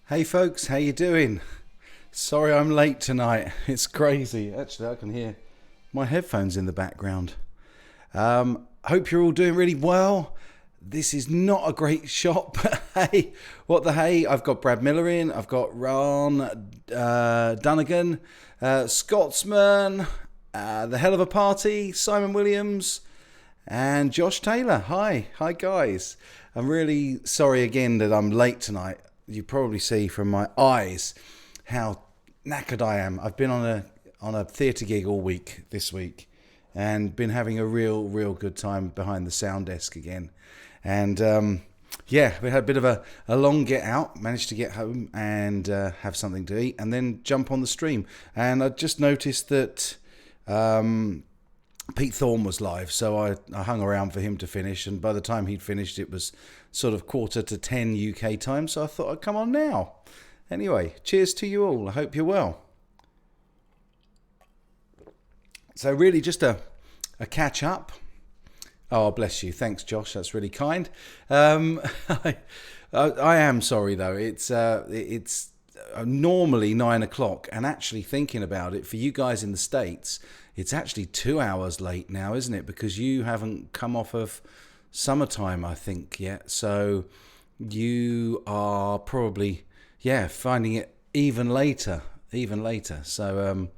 Hey folks, how you doing? Sorry I'm late tonight. It's crazy. Actually, I can hear my headphones in the background. Hope you're all doing really well. This is not a great shot, but hey, what the hey? I've got Brad Miller in. I've got Ron Dunnigan, Scotsman, the Hell of a Party, Simon Williams, and Josh Taylor. Hi guys. I'm really sorry again that I'm late tonight. You probably see from my eyes how knackered I am. I've been on a theatre gig all week this week, and been having a real good time behind the sound desk again. And we had a bit of a long get out. Managed to get home and have something to eat, and then jump on the stream. And I just noticed that Pete Thorne was live, so I hung around for him to finish, and by the time he'd finished it was sort of 10:15 UK time, so I thought I'd come on now. Anyway, cheers to you all. I hope you're well. So really just a catch up. Oh, bless you. Thanks, Josh. That's really kind. I am sorry though. It's normally 9 o'clock, and actually thinking about it, for you guys in the States, it's actually 2 hours late now, isn't it? Because you haven't come off of summertime, I think, yet. So you are probably, finding it even later. So,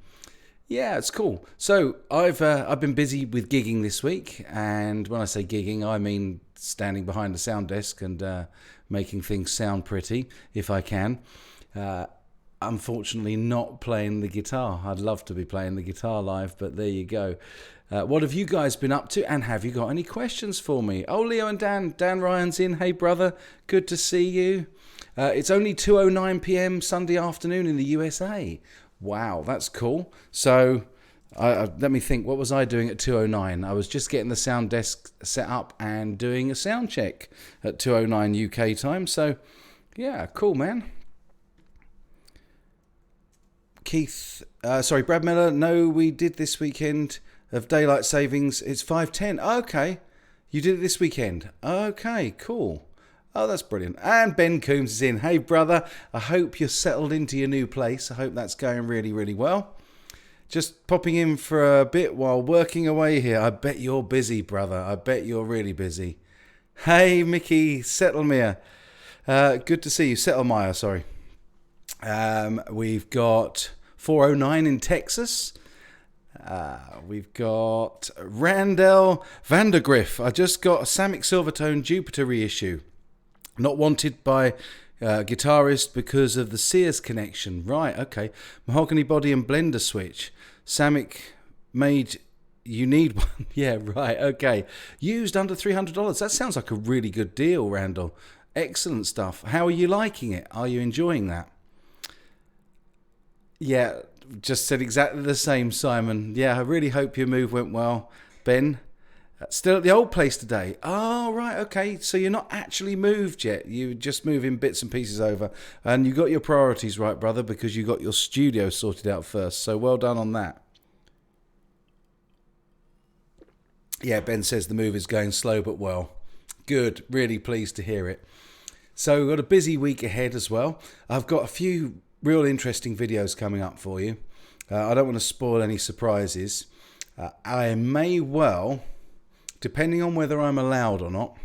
it's cool. So I've been busy with gigging this week, and when I say gigging, I mean standing behind the sound desk and making things sound pretty, if I can. Unfortunately not playing the guitar. I'd love to be playing the guitar live, but there you go. What have you guys been up to, and have you got any questions for me? Oh, Leo and Dan Ryan's in. Hey brother, good to see you. It's only 2:09 p.m. Sunday afternoon in the USA. Wow, that's cool. So let me think, what was I doing at 2:09? I was just getting the sound desk set up and doing a sound check at 2:09 UK time. So yeah, cool, man. Brad Miller, no, we did this weekend of daylight savings. It's 5:10. Okay, you did it this weekend. Okay, cool. Oh, that's brilliant. And Ben Coombs is in. Hey, brother, I hope you're settled into your new place. I hope that's going really well. Just popping in for a bit while working away here. I bet you're busy, brother. I bet you're really busy. Hey, Mickey Settlemere. Good to see you. Settlemire, sorry. We've got 409 in Texas. We've got Randall Vandergriff. I just got a Samick Silvertone Jupiter reissue. Not wanted by guitarist because of the Sears connection. Right, okay. Mahogany body and blender switch. Samick made you need one. Yeah, right, okay. Used under $300. That sounds like a really good deal, Randall. Excellent stuff. How are you liking it? Are you enjoying that? Yeah, just said exactly the same, Simon. Yeah, I really hope your move went well. Ben, still at the old place today? Oh, right, okay. So you're not actually moved yet. You're just moving bits and pieces over. And you got your priorities right, brother, because you got your studio sorted out first. So well done on that. Yeah, Ben says the move is going slow but well. Good, really pleased to hear it. So we've got a busy week ahead as well. I've got a few real interesting videos coming up for you. I don't want to spoil any surprises. I may well, depending on whether I'm allowed or not,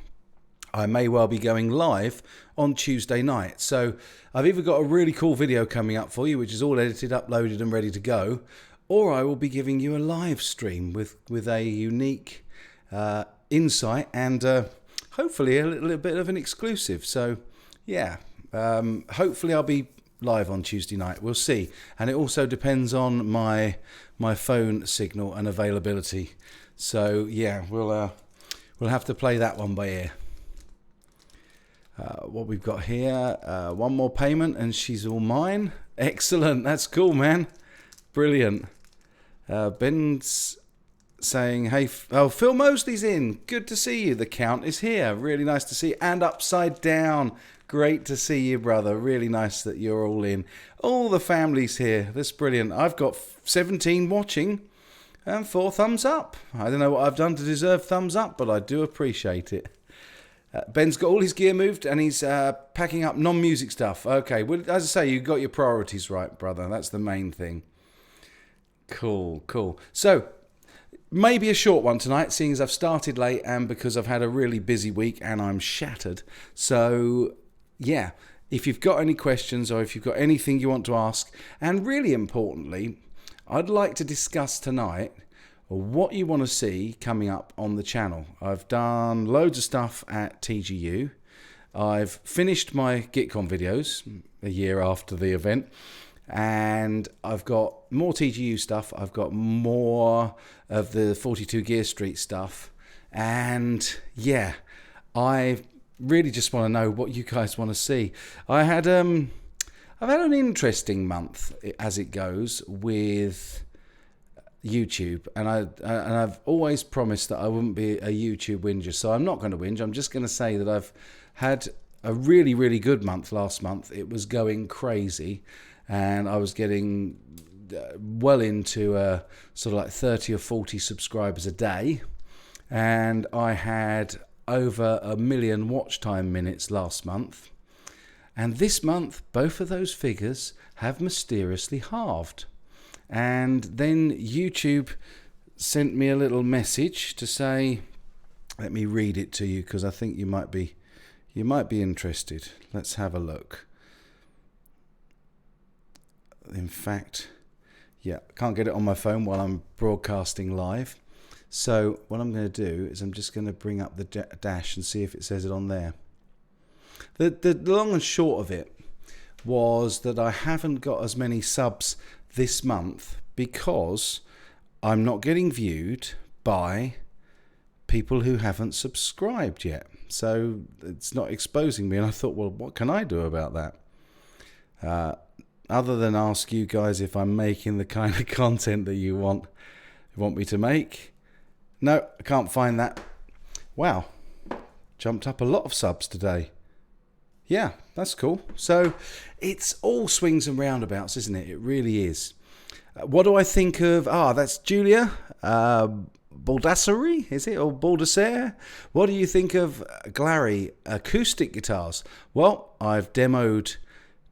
I may well be going live on Tuesday night. So I've either got a really cool video coming up for you, which is all edited, uploaded and ready to go, or I will be giving you a live stream with a unique insight and hopefully a little bit of an exclusive. So yeah, hopefully I'll be live on Tuesday night. We'll see. And it also depends on my phone signal and availability. So yeah, we'll have to play that one by ear. What we've got here, one more payment and she's all mine. Excellent. That's cool, man. Brilliant. Ben's saying, hey, Phil Mosley's in. Good to see you. The count is here. Really nice to see you. And upside down. Great to see you, brother. Really nice that you're all in. All the family's here. That's brilliant. I've got 17 watching and 4 thumbs up. I don't know what I've done to deserve thumbs up, but I do appreciate it. Ben's got all his gear moved and he's packing up non-music stuff. Okay, well, as I say, you got your priorities right, brother. That's the main thing. Cool. So, maybe a short one tonight, seeing as I've started late and because I've had a really busy week and I'm shattered. So, yeah, if you've got any questions or if you've got anything you want to ask, and really importantly, I'd like to discuss tonight what you want to see coming up on the channel. I've done loads of stuff at TGU. I've finished my GitCon videos a year after the event, and I've got more TGU stuff. I've got more of the 42 Gear Street stuff, and yeah, I really just want to know what you guys want to see. I've had an interesting month as it goes with YouTube, and I've always promised that I wouldn't be a YouTube whinger, so I'm not going to whinge. I'm just going to say that I've had a really, really good month last month. It was going crazy, and I was getting well into sort of like 30 or 40 subscribers a day, and I had over 1 million watch time minutes last month, and this month both of those figures have mysteriously halved. And then YouTube sent me a little message to say, let me read it to you because I think you might be interested. Let's have a look. In fact, yeah, I can't get it on my phone while I'm broadcasting live. So what I'm going to do is I'm just going to bring up the dash and see if it says it on there. The long and short of it was that I haven't got as many subs this month because I'm not getting viewed by people who haven't subscribed yet. So it's not exposing me, and I thought, well, what can I do about that? Other than ask you guys if I'm making the kind of content that you want me to make. No, I can't find that. Wow, jumped up a lot of subs today. Yeah, that's cool. So it's all swings and roundabouts, isn't it? It really is. What do I think of... that's Julia Baldassari, is it? Or Baldassare? What do you think of Glary acoustic guitars? Well, I've demoed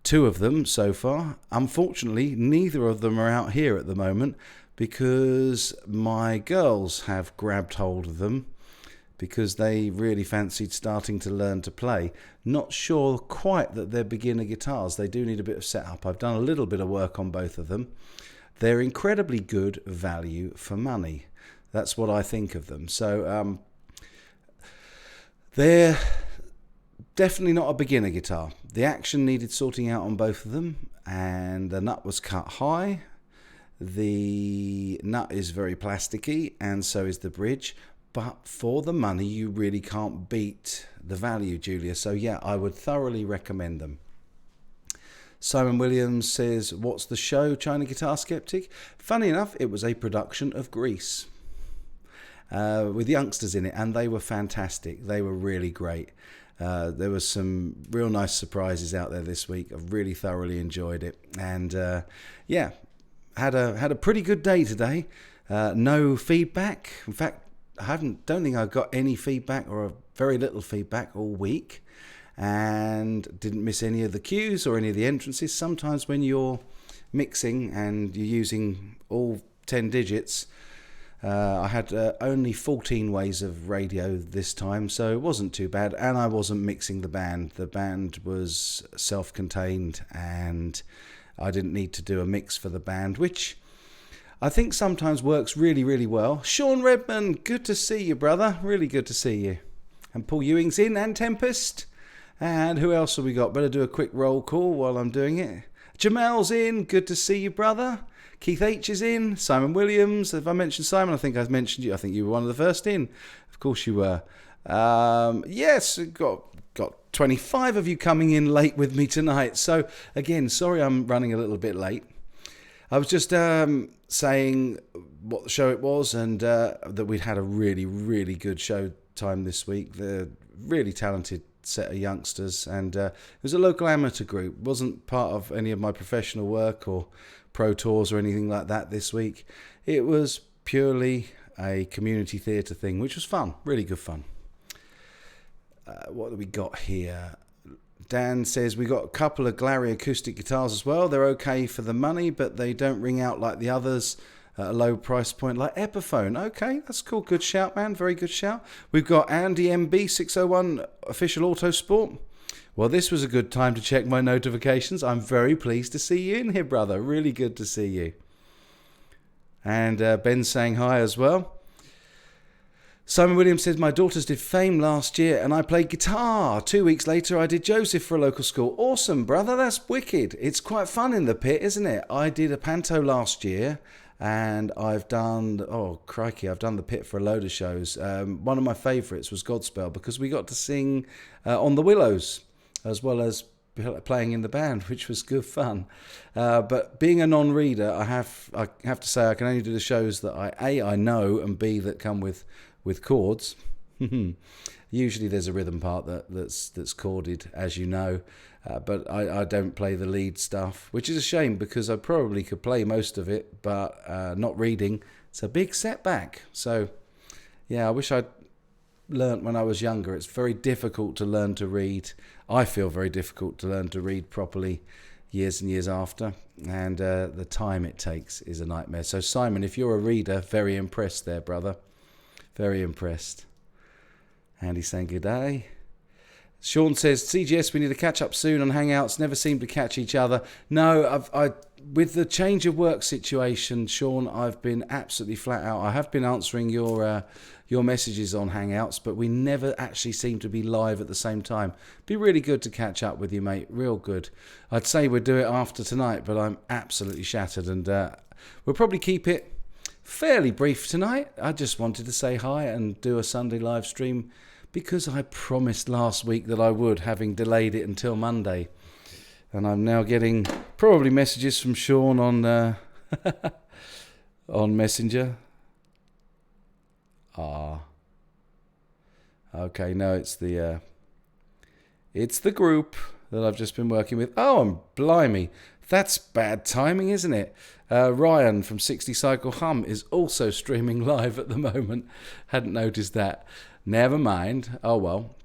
2 of them so far. Unfortunately, neither of them are out here at the moment because my girls have grabbed hold of them because they really fancied starting to learn to play. Not sure quite that they're beginner guitars. They do need a bit of setup. I've done a little bit of work on both of them. They're incredibly good value for money. That's what I think of them. So they're definitely not a beginner guitar. The action needed sorting out on both of them, and the nut was cut high. The nut is very plasticky, and so is the bridge. But for the money, you really can't beat the value, Julia. So yeah, I would thoroughly recommend them. Simon Williams says, what's the show, China Guitar Skeptic? Funny enough, it was a production of Grease with youngsters in it, and they were fantastic. They were really great. There was some real nice surprises out there this week. I've really thoroughly enjoyed it. And yeah, had a pretty good day today. No feedback. In fact, don't think I got any feedback or very little feedback all week, and didn't miss any of the cues or any of the entrances. Sometimes when you're mixing and you're using all 10 digits, I had only 14 ways of radio this time, so it wasn't too bad, and I wasn't mixing the band. The band was self-contained, and I didn't need to do a mix for the band, which I think sometimes works really, really well. Sean Redman, good to see you, brother. Really good to see you. And Paul Ewing's in, and Tempest. And who else have we got? Better do a quick roll call while I'm doing it. Jamal's in. Good to see you, brother. Keith H is in. Simon Williams. Have I mentioned Simon? I think I mentioned you. I think you were one of the first in. Of course you were. Yes, got 25 of you coming in late with me tonight. So, again, sorry I'm running a little bit late. I was just saying what show it was, and that we'd had a really, really good show time this week. They're really talented set of youngsters, and it was a local amateur group. It wasn't part of any of my professional work or pro tours or anything like that this week. It was purely a community theatre thing, which was fun, really good fun. What do we got here? Dan says we got a couple of Glary acoustic guitars as well. They're okay for the money, but they don't ring out like the others at a low price point like Epiphone. Okay, that's cool. Good shout, man. Very good shout. We've got Andy MB601 Official Autosport. Well, this was a good time to check my notifications. I'm very pleased to see you in here, brother. Really good to see you. And Ben's saying hi as well. Simon Williams says, my daughters did Fame last year and I played guitar. 2 weeks later, I did Joseph for a local school. Awesome, brother. That's wicked. It's quite fun in the pit, isn't it? I did a panto last year and I've done, oh, crikey, I've done the pit for a load of shows. One of my favourites was Godspell because we got to sing on the Willows as well as playing in the band, which was good fun. But being a non-reader, I have to say I can only do the shows that I know and B, that come with chords. Usually there's a rhythm part that's chorded, as you know, but I don't play the lead stuff, which is a shame because I probably could play most of it, but not reading, it's a big setback. So yeah, I wish I'd learnt when I was younger. It's very difficult to learn to read. I feel very difficult to learn to read properly years and years after, and the time it takes is a nightmare. So Simon, if you're a reader, very impressed there, brother. Very impressed. And he's saying good day. Sean says, CGS, we need to catch up soon on Hangouts. Never seem to catch each other. No, I with the change of work situation, Sean, I've been absolutely flat out. I have been answering your messages on Hangouts, but we never actually seem to be live at the same time. Be really good to catch up with you, mate. Real good. I'd say we'd do it after tonight, but I'm absolutely shattered, and we'll probably keep it fairly brief tonight. I just wanted to say hi and do a Sunday live stream because I promised last week that I would, having delayed it until Monday. And I'm now getting probably messages from Sean on on Messenger. Okay, no, it's the group that I've just been working with. Oh, and blimey, that's bad timing, isn't it? Ryan from 60 Cycle Hum is also streaming live at the moment. Hadn't noticed that. Never mind. Oh, well.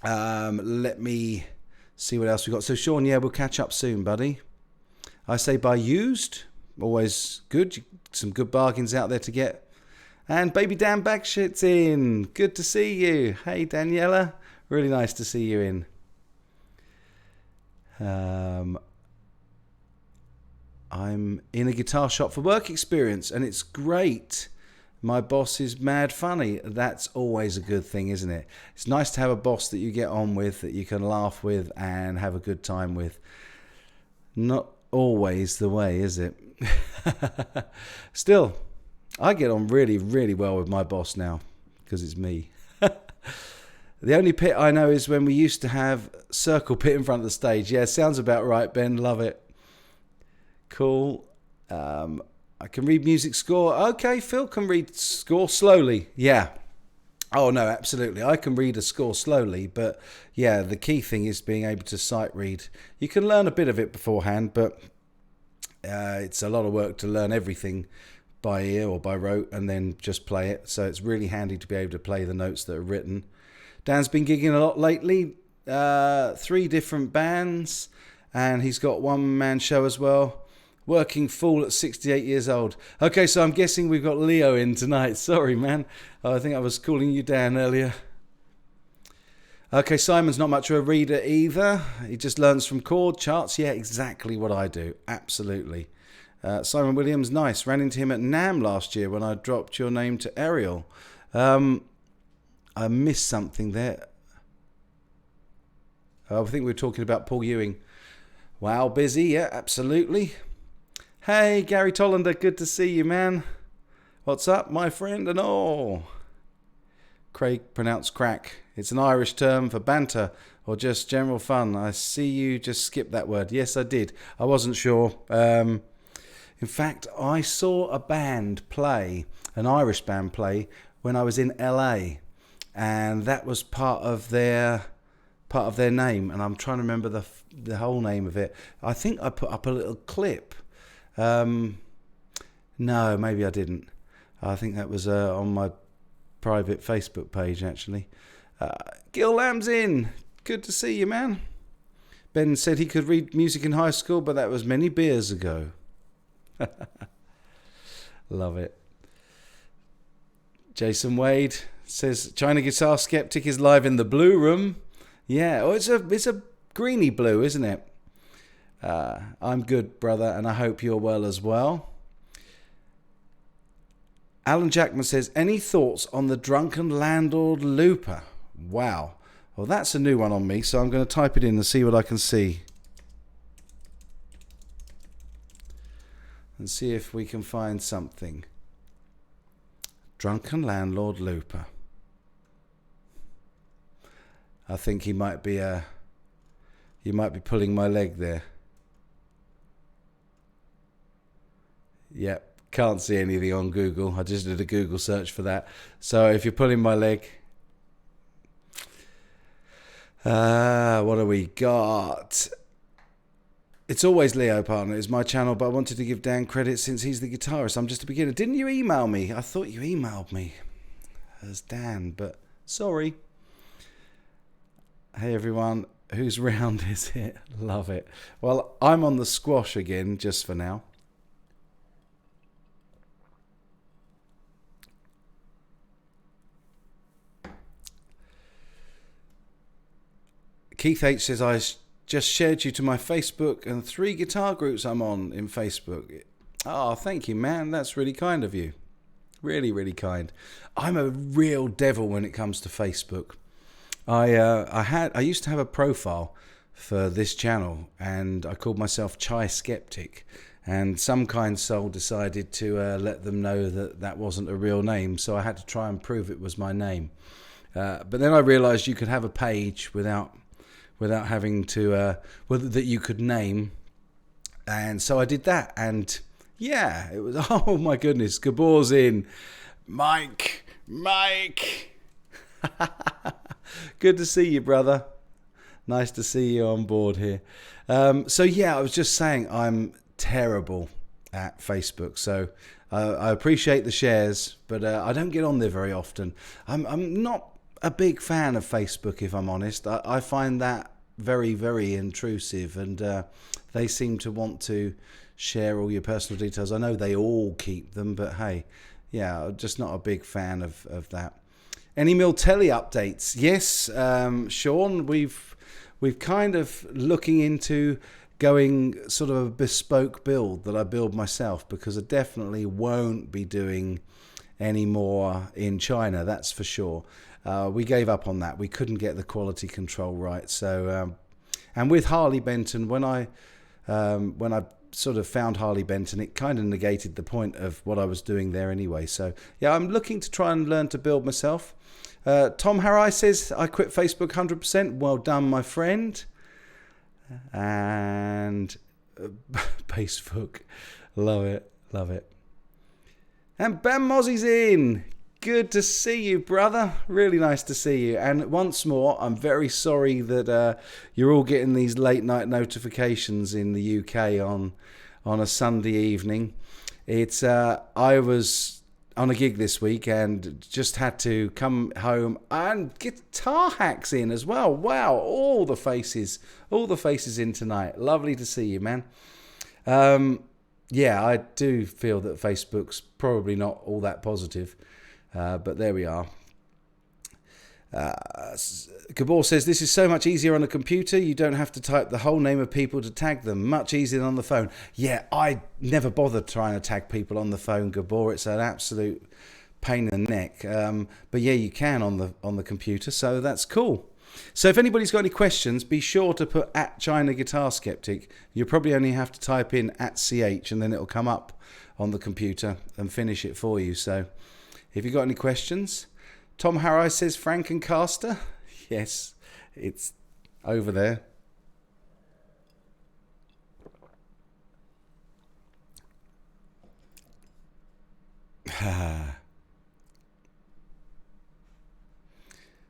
Let me see what else we got. So, Sean, yeah, we'll catch up soon, buddy. I say buy used. Always good. Some good bargains out there to get. And Baby Dan Backshit's in. Good to see you. Hey, Daniela. Really nice to see you in. I'm in a guitar shop for work experience, and it's great. My boss is mad funny. That's always a good thing, isn't it? It's nice to have a boss that you get on with, that you can laugh with and have a good time with. Not always the way, is it? Still, I get on really, really well with my boss now because it's me. The only pit I know is when we used to have circle pit in front of the stage. Yeah, sounds about right, Ben. Love it. Cool. I can read music score. Okay, Phil can read score slowly. Yeah. Oh, no, absolutely. I can read a score slowly, but yeah, the key thing is being able to sight read. You can learn a bit of it beforehand, but it's a lot of work to learn everything by ear or by rote and then just play it. So it's really handy to be able to play the notes that are written. Dan's been gigging a lot lately. 3 different bands, and he's got one-man show as well. Working full at 68 years old. Okay, so I'm guessing we've got Leo in tonight. Sorry, man. I think I was calling you Dan earlier. Okay, Simon's not much of a reader either. He just learns from chord charts. Yeah, exactly what I do. Absolutely. Simon Williams, nice. Ran into him at NAMM last year when I dropped your name to Ariel. I missed something there. I think we were talking about Paul Ewing. Wow, busy. Yeah, absolutely. Hey, Gary Tollander, good to see you, man. What's up, my friend and all? Craig pronounced crack. It's an Irish term for banter or just general fun. I see you just skipped that word. Yes, I did. I wasn't sure. In fact, I saw a band play, an Irish band play, when I was in LA. And that was part of their name. And I'm trying to remember the whole name of it. I think I put up a little clip. No, maybe I didn't. I think that was on my private Facebook page, actually. Gil Lamb's in. Good to see you, man. Ben said he could read music in high school, but that was many beers ago. Love it. Jason Wade says China Guitar Skeptic is live in the blue room. Yeah, oh, it's a greeny blue, isn't it? I'm good, brother, and I hope you're well as well. Alan Jackman says, any thoughts on the drunken landlord looper? Wow. Well, that's a new one on me, so I'm going to type it in and see what I can see. And see if we can find something. Drunken landlord looper. I think he might be pulling my leg there. Yep. Can't see anything on Google. I just did a Google search for that. So if you're pulling my leg, what do we got? It's always Leo, partner. It's my channel, but I wanted to give Dan credit since he's the guitarist. I'm just a beginner. Didn't you email me? I thought you emailed me as Dan, but sorry. Hey everyone, whose round is it? Love it. Well, I'm on the squash again, just for now. Keith H says, I just shared you to my Facebook and 3 guitar groups I'm on in Facebook. Oh, thank you, man. That's really kind of you. Really, really kind. I'm a real devil when it comes to Facebook. I used to have a profile for this channel, and I called myself Chai Skeptic. And some kind soul decided to let them know that that wasn't a real name, so I had to try and prove it was my name. But then I realised you could have a page without having to that you could name, and so I did that, and yeah, it was, oh my goodness, Gabor's in. Mike good to see you, brother. Nice to see you on board here. So yeah, I was just saying I'm terrible at Facebook, so I appreciate the shares, but I don't get on there very often. I'm not a big fan of Facebook, if I'm honest. I find that very, very intrusive, and they seem to want to share all your personal details. I know they all keep them, but hey, yeah, I'm just not a big fan of that. Any Miltelli updates? Yes, Sean, we've kind of looking into going sort of a bespoke build that I build myself, because I definitely won't be doing any more in China, that's for sure. We gave up on that. We couldn't get the quality control right. So, and with Harley Benton, when I sort of found Harley Benton, it kind of negated the point of what I was doing there anyway. So, yeah, I'm looking to try and learn to build myself. Tom Harai says, I quit Facebook 100%. Well done, my friend. And Facebook. Love it. Love it. And Bam Mozzie's in. Good to see you, brother. Really nice to see you. And once more, I'm very sorry that you're all getting these late night notifications in the UK on a Sunday evening. It's I was on a gig this week and just had to come home, and Guitar Hacks in as well. Wow, all the faces in tonight. Lovely to see you, man. Yeah, I do feel that Facebook's probably not all that positive. But there we are. Gabor says, this is so much easier on a computer. You don't have to type the whole name of people to tag them. Much easier on the phone. Yeah, I never bothered trying to tag people on the phone, Gabor. It's an absolute pain in the neck. But yeah, you can on the computer, so that's cool. So if anybody's got any questions, be sure to put at China Guitar Skeptic. You probably only have to type in at CH, and then it'll come up on the computer and finish it for you. So if you've got any questions. Tom Harris says Frankencaster. Yes, it's over there.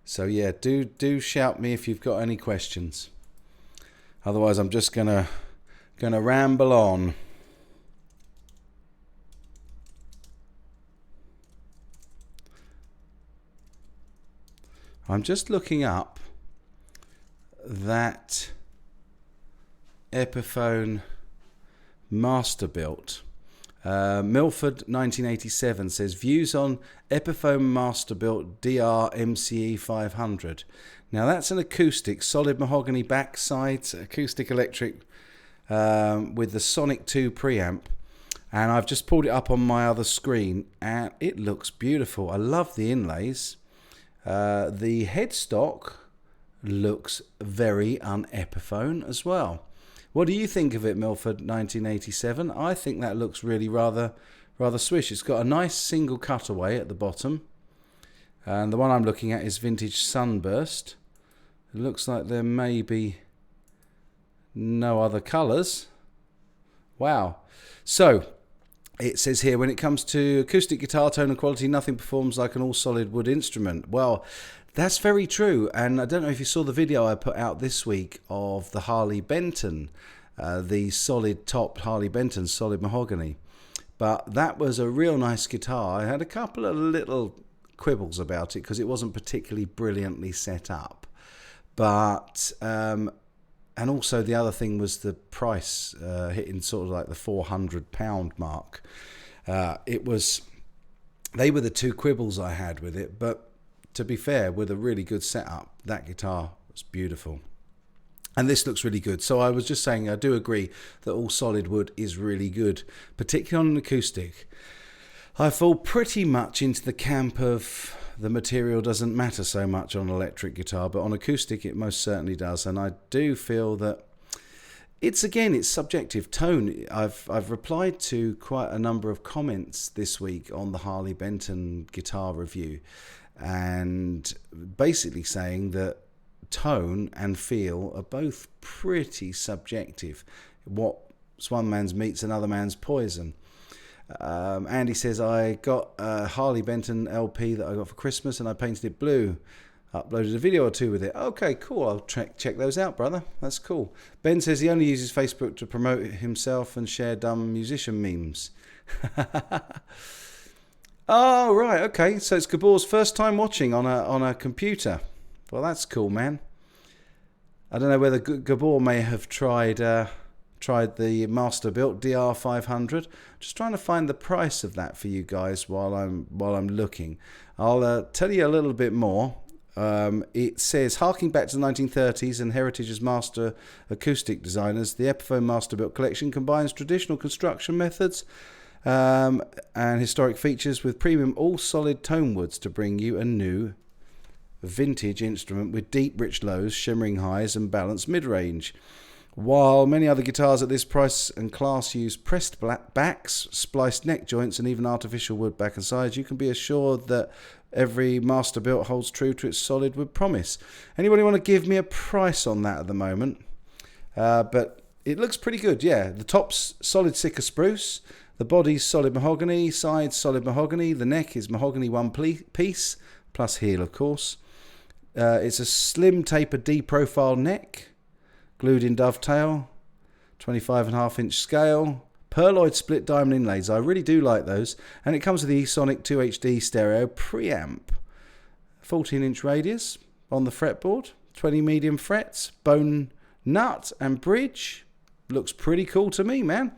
So yeah, do shout me if you've got any questions. Otherwise, I'm just gonna ramble on. I'm just looking up that Epiphone Masterbuilt. Milford 1987 says views on Epiphone Masterbuilt DR MCE 500. Now that's an acoustic, solid mahogany backside, acoustic electric with the Sonic 2 preamp. And I've just pulled it up on my other screen and it looks beautiful. I love the inlays. The headstock looks very un-Epiphone as well. What do you think of it, Milford 1987? I think that looks really rather swish. It's got a nice single cutaway at the bottom. And the one I'm looking at is Vintage Sunburst. It looks like there may be no other colours. Wow. So, it says here, when it comes to acoustic guitar tone and quality, nothing performs like an all-solid wood instrument. Well, that's very true. And I don't know if you saw the video I put out this week of the Harley Benton, the solid top Harley Benton, solid mahogany. But that was a real nice guitar. I had a couple of little quibbles about it because it wasn't particularly brilliantly set up. But and also the other thing was the price hitting sort of like the £400 mark. They were the two quibbles I had with it. But to be fair, with a really good setup, that guitar was beautiful. And this looks really good. So I was just saying, I do agree that all solid wood is really good, particularly on an acoustic. I fall pretty much into the camp of the material doesn't matter so much on electric guitar, but on acoustic it most certainly does. And I do feel that it's subjective tone. I've replied to quite a number of comments this week on the Harley Benton guitar review, and basically saying that tone and feel are both pretty subjective. What's one man's meat's another man's poison. Andy says, I got a Harley Benton LP that I got for Christmas and I painted it blue. Uploaded a video or two with it. Okay, cool. I'll check those out, brother. That's cool. Ben says he only uses Facebook to promote himself and share dumb musician memes. Oh, right. Okay. So it's Gabor's first time watching on a computer. Well, that's cool, man. I don't know whether Gabor may have tried the Masterbuilt DR500. Just trying to find the price of that for you guys while I'm looking. I'll tell you a little bit more. It says, harking back to the 1930s and Heritage's master acoustic designers, the Epiphone Masterbuilt collection combines traditional construction methods and historic features with premium all-solid tone woods to bring you a new vintage instrument with deep, rich lows, shimmering highs and balanced mid-range. While many other guitars at this price and class use pressed backs, spliced neck joints and even artificial wood back and sides, you can be assured that every Masterbuilt holds true to its solid wood promise. Anybody want to give me a price on that at the moment? But it looks pretty good, yeah. The top's solid Sitka spruce, the body's solid mahogany, sides solid mahogany, the neck is mahogany one piece, plus heel of course. It's a slim tapered D-profile neck, glued in dovetail, 25.5 inch scale, Pearloid split diamond inlays. I really do like those. And it comes with the Sonic 2 HD stereo preamp. 14 inch radius on the fretboard, 20 medium frets, bone nut and bridge. Looks pretty cool to me, man.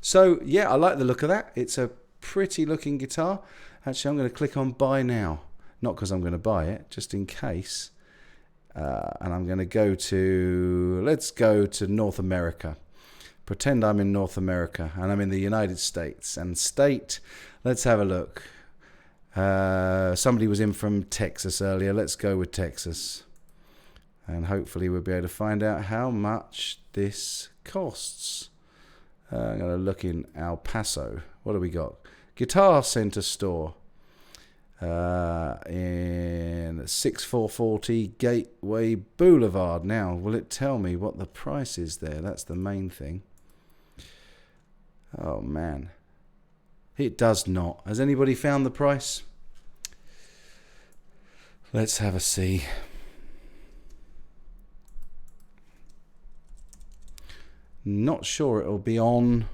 So yeah, I like the look of that. It's a pretty looking guitar. Actually, I'm going to click on buy now. Not because I'm going to buy it, just in case. And I'm going to let's go to North America. Pretend I'm in North America and I'm in the United States. And state, let's have a look. Somebody was in from Texas earlier. Let's go with Texas. And hopefully we'll be able to find out how much this costs. I'm going to look in El Paso. What do we got? Guitar Center store. In 6440 Gateway Boulevard. Now, will it tell me what the price is there? That's the main thing. Oh, man. It does not. Has anybody found the price? Let's have a see. Not sure it'll be on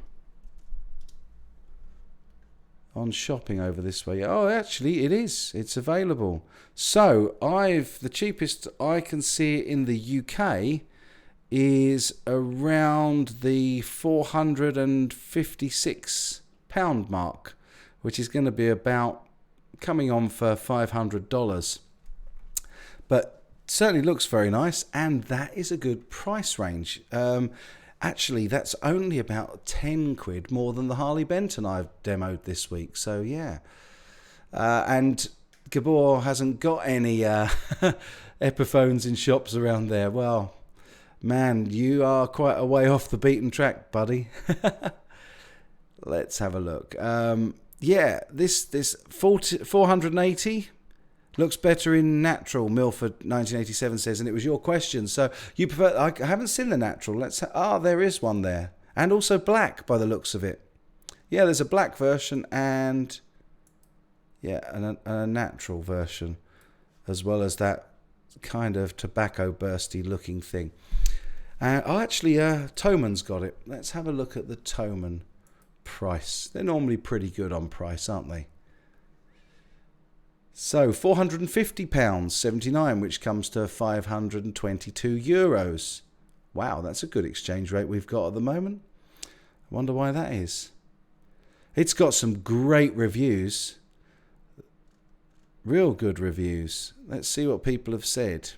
on shopping over this way. Oh, actually, it is. It's available. So the cheapest I can see in the UK is around the £456 mark, which is going to be about coming on for $500. But certainly looks very nice, and that is a good price range. Actually, that's only about 10 quid more than the Harley Benton I've demoed this week. So, yeah. And Gabor hasn't got any Epiphones in shops around there. Well, man, you are quite a way off the beaten track, buddy. Let's have a look. Yeah, this 480 looks better in natural, Milford 1987 says, and it was your question. So you prefer... I haven't seen the natural. There is one there. And also black by the looks of it. Yeah, there's a black version and... yeah, and a natural version, as well as that kind of tobacco bursty looking thing. Actually, Thoman's got it. Let's have a look at the Thoman price. They're normally pretty good on price, aren't they? So £450.79, which comes to €522. Wow, that's a good exchange rate we've got at the moment. I wonder why that is. It's got some great reviews. Real good reviews. Let's see what people have said.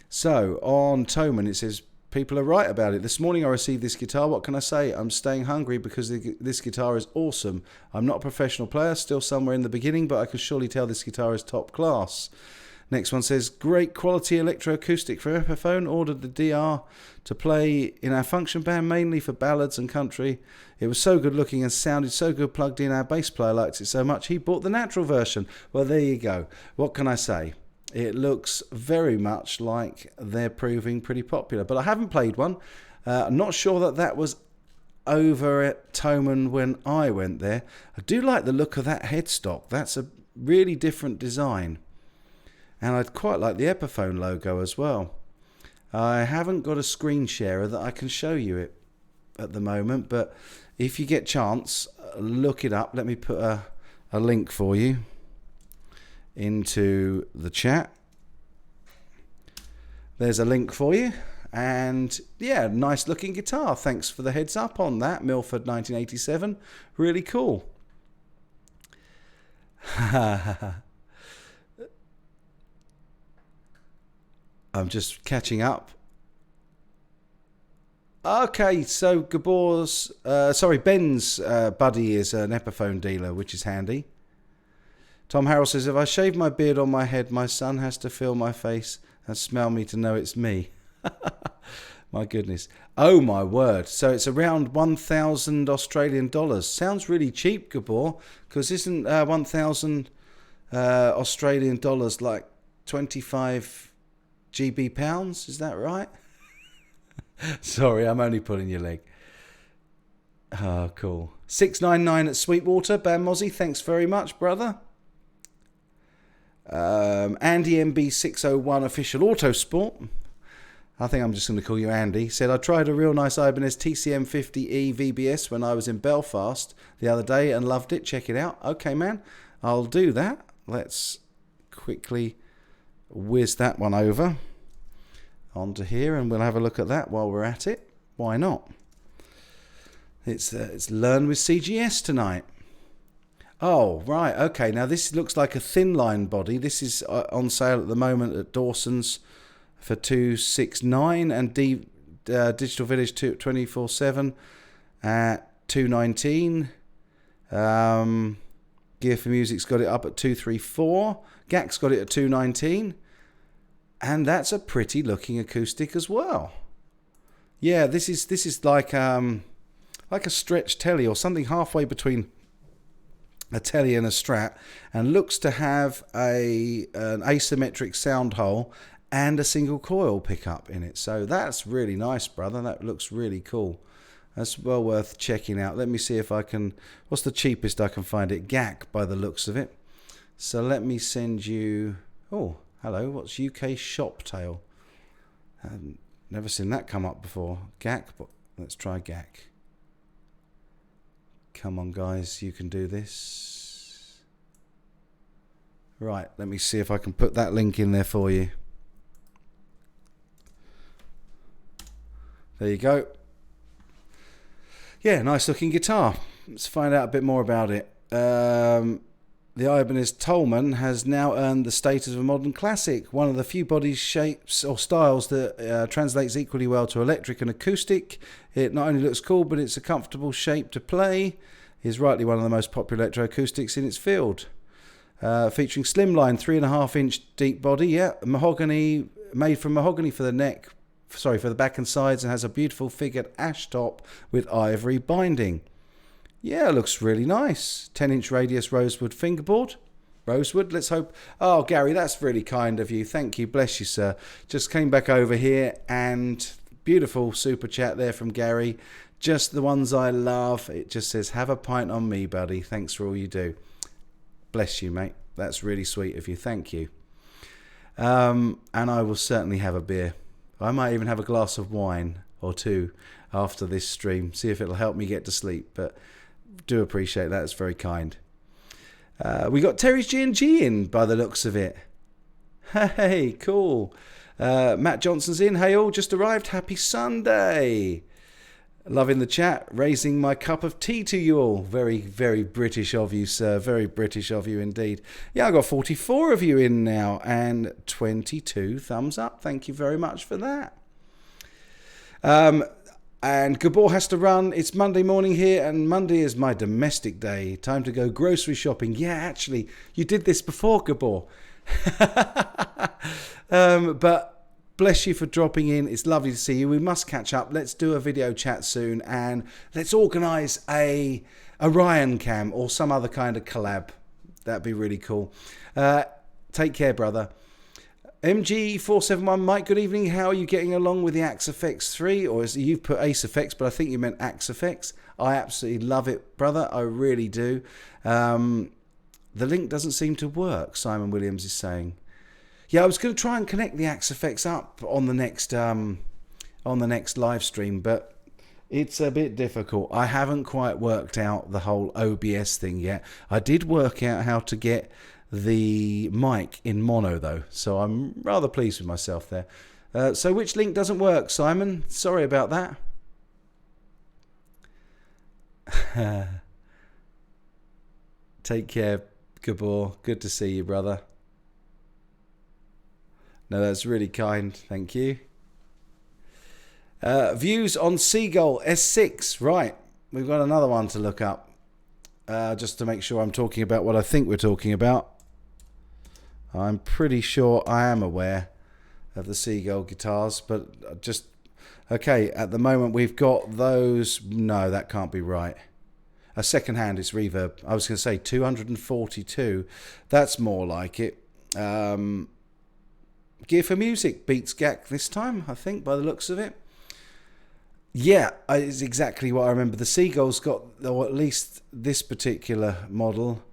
So, on Thoman, it says, people are right about it. This morning I received this guitar. What can I say? I'm staying hungry because this guitar is awesome. I'm not a professional player, still somewhere in the beginning, but I can surely tell this guitar is top class. Next one says, great quality electroacoustic for Epiphone. Ordered the DR to play in our function band, mainly for ballads and country. It was so good looking and sounded so good plugged in. Our bass player liked it so much, he bought the natural version. Well, there you go. What can I say? It looks very much like they're proving pretty popular. But I haven't played one. I'm not sure that was over at Thoman when I went there. I do like the look of that headstock. That's a really different design. And I'd quite like the Epiphone logo as well. I haven't got a screen sharer that I can show you it at the moment. But if you get chance, look it up. Let me put a link for you into the chat. There's a link for you, and yeah, nice looking guitar. Thanks for the heads up on that, Milford 1987. Really cool. I'm just catching up. Okay, so Ben's buddy is an Epiphone dealer, which is handy. Tom Harrell says, if I shave my beard on my head, my son has to feel my face and smell me to know it's me. My goodness. Oh, my word. So it's around 1,000 Australian dollars. Sounds really cheap, Gabor, because isn't 1,000 Australian dollars like 25 GB pounds? Is that right? Sorry, I'm only pulling your leg. Oh, cool. 699 at Sweetwater. Bam Mozzie, thanks very much, brother. Andy MB601 Official Autosport, I think I'm just going to call you Andy, said, I tried a real nice Ibanez TCM 50E VBS when I was in Belfast the other day and loved it. Check it out. Okay, man, I'll do that. Let's quickly whiz that one over onto here and we'll have a look at that while we're at it. Why not? It's Learn with CGS tonight. Oh, right, okay. Now, this looks like a thin line body. This is on sale at the moment at Dawson's for $269 and Digital Village 24/7 at $219. Gear for Music's got it up at $234. GAC's got it at $219. And that's a pretty looking acoustic as well. Yeah, this is like a stretch telly or something halfway between a telly and a Strat, and looks to have an asymmetric sound hole and a single coil pickup in it. So that's really nice, brother. That looks really cool. That's well worth checking out. Let me see if I can... what's the cheapest I can find it? GAC by the looks of it. So let me send you... oh, hello. What's UK Shop Tail? Never seen that come up before. GAC, but let's try GAC. Come on, guys, you can do this. Right, let me see if I can put that link in there for you. There you go. Yeah, nice looking guitar. Let's find out a bit more about it. The Ibanez Tolman has now earned the status of a modern classic, one of the few body shapes or styles that translates equally well to electric and acoustic. It not only looks cool, but it's a comfortable shape to play. It's rightly one of the most popular electroacoustics in its field. Featuring slimline 3.5-inch deep body, mahogany, made from mahogany for the neck, for the back and sides, and has a beautiful figured ash top with ivory binding. Yeah, looks really nice. 10-inch radius rosewood fingerboard. Rosewood, let's hope. Oh, Gary, that's really kind of you. Thank you. Bless you, sir. Just came back over here and beautiful super chat there from Gary. Just the ones I love. It just says, have a pint on me, buddy. Thanks for all you do. Bless you, mate. That's really sweet of you. Thank you. And I will certainly have a beer. I might even have a glass of wine or two after this stream. See if it'll help me get to sleep. But do appreciate that. It's very kind. We got Terry's G&G in by the looks of it. Hey, cool. Matt Johnson's in. Hey all, just arrived. Happy Sunday. Loving the chat. Raising my cup of tea to you all. Very, very British of you, sir. Very British of you indeed. Yeah, I got 44 of you in now and 22 thumbs up. Thank you very much for that. And Gabor has to run. It's Monday morning here, and Monday is my domestic day. Time to go grocery shopping. Yeah, actually, you did this before, Gabor. But bless you for dropping in. It's lovely to see you. We must catch up. Let's do a video chat soon, and let's organise a Ryan cam or some other kind of collab. That'd be really cool. Take care, brother. MG471 Mike, good evening. How are you getting along with the Axe FX 3? Or you've put Ace FX, but I think you meant Axe FX. I absolutely love it, brother. I really do. The link doesn't seem to work, Simon Williams is saying. Yeah, I was going to try and connect the Axe FX up on the next live stream, but it's a bit difficult. I haven't quite worked out the whole OBS thing yet. I did work out how to get the mic in mono though, so I'm rather pleased with myself there. So which link doesn't work, Simon? Sorry about that. Take care, Gabor. Good to see you, brother. No, that's really kind. Thank you. Views on Seagull S6. Right, we've got another one to look up. Just to make sure I'm talking about what I think we're talking about. I'm pretty sure I am aware of the Seagull guitars, but just... Okay, at the moment we've got those... No, that can't be right. A second hand is reverb. I was going to say 242. That's more like it. Gear for Music beats GAC this time, I think, by the looks of it. Yeah, it's exactly what I remember. The Seagull's got, or at least this particular model,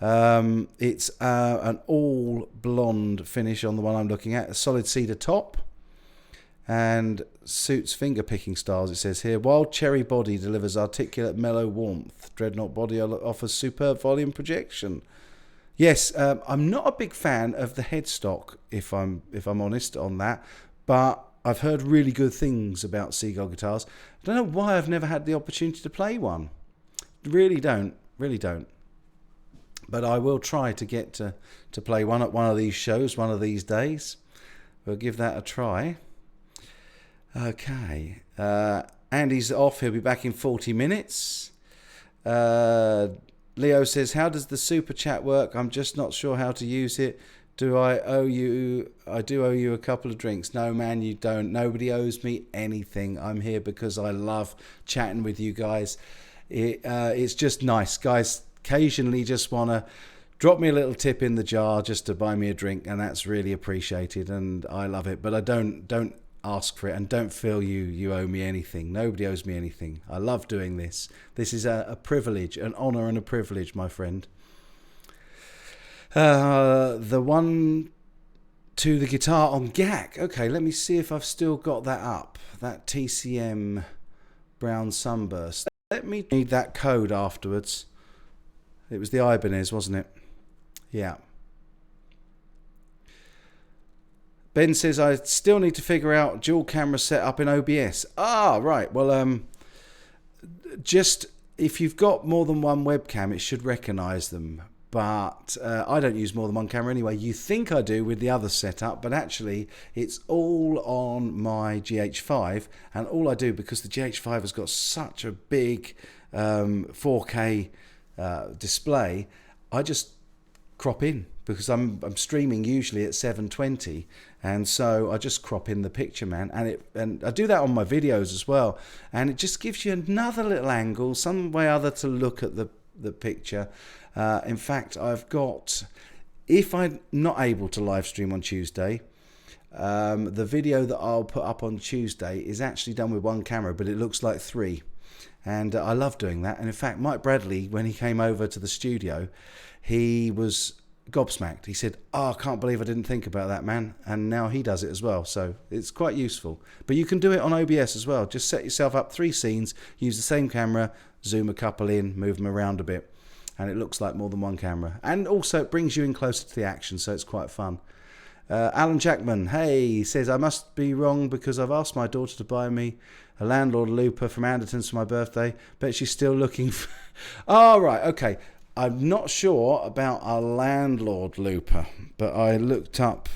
it's an all blonde finish on the one I'm looking at, a solid cedar top, and suits finger picking styles, it says here. Wild cherry body delivers articulate mellow warmth. Dreadnought body offers superb volume projection. Yes, I'm not a big fan of the headstock, if I'm honest on that, but I've heard really good things about Seagull guitars. I don't know why I've never had the opportunity to play one. Really don't. But I will try to get to play one at one of these shows one of these days. We'll give that a try. Okay. Andy's off. He'll be back in 40 minutes. Leo says, how does the super chat work? I'm just not sure how to use it. I do owe you a couple of drinks. No, man, you don't. Nobody owes me anything. I'm here because I love chatting with you guys. It's just nice. Guys occasionally just want to drop me a little tip in the jar just to buy me a drink, and that's really appreciated, and I love it. But I don't ask for it, and don't feel you owe me anything. Nobody owes me anything. I love doing this. This is a privilege, an honour and a privilege, my friend. The one to the guitar on GAC. Okay, let me see if I've still got that up. That TCM Brown Sunburst. Let me need that code afterwards. It was the Ibanez, wasn't it? Yeah. Ben says, I still need to figure out dual camera setup in OBS. Ah, right. Well, just if you've got more than one webcam, it should recognise them. But I don't use more than one camera anyway. You think I do with the other setup, but actually it's all on my GH5. And all I do, because the GH5 has got such a big 4K display, I just crop in, because I'm streaming usually at 720, and so I just crop in the picture, man, and I do that on my videos as well, and it just gives you another little angle, some way or other to look at the picture. In fact, I've got, if I'm not able to live stream on Tuesday, the video that I'll put up on Tuesday is actually done with one camera, but it looks like three. And I love doing that. And in fact, Mike Bradley, when he came over to the studio, he was gobsmacked. He said, "Oh, I can't believe I didn't think about that, man." And now he does it as well. So it's quite useful. But you can do it on OBS as well. Just set yourself up 3 scenes, use the same camera, zoom a couple in, move them around a bit. And it looks like more than one camera. And also it brings you in closer to the action, so it's quite fun. Alan Jackman, hey, he says, I must be wrong because I've asked my daughter to buy me a landlord looper from Anderton's for my birthday. Bet she's still looking for... Oh, right, okay. I'm not sure about a landlord looper, but I looked up...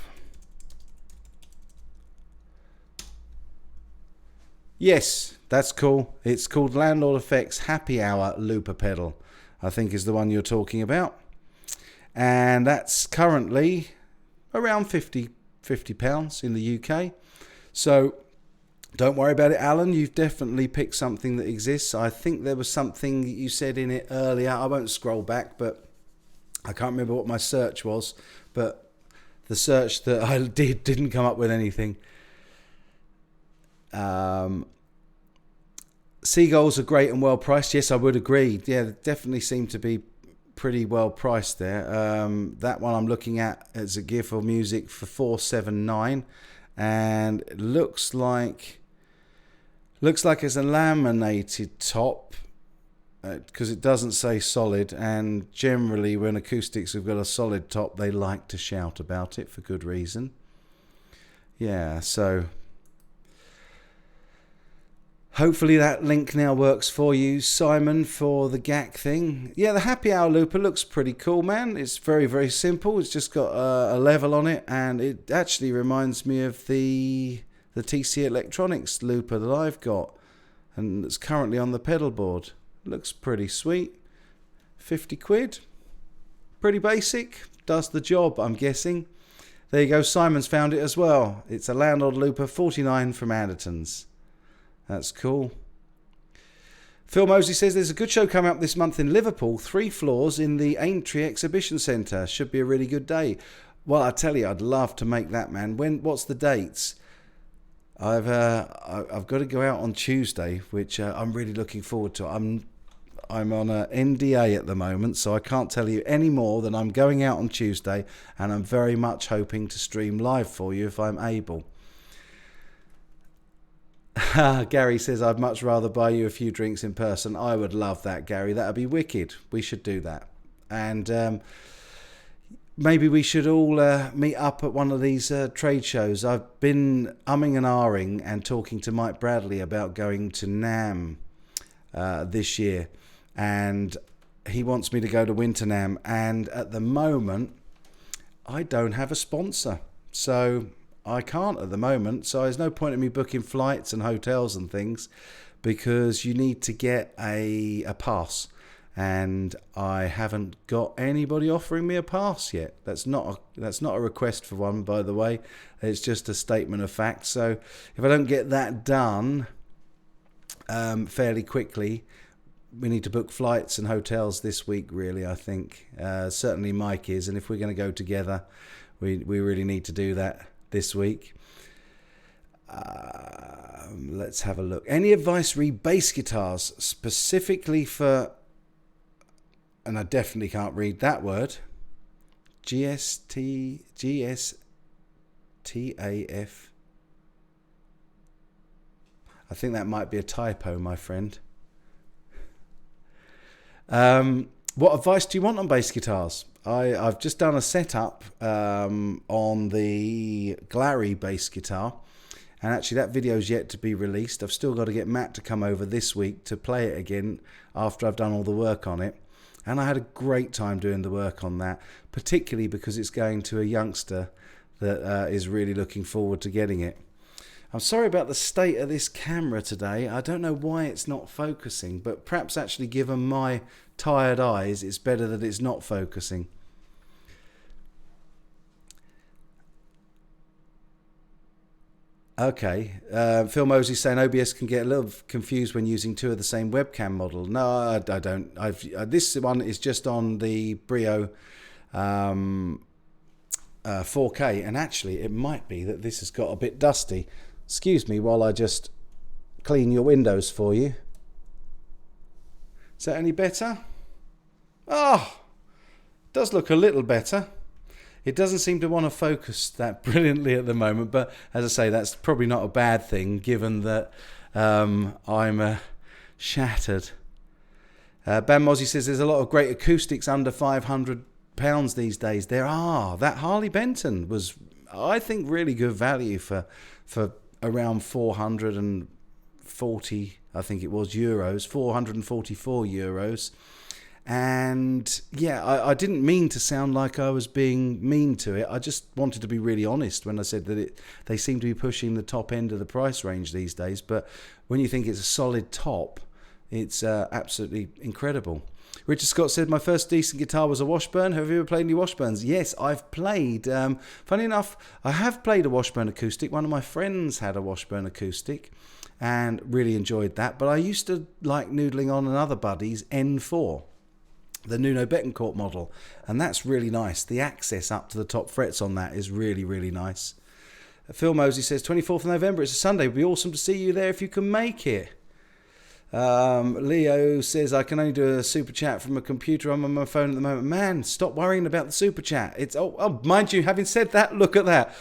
Yes, that's cool. It's called Landlord Effects Happy Hour Looper Pedal, I think is the one you're talking about. And that's currently around £50 in the UK. So don't worry about it, Alan. You've definitely picked something that exists. I think there was something that you said in it earlier. I won't scroll back, but I can't remember what my search was. But the search that I did didn't come up with anything. Seagulls are great and well priced. Yes, I would agree. Yeah, they definitely seem to be pretty well priced there. That one I'm looking at is a Gear for Music for $479, and it looks like it's a laminated top, because it doesn't say solid, and generally when acoustics have got a solid top they like to shout about it for good reason. Yeah, so hopefully that link now works for you, Simon, for the GAC thing. Yeah, the Happy Hour looper looks pretty cool, man. It's very, very simple. It's just got a level on it, and it actually reminds me of the TC Electronics looper that I've got, and it's currently on the pedal board. Looks pretty sweet. 50 quid. Pretty basic. Does the job, I'm guessing. There you go. Simon's found it as well. It's a Landlord Looper 49 from Anderton's. That's cool. Phil Mosley says there's a good show coming up this month in Liverpool, 3 floors in the Aintree Exhibition Centre. Should be a really good day. Well, I tell you, I'd love to make that, man. What's the dates? I've got to go out on Tuesday, which I'm really looking forward to. I'm on a NDA at the moment, so I can't tell you any more than I'm going out on Tuesday, and I'm very much hoping to stream live for you if I'm able. Gary says, I'd much rather buy you a few drinks in person. I would love that, Gary. That would be wicked. We should do that. And maybe we should all meet up at one of these trade shows. I've been umming and ahhing and talking to Mike Bradley about going to NAMM this year. And he wants me to go to Winter NAMM. And at the moment, I don't have a sponsor. So I can't at the moment, so there's no point in me booking flights and hotels and things, because you need to get a pass, and I haven't got anybody offering me a pass yet. That's not a request for one, by the way. It's just a statement of fact. So if I don't get that done fairly quickly, we need to book flights and hotels this week, really, I think. Certainly Mike is, and if we're going to go together, we really need to do that this week. Let's have a look. Any advice re bass guitars specifically for, and I definitely can't read that word, GSTAF. I think that might be a typo, my friend. What advice do you want on bass guitars? I've just done a setup on the Glary bass guitar, and actually that video's yet to be released. I've still got to get Matt to come over this week to play it again after I've done all the work on it. And I had a great time doing the work on that, particularly because it's going to a youngster that is really looking forward to getting it. I'm sorry about the state of this camera today. I don't know why it's not focusing, but perhaps actually given my tired eyes, it's better that it's not focusing. Okay, Phil Mosley's saying OBS can get a little confused when using two of the same webcam model. No, I don't. This one is just on the Brio 4K, and actually it might be that this has got a bit dusty. Excuse me while I just clean your windows for you. Is that any better? Oh, does look a little better. It doesn't seem to want to focus that brilliantly at the moment, but as I say, that's probably not a bad thing given that I'm shattered. Bam Mozzie says there's a lot of great acoustics under £500 these days. There are. That Harley Benton was, I think, really good value for around 440, I think it was, euros, 444 euros. And yeah, I didn't mean to sound like I was being mean to it. I just wanted to be really honest when I said that they seem to be pushing the top end of the price range these days. But when you think it's a solid top, it's absolutely incredible. Richard Scott said, my first decent guitar was a Washburn. Have you ever played any Washburns? Yes, I've played. Funny enough, I have played a Washburn acoustic. One of my friends had a Washburn acoustic and really enjoyed that. But I used to like noodling on another buddy's N4. The Nuno Betancourt model, and that's really nice. The access up to the top frets on that is really, really nice. Phil Mosey says 24th of November, it's a Sunday, it would be awesome to see you there if you can make it. Leo says I can only do a super chat from a computer. I'm on my phone at the moment. Man, stop worrying about the super chat. It's mind you, having said that, look at that.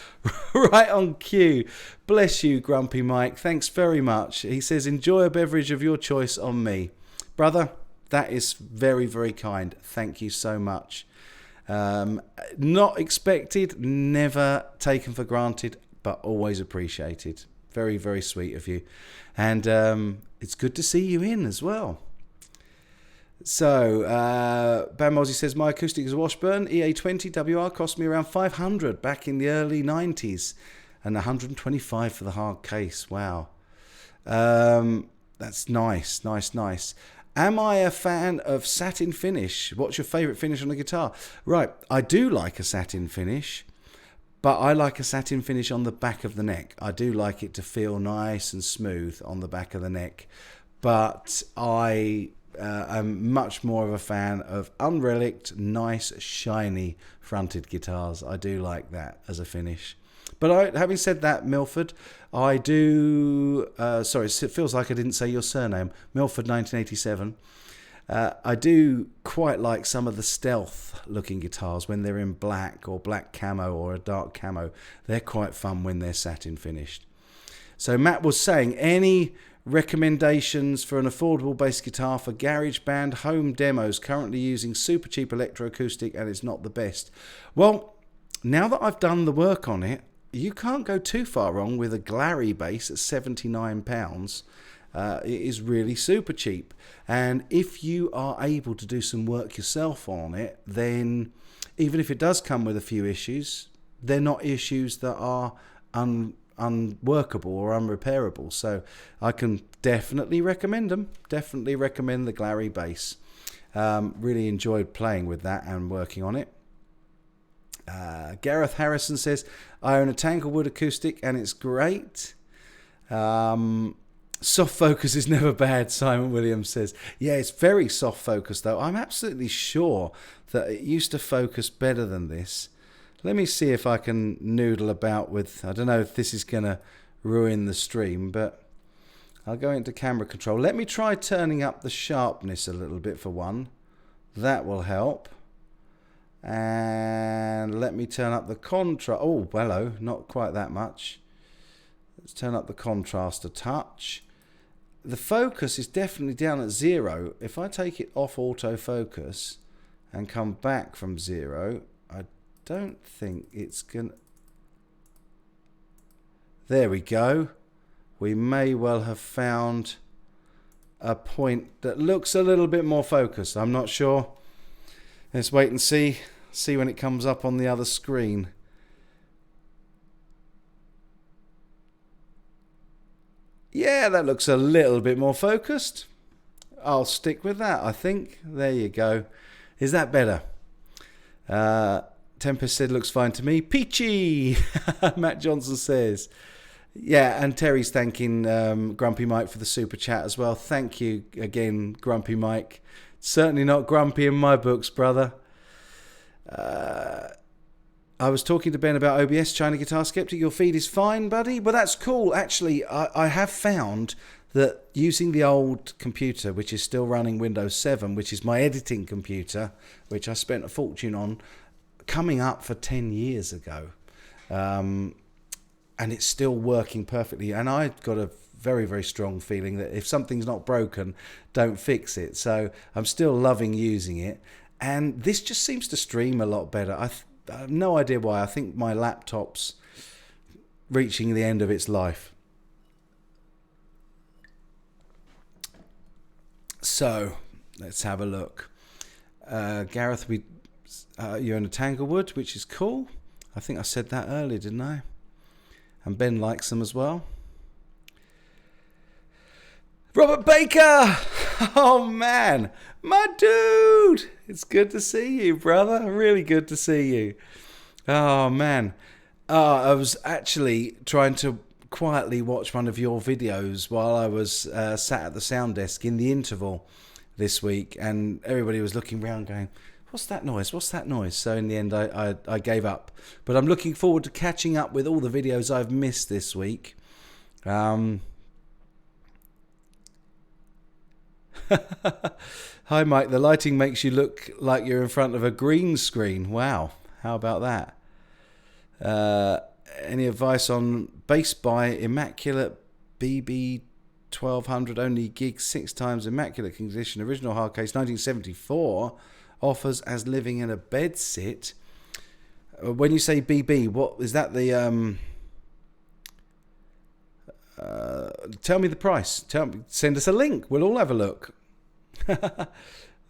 Right on cue. Bless you, Grumpy Mike, thanks very much. He says enjoy a beverage of your choice on me. Brother, that is very, very kind. Thank you so much. Not expected, never taken for granted, but always appreciated. Very, very sweet of you. And it's good to see you in as well. So, Bam Mozzie says, my acoustic is a Washburn EA20 WR cost me around 500 back in the early 90s. And 125 for the hard case. Wow. That's nice, nice, nice. Am I a fan of satin finish? What's your favourite finish on the guitar? Right, I do like a satin finish, but I like a satin finish on the back of the neck. I do like it to feel nice and smooth on the back of the neck, but I am much more of a fan of unrelicked, nice, shiny fronted guitars. I do like that as a finish. But having said that, Milford, I do... sorry, it feels like I didn't say your surname. Milford, 1987. I do quite like some of the stealth-looking guitars when they're in black or black camo or a dark camo. They're quite fun when they're satin finished. So Matt was saying, any recommendations for an affordable bass guitar for garage band home demos currently using super cheap electroacoustic and it's not the best? Well, now that I've done the work on it, you can't go too far wrong with a Glary bass at £79. It is really super cheap. And if you are able to do some work yourself on it, then even if it does come with a few issues, they're not issues that are unworkable or unrepairable. So I can definitely recommend them. Definitely recommend the Glary bass. Really enjoyed playing with that and working on it. Gareth Harrison says, I own a Tanglewood acoustic and it's great. Soft focus is never bad, Simon Williams says. Yeah, it's very soft focus though. I'm absolutely sure that it used to focus better than this. Let me see if I can noodle about with, I don't know if this is going to ruin the stream, but I'll go into camera control. Let me try turning up the sharpness a little bit for one. That will help. And let me turn up the contrast. Oh, hello, not quite that much. Let's turn up the contrast a touch. the focus is definitely down at 0. If I take it off autofocus and come back from 0, I don't think it's going to... There we go. We may well have found a point that looks a little bit more focused. I'm not sure. Let's wait and see when it comes up on the other screen. Yeah, that looks a little bit more focused. I'll stick with that, I think. There you go. Is that better? Tempest said looks fine to me. Peachy! Matt Johnson says. Yeah, and Terry's thanking Grumpy Mike for the super chat as well. Thank you again, Grumpy Mike. Certainly not grumpy in my books, brother. I was talking to Ben about OBS, China Guitar Skeptic. Your feed is fine, buddy. Well, that's cool. Actually, I have found that using the old computer, which is still running Windows 7, which is my editing computer, which I spent a fortune on, coming up for 10 years ago. And it's still working perfectly. And I've got a very, very strong feeling that if something's not broken, don't fix it. So I'm still loving using it. And this just seems to stream a lot better. I have no idea why. I think my laptop's reaching the end of its life. So let's have a look. Gareth, you're in a Tanglewood, which is cool. I think I said that earlier, didn't I? And Ben likes them as well. Robert Baker! Oh man, my dude! It's good to see you, brother. Really good to see you. Oh man. I was actually trying to quietly watch one of your videos while I was sat at the sound desk in the interval this week, and everybody was looking around going, what's that noise? What's that noise? So in the end, I gave up. But I'm looking forward to catching up with all the videos I've missed this week. Hi, Mike. The lighting makes you look like you're in front of a green screen. Wow. How about that? Any advice on bass by Immaculate BB 1200? Only gigs 6 times Immaculate condition. Original hard case 1974. Offers as living in a bed sit. When you say BB, what is that? The tell me the price. Send us a link. We'll all have a look.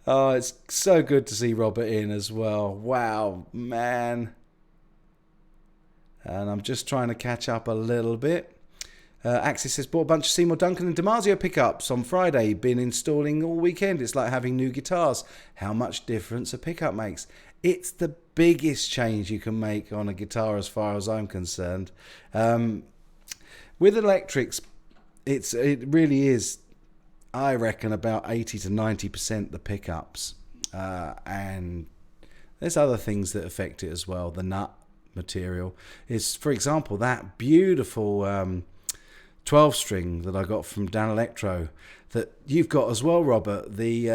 Oh, it's so good to see Robert in as well. Wow, man. And I'm just trying to catch up a little bit. Axis says, bought a bunch of Seymour Duncan and DiMarzio pickups on Friday. Been installing all weekend. It's like having new guitars. How much difference a pickup makes. It's the biggest change you can make on a guitar as far as I'm concerned. With electrics, it really is, I reckon, about 80 to 90% the pickups. And there's other things that affect it as well. The nut material is, for example, that beautiful 12-string that I got from Dan Electro that you've got as well, Robert. The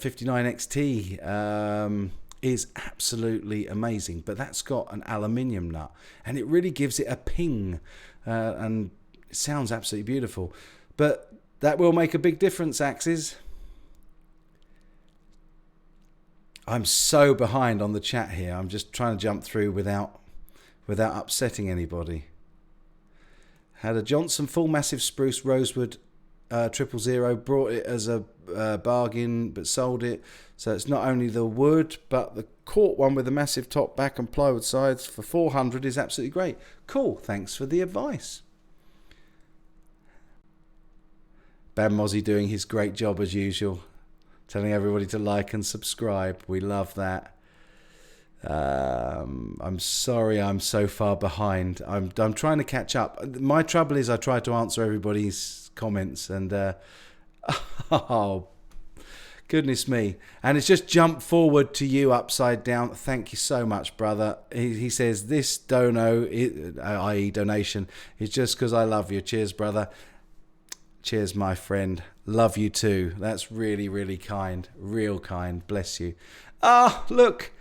59XT is absolutely amazing, but that's got an aluminium nut and it really gives it a ping, and it sounds absolutely beautiful. But that will make a big difference, Axes. I'm so behind on the chat here. I'm just trying to jump through without upsetting anybody. Had a Johnson full massive spruce rosewood 000. Brought it as a bargain, but sold it. So it's not only the wood, but the cork one with the massive top, back, and plywood sides for 400 is absolutely great. Cool. Thanks for the advice. Bam Mozzie doing his great job as usual, telling everybody to like and subscribe. We love that. I'm sorry I'm so far behind. I'm trying to catch up. My trouble is I try to answer everybody's comments and oh goodness me, and it's just jumped forward to you upside down. Thank you so much, brother. He says this dono, i.e. donation, is just because I love you. Cheers, brother. Cheers, my friend. Love you too. That's really, really kind. Real kind. Bless you. Ah, look.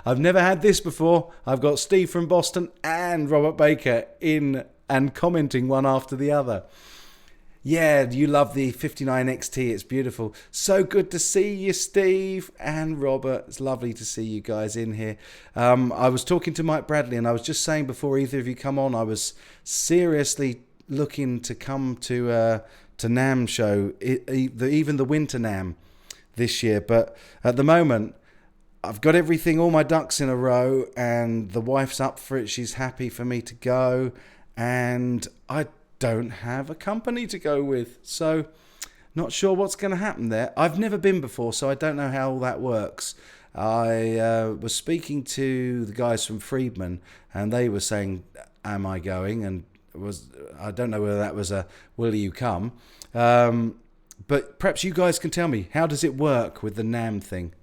I've never had this before. I've got Steve from Boston and Robert Baker in and commenting one after the other. Yeah, you love the 59XT. It's beautiful. So good to see you, Steve and Robert. It's lovely to see you guys in here. I was talking to Mike Bradley, and I was just saying before either of you come on, I was seriously looking to come to NAMM show, even the Winter NAMM this year. But at the moment, I've got everything, all my ducks in a row, and the wife's up for it. She's happy for me to go, and I don't have a company to go with, so not sure what's going to happen there. I've never been before, so I don't know how all that works. I was speaking to the guys from Friedman, and they were saying, am I going? And I don't know whether that was a will you come, but perhaps you guys can tell me, how does it work with the NAMM thing?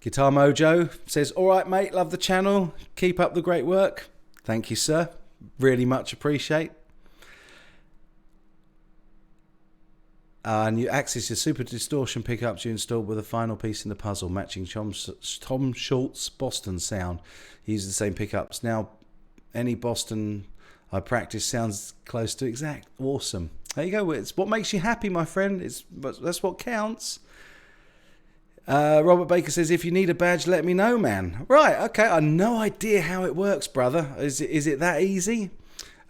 Guitar Mojo says, all right, mate, love the channel. Keep up the great work. Thank you, sir. Really much appreciate. New Axis, your super distortion pickups you installed with a final piece in the puzzle, matching Tom Schultz Boston sound. He uses the same pickups. Now, any Boston I practice sounds close to exact. Awesome. There you go. It's what makes you happy, my friend. That's what counts. Robert Baker says, if you need a badge, let me know, man. Right, okay. I have no idea how it works, brother. Is it that easy?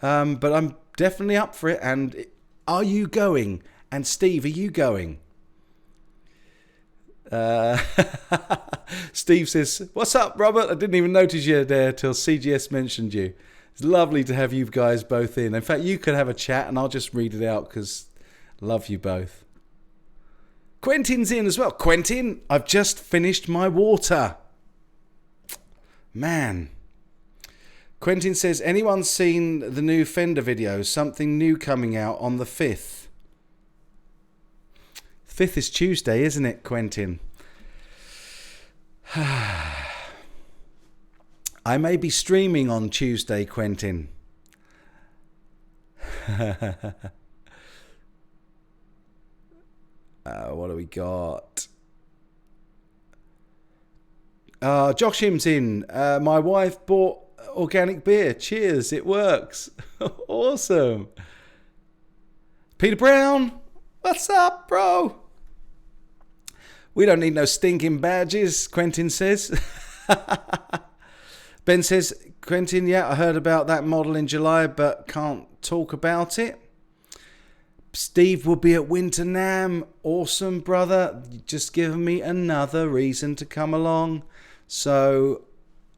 But I'm definitely up for it. And are you going? And Steve, are you going? Steve says, what's up, Robert? I didn't even notice you there till CGS mentioned you. It's lovely to have you guys both in. In fact, you could have a chat and I'll just read it out because I love you both. Quentin's in as well. Quentin, I've just finished my water. Man. Quentin says, anyone seen the new Fender video? Something new coming out on the 5th. 5th is Tuesday, isn't it, Quentin? I may be streaming on Tuesday, Quentin. What do we got? Joshim's in. My wife bought organic beer. Cheers, it works. Awesome. Peter Brown, what's up, bro? We don't need no stinking badges, Quentin says. Ben says, Quentin, yeah, I heard about that model in July, but can't talk about it. Steve will be at Winter NAMM. Awesome, brother. Just giving me another reason to come along. So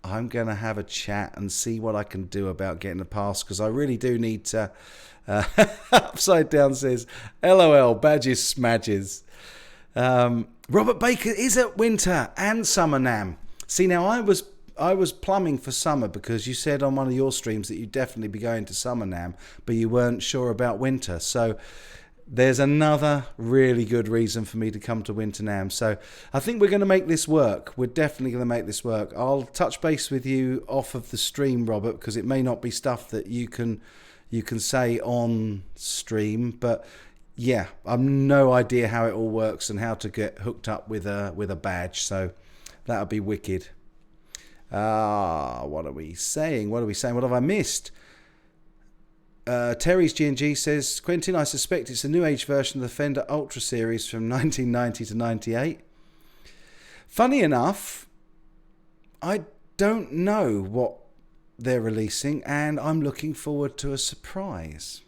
I'm going to have a chat and see what I can do about getting a pass, because I really do need to. Upside Down says, LOL, badges smadges. Robert Baker is at Winter and Summer NAMM. See, now I was plumbing for summer because you said on one of your streams that you'd definitely be going to Summer NAMM, but you weren't sure about Winter. So there's another really good reason for me to come to Winter NAMM. So I think we're going to make this work. We're definitely going to make this work. I'll touch base with you off of the stream, Robert, because it may not be stuff that you can say on stream, but yeah, I've no idea how it all works and how to get hooked up with a badge. So that'll be wicked. What are we saying? What have I missed? Terry's G&G says, Quentin, I suspect it's a new age version of the Fender Ultra series from 1990 to 98. Funny enough, I don't know what they're releasing, and I'm looking forward to a surprise.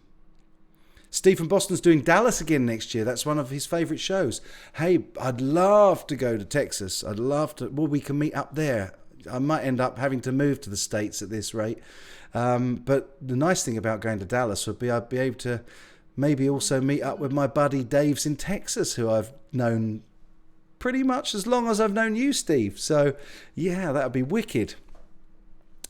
Steve from Boston's doing Dallas again next year. That's one of his favourite shows. Hey, I'd love to go to Texas. I'd love to. Well, we can meet up there. I might end up having to move to the States at this rate. But the nice thing about going to Dallas would be I'd be able to maybe also meet up with my buddy Dave's in Texas, who I've known pretty much as long as I've known you, Steve. So, yeah, that would be wicked.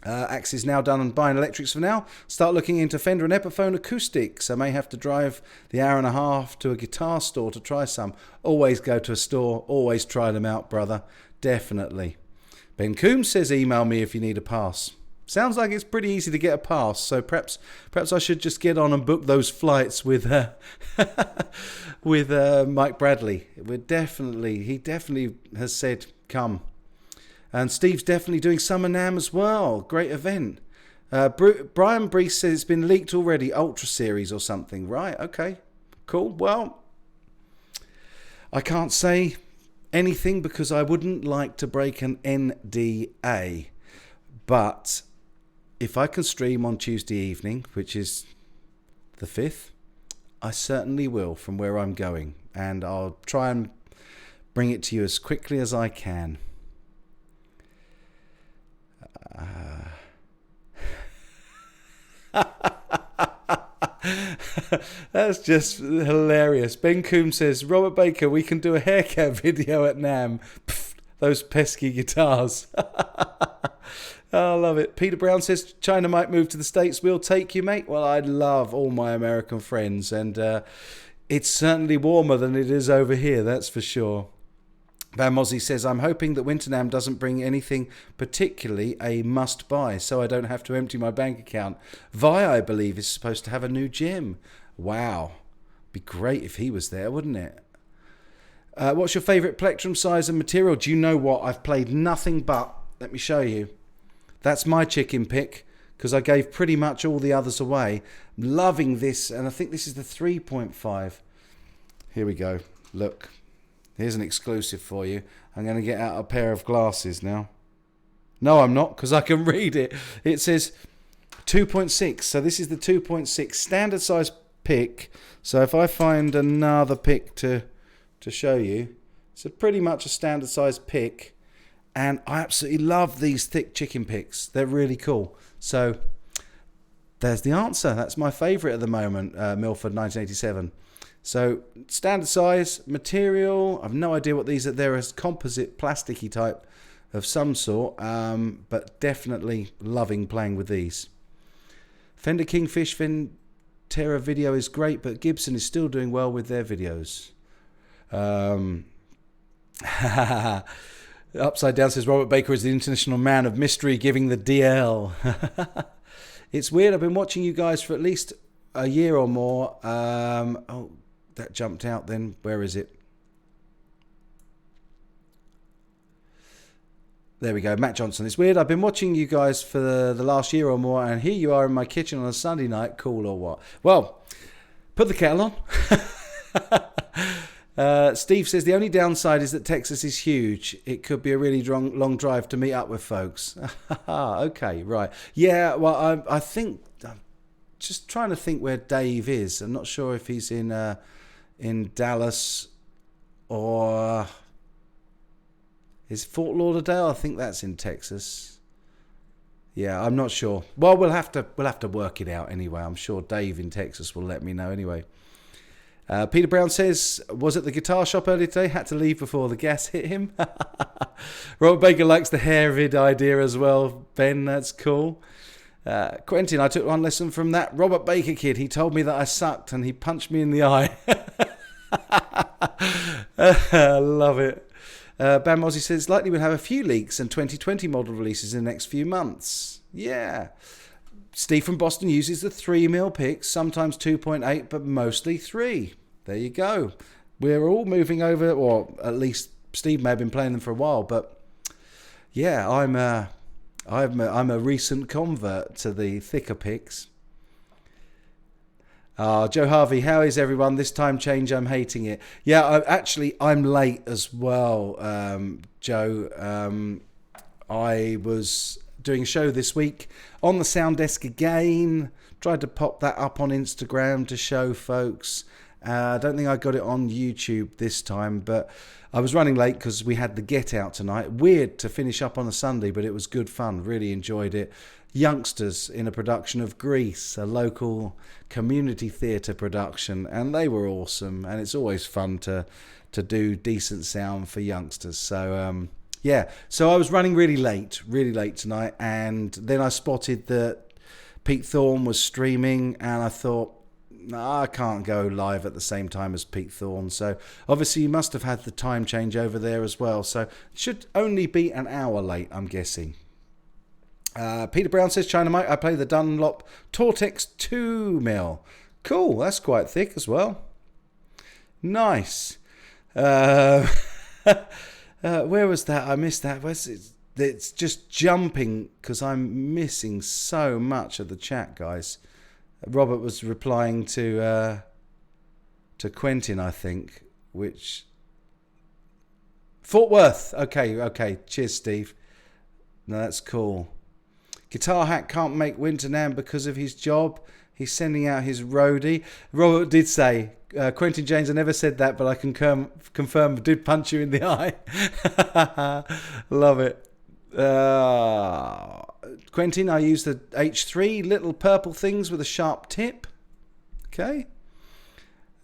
Axe is now done on buying electrics for now. Start looking into Fender and Epiphone acoustics. I may have to drive the hour and a half to a guitar store to try some. Always go to a store. Always try them out, brother. Definitely. Ben Coombs says email me if you need a pass. Sounds like it's pretty easy to get a pass, so perhaps I should just get on and book those flights with with Mike Bradley. He definitely has said come. And Steve's definitely doing Summer NAMM as well. Great event. Brian Brees says it's been leaked already, Ultra Series or something. Right, okay, cool. Well, I can't say anything because I wouldn't like to break an NDA. But if I can stream on Tuesday evening, which is the 5th, I certainly will from where I'm going. And I'll try and bring it to you as quickly as I can. That's just hilarious. Ben Coombe says, Robert Baker, we can do a haircut video at NAMM. Pfft, those pesky guitars. Oh, I love it. Peter Brown says, China might move to the States. We'll take you, mate. Well, I'd love all my American friends. And it's certainly warmer than it is over here, that's for sure. Van Mozzie says, I'm hoping that Winter NAMM doesn't bring anything particularly a must-buy, so I don't have to empty my bank account. Vi, I believe, is supposed to have a new gym. Wow. Be great if he was there, wouldn't it? What's your favourite plectrum size and material? Do you know what? I've played nothing but... Let me show you. That's my chicken pick, because I gave pretty much all the others away. Loving this, and I think this is the 3.5. Here we go. Look. Here's an exclusive for you. I'm going to get out a pair of glasses now. No, I'm not, because I can read it. It says 2.6. So this is the 2.6 standard size pick. So if I find another pick to show you, it's pretty much a standard size pick. And I absolutely love these thick chicken picks. They're really cool. So there's the answer. That's my favourite at the moment, Milford 1987. So standard size, material, I've no idea what these are. They're a composite plasticky type of some sort, but definitely loving playing with these. Fender Kingfish Ventura video is great, but Gibson is still doing well with their videos. Upside Down says Robert Baker is the international man of mystery giving the DL. It's weird, I've been watching you guys for at least a year or more. Oh, that jumped out then. Where is it? There we go. Matt Johnson. It's weird. I've been watching you guys for the last year or more, and here you are in my kitchen on a Sunday night. Cool or what? Well, put the kettle on. Steve says the only downside is that Texas is huge. It could be a really long drive to meet up with folks. Okay, right. Yeah, well, I think... I'm just trying to think where Dave is. I'm not sure if he's in Dallas or is Fort Lauderdale. I think that's in Texas. Yeah, I'm not sure. Well, we'll have to work it out anyway. I'm sure Dave in Texas will let me know anyway. Peter Brown says, was at the guitar shop earlier today, had to leave before the gas hit him. Robert Baker likes the hair vid idea as well. Ben, that's cool. Quentin, I took one lesson from that Robert Baker kid. He told me that I sucked and he punched me in the eye. I love it. Bam Mozzie says, likely we'll have a few leaks and 2020 model releases in the next few months. Yeah. Steve from Boston uses the 3mm picks, sometimes 2.8, but mostly 3. There you go. We're all moving over, or at least Steve may have been playing them for a while, but yeah, I'm a recent convert to the thicker picks. Joe Harvey, how is everyone? This time change, I'm hating it. Yeah, I'm late as well, Joe. I was doing a show this week on the sound desk again. Tried to pop that up on Instagram to show folks. I don't think I got it on YouTube this time, but I was running late because we had the Get Out tonight. Weird to finish up on a Sunday, but it was good fun. Really enjoyed it. Youngsters in a production of Grease, a local community theatre production, and they were awesome. And it's always fun to do decent sound for youngsters. So yeah, so I was running really late tonight, and then I spotted that Pete Thorne was streaming, and I thought, nah, I can't go live at the same time as Pete Thorne. So obviously you must have had the time change over there as well. So it should only be an hour late, I'm guessing. Peter Brown says, China Mike, I play the Dunlop Tortex 2mm. Cool, that's quite thick as well. Nice. Where was that? I missed that. It's just jumping because I'm missing so much of the chat, guys. Robert was replying to Quentin, I think, which... Fort Worth. Okay. Cheers, Steve. No, that's cool. Guitar Hack can't make Winter Nam because of his job. He's sending out his roadie. Robert did say, Quentin James, I never said that, but I can confirm I did punch you in the eye. Love it. Quentin, I use the H3 little purple things with a sharp tip. Okay.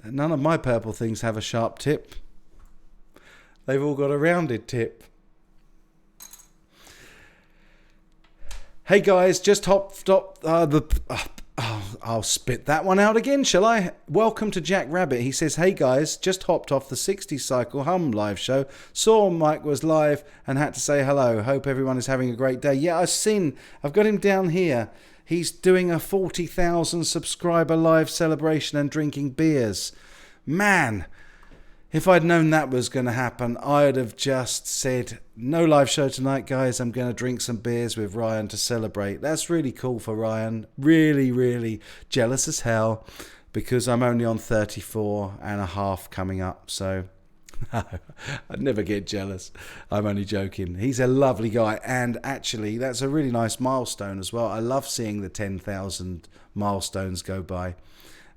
None of my purple things have a sharp tip. They've all got a rounded tip. Hey guys, just hopped up I'll spit that one out again, shall I? Welcome to Jack Rabbit. He says, hey guys, just hopped off the 60 Cycle Hum live show. Saw Mike was live and had to say hello. Hope everyone is having a great day. Yeah, I've got him down here. He's doing a 40,000 subscriber live celebration and drinking beers. Man, if I'd known that was going to happen, I'd have just said, no live show tonight, guys. I'm going to drink some beers with Ryan to celebrate. That's really cool for Ryan. Really, really jealous as hell because I'm only on 34 and a half coming up. So I'd never get jealous. I'm only joking. He's a lovely guy. And actually, that's a really nice milestone as well. I love seeing the 10,000 milestones go by.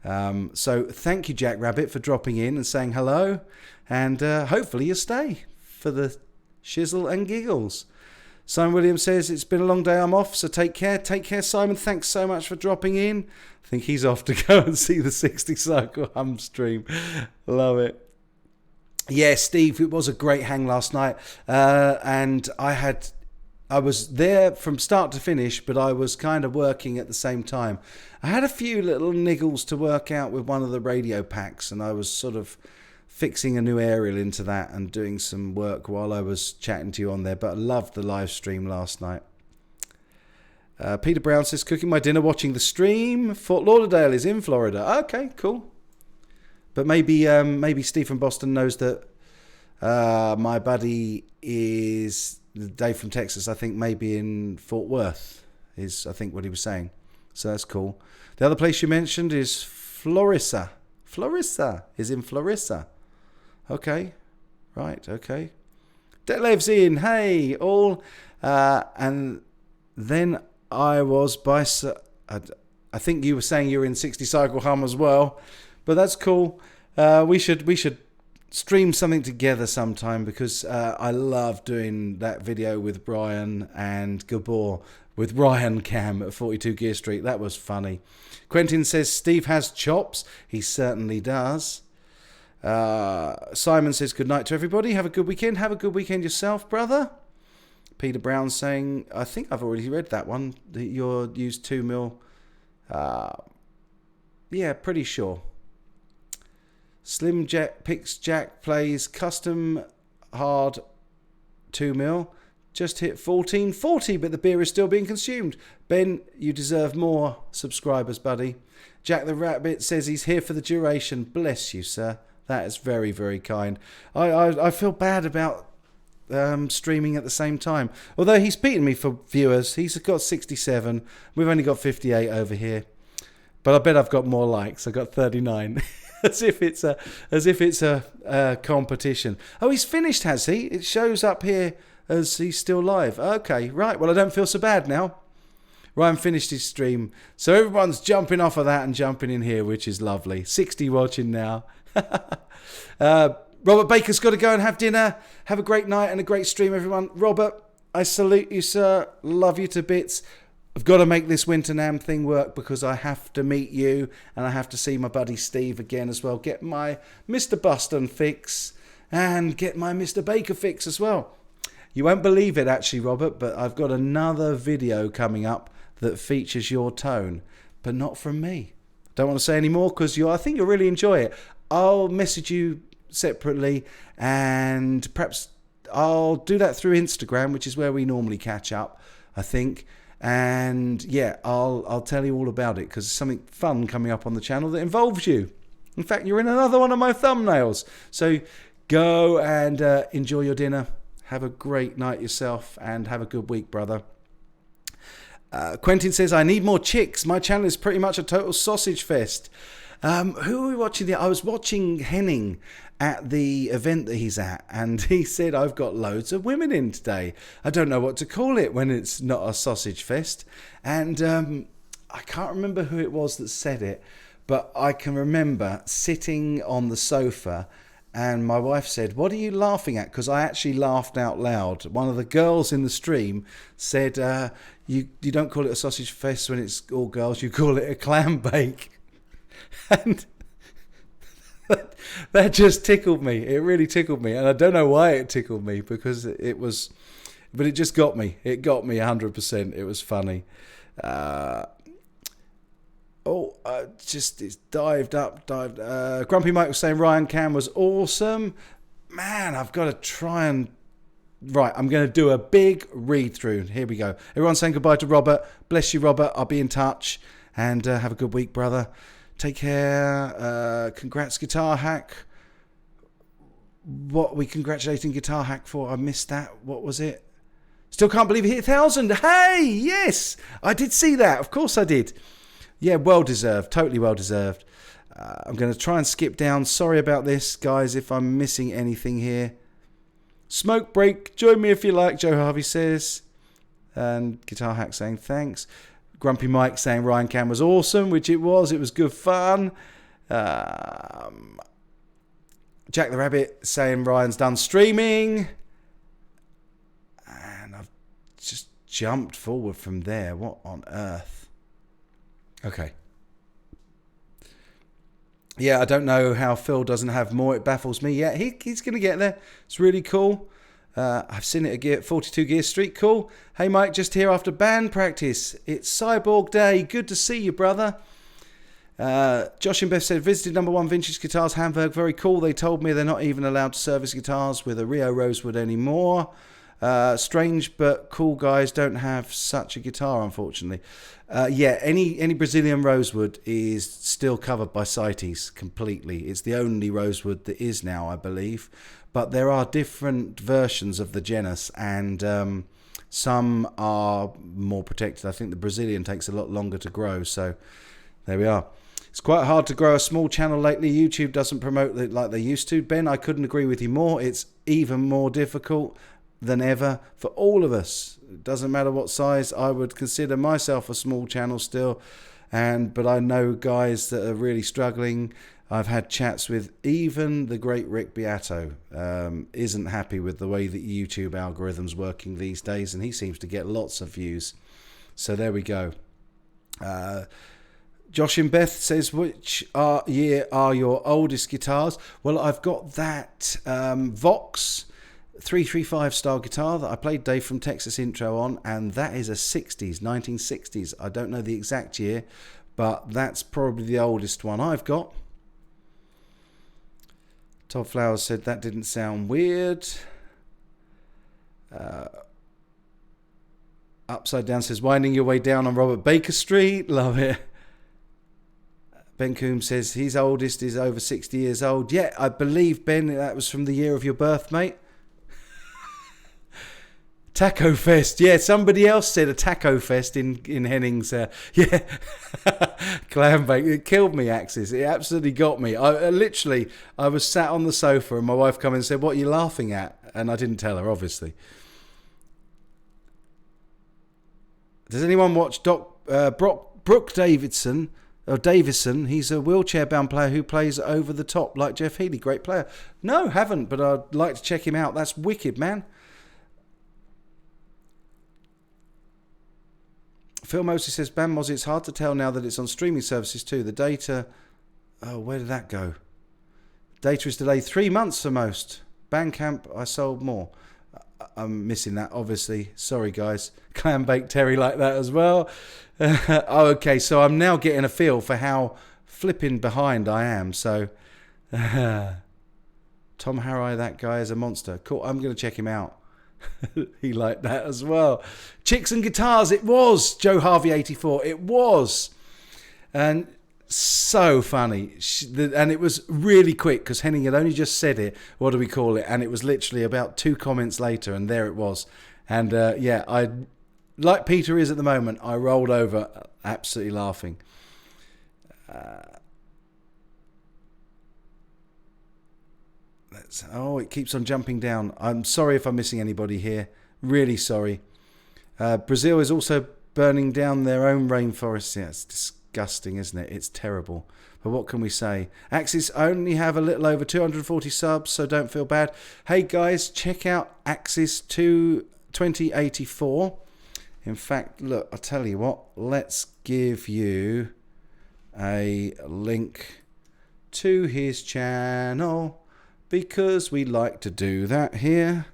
So thank you, Jack Rabbit, for dropping in and saying hello, and hopefully you stay for the shizzle and giggles. Simon Williams says, it's been a long day, I'm off, so take care. Take care, Simon. Thanks so much for dropping in. I think he's off to go and see the 60 Cycle Hum stream. Love it. Yeah, Steve, it was a great hang last night, and I was there from start to finish, but I was kind of working at the same time. I had a few little niggles to work out with one of the radio packs, and I was sort of fixing a new aerial into that and doing some work while I was chatting to you on there. But I loved the live stream last night. Peter Brown says, cooking my dinner, watching the stream. Fort Lauderdale is in Florida. Okay, cool. But maybe Steve from Boston knows that my buddy is... Dave from Texas, I think maybe in Fort Worth is, I think, what he was saying. So that's cool. The other place you mentioned is Florissa. Florissa is in Florissa. Okay. Right, okay. Detlev's in. Hey, all. And then I was by... I think you were saying you were in 60 Cycle Hum as well. But that's cool. We should stream something together sometime because I love doing that video with Brian and Gabor with Ryan Cam at 42 Gear Street. That was funny. Quentin says Steve has chops. He certainly does. Simon says good night to everybody. Have a good weekend. Have a good weekend yourself, brother. Peter Brown saying, I think I've already read that one. You're used 2 mil. Yeah, pretty sure. Slim Jack picks Jack plays custom hard 2 mil. Just hit 1440, but the beer is still being consumed. Ben, you deserve more subscribers, buddy. Jack the Rabbit says he's here for the duration. Bless you, sir. That is very, very kind. I feel bad about streaming at the same time. Although he's beaten me for viewers. He's got 67. We've only got 58 over here. But I bet I've got more likes. I've got 39. As if it's a competition. Oh, he's finished, has he? It shows up here as he's still live. Okay, right. Well, I don't feel so bad now. Ryan finished his stream. So everyone's jumping off of that and jumping in here, which is lovely. 60 watching now. Robert Baker's got to go and have dinner. Have a great night and a great stream, everyone. Robert, I salute you, sir. Love you to bits. I've got to make this Winter Nam thing work because I have to meet you and I have to see my buddy Steve again as well. Get my Mr. Buston fix and get my Mr. Baker fix as well. You won't believe it actually, Robert, but I've got another video coming up that features your tone, but not from me. Don't want to say any more because I think you'll really enjoy it. I'll message you separately and perhaps I'll do that through Instagram, which is where we normally catch up, I think. And yeah, I'll tell you all about it because there's something fun coming up on the channel that involves you. In fact, you're in another one of my thumbnails. So go and enjoy your dinner. Have a great night yourself and have a good week, brother. Quentin says, I need more chicks. My channel is pretty much a total sausage fest. Who are we watching? I was watching Henning at the event that he's at, and he said, I've got loads of women in today. I don't know what to call it when it's not a sausage fest. And I can't remember who it was that said it, but I can remember sitting on the sofa and my wife said, what are you laughing at? Because I actually laughed out loud. One of the girls in the stream said, you don't call it a sausage fest when it's all girls, you call it a clam bake. And that just tickled me. It really tickled me. And I don't know why it tickled me, because it was, but it just got me. It got me 100%. It was funny. It's dived up. Grumpy Mike was saying Ryan Cam was awesome. Man, I've got to try and... Right, I'm going to do a big read-through. Here we go. Everyone's saying goodbye to Robert. Bless you, Robert. I'll be in touch. And have a good week, brother. Take care. Congrats, Guitar Hack. What are we congratulating Guitar Hack for? I missed that. What was it? Still can't believe it hit 1,000. Hey, yes. I did see that. Of course I did. Yeah, well deserved. Totally well deserved. I'm going to try and skip down. Sorry about this, guys, if I'm missing anything here. Smoke break. Join me if you like, Joe Harvey says. And Guitar Hack saying thanks. Grumpy Mike saying Ryan Cam was awesome, which it was. It was good fun. Jack the Rabbit saying Ryan's done streaming. And I've just jumped forward from there. What on earth? Okay. Yeah, I don't know how Phil doesn't have more. It baffles me. Yeah, he's going to get there. It's really cool. I've seen it at 42 Gear Street. Cool. Hey, Mike, just here after band practice. It's Cyborg Day. Good to see you, brother. Josh and Beth said, visited number 1 Vintage Guitars, Hamburg. Very cool. They told me they're not even allowed to service guitars with a Rio Rosewood anymore. Strange but cool guys don't have such a guitar, unfortunately. Yeah, any Brazilian rosewood is still covered by CITES completely. It's the only rosewood that is now, I believe. But there are different versions of the genus, and some are more protected. I think the Brazilian takes a lot longer to grow, so there we are. It's quite hard to grow a small channel lately. YouTube doesn't promote it like they used to. Ben, I couldn't agree with you more. It's even more difficult than ever for all of us. It doesn't matter what size. I would consider myself a small channel still, but I know guys that are really struggling. I've had chats with even the great Rick Beato. Isn't happy with the way that YouTube algorithm's working these days, and he seems to get lots of views. So there we go. Josh and Beth says, which year are your oldest guitars? Well, I've got that Vox 335 style guitar that I played Dave from Texas intro on, and that is a 1960s. I don't know the exact year, but that's probably the oldest one I've got. Todd Flowers said that didn't sound weird. Upside Down says, winding your way down on Robert Baker Street. Love it. Ben Coombs says his oldest is over 60 years old. Yeah, I believe, Ben, that was from the year of your birth, mate. Taco Fest. Yeah, somebody else said a Taco Fest in Henning's. Yeah, clam bake. It killed me, Axis. It absolutely got me. I was sat on the sofa and my wife came in and said, what are you laughing at? And I didn't tell her, obviously. Does anyone watch Brooke Davison? Or Davison? He's a wheelchair-bound player who plays over the top like Jeff Healey. Great player. No, haven't, but I'd like to check him out. That's wicked, man. Phil Moses says, Bam Mozzie, it's hard to tell now that it's on streaming services too. The data... Oh, where did that go? Data is delayed 3 months for most. Bandcamp, I sold more. I'm missing that, obviously. Sorry, guys. Clam baked Terry like that as well. Oh, okay, so I'm now getting a feel for how flipping behind I am. So, Tom Harry, that guy is a monster. Cool, I'm going to check him out. He liked that as well. Chicks and Guitars, it was. Joe Harvey 84, it was. And So funny. And it was really quick because Henning had only just said it. What do we call it? And it was literally about 2 comments later, and there it was. And yeah, I, like Peter is at the moment, I rolled over absolutely laughing. Oh, it keeps on jumping down. I'm sorry if I'm missing anybody here. Really sorry. Brazil is also burning down their own rainforests. Yeah, it's disgusting, isn't it? It's terrible. But what can we say? Axis only have a little over 240 subs, so don't feel bad. Hey guys, check out Axis 2084. In fact, look, I'll tell you what. Let's give you a link to his channel, because we like to do that here.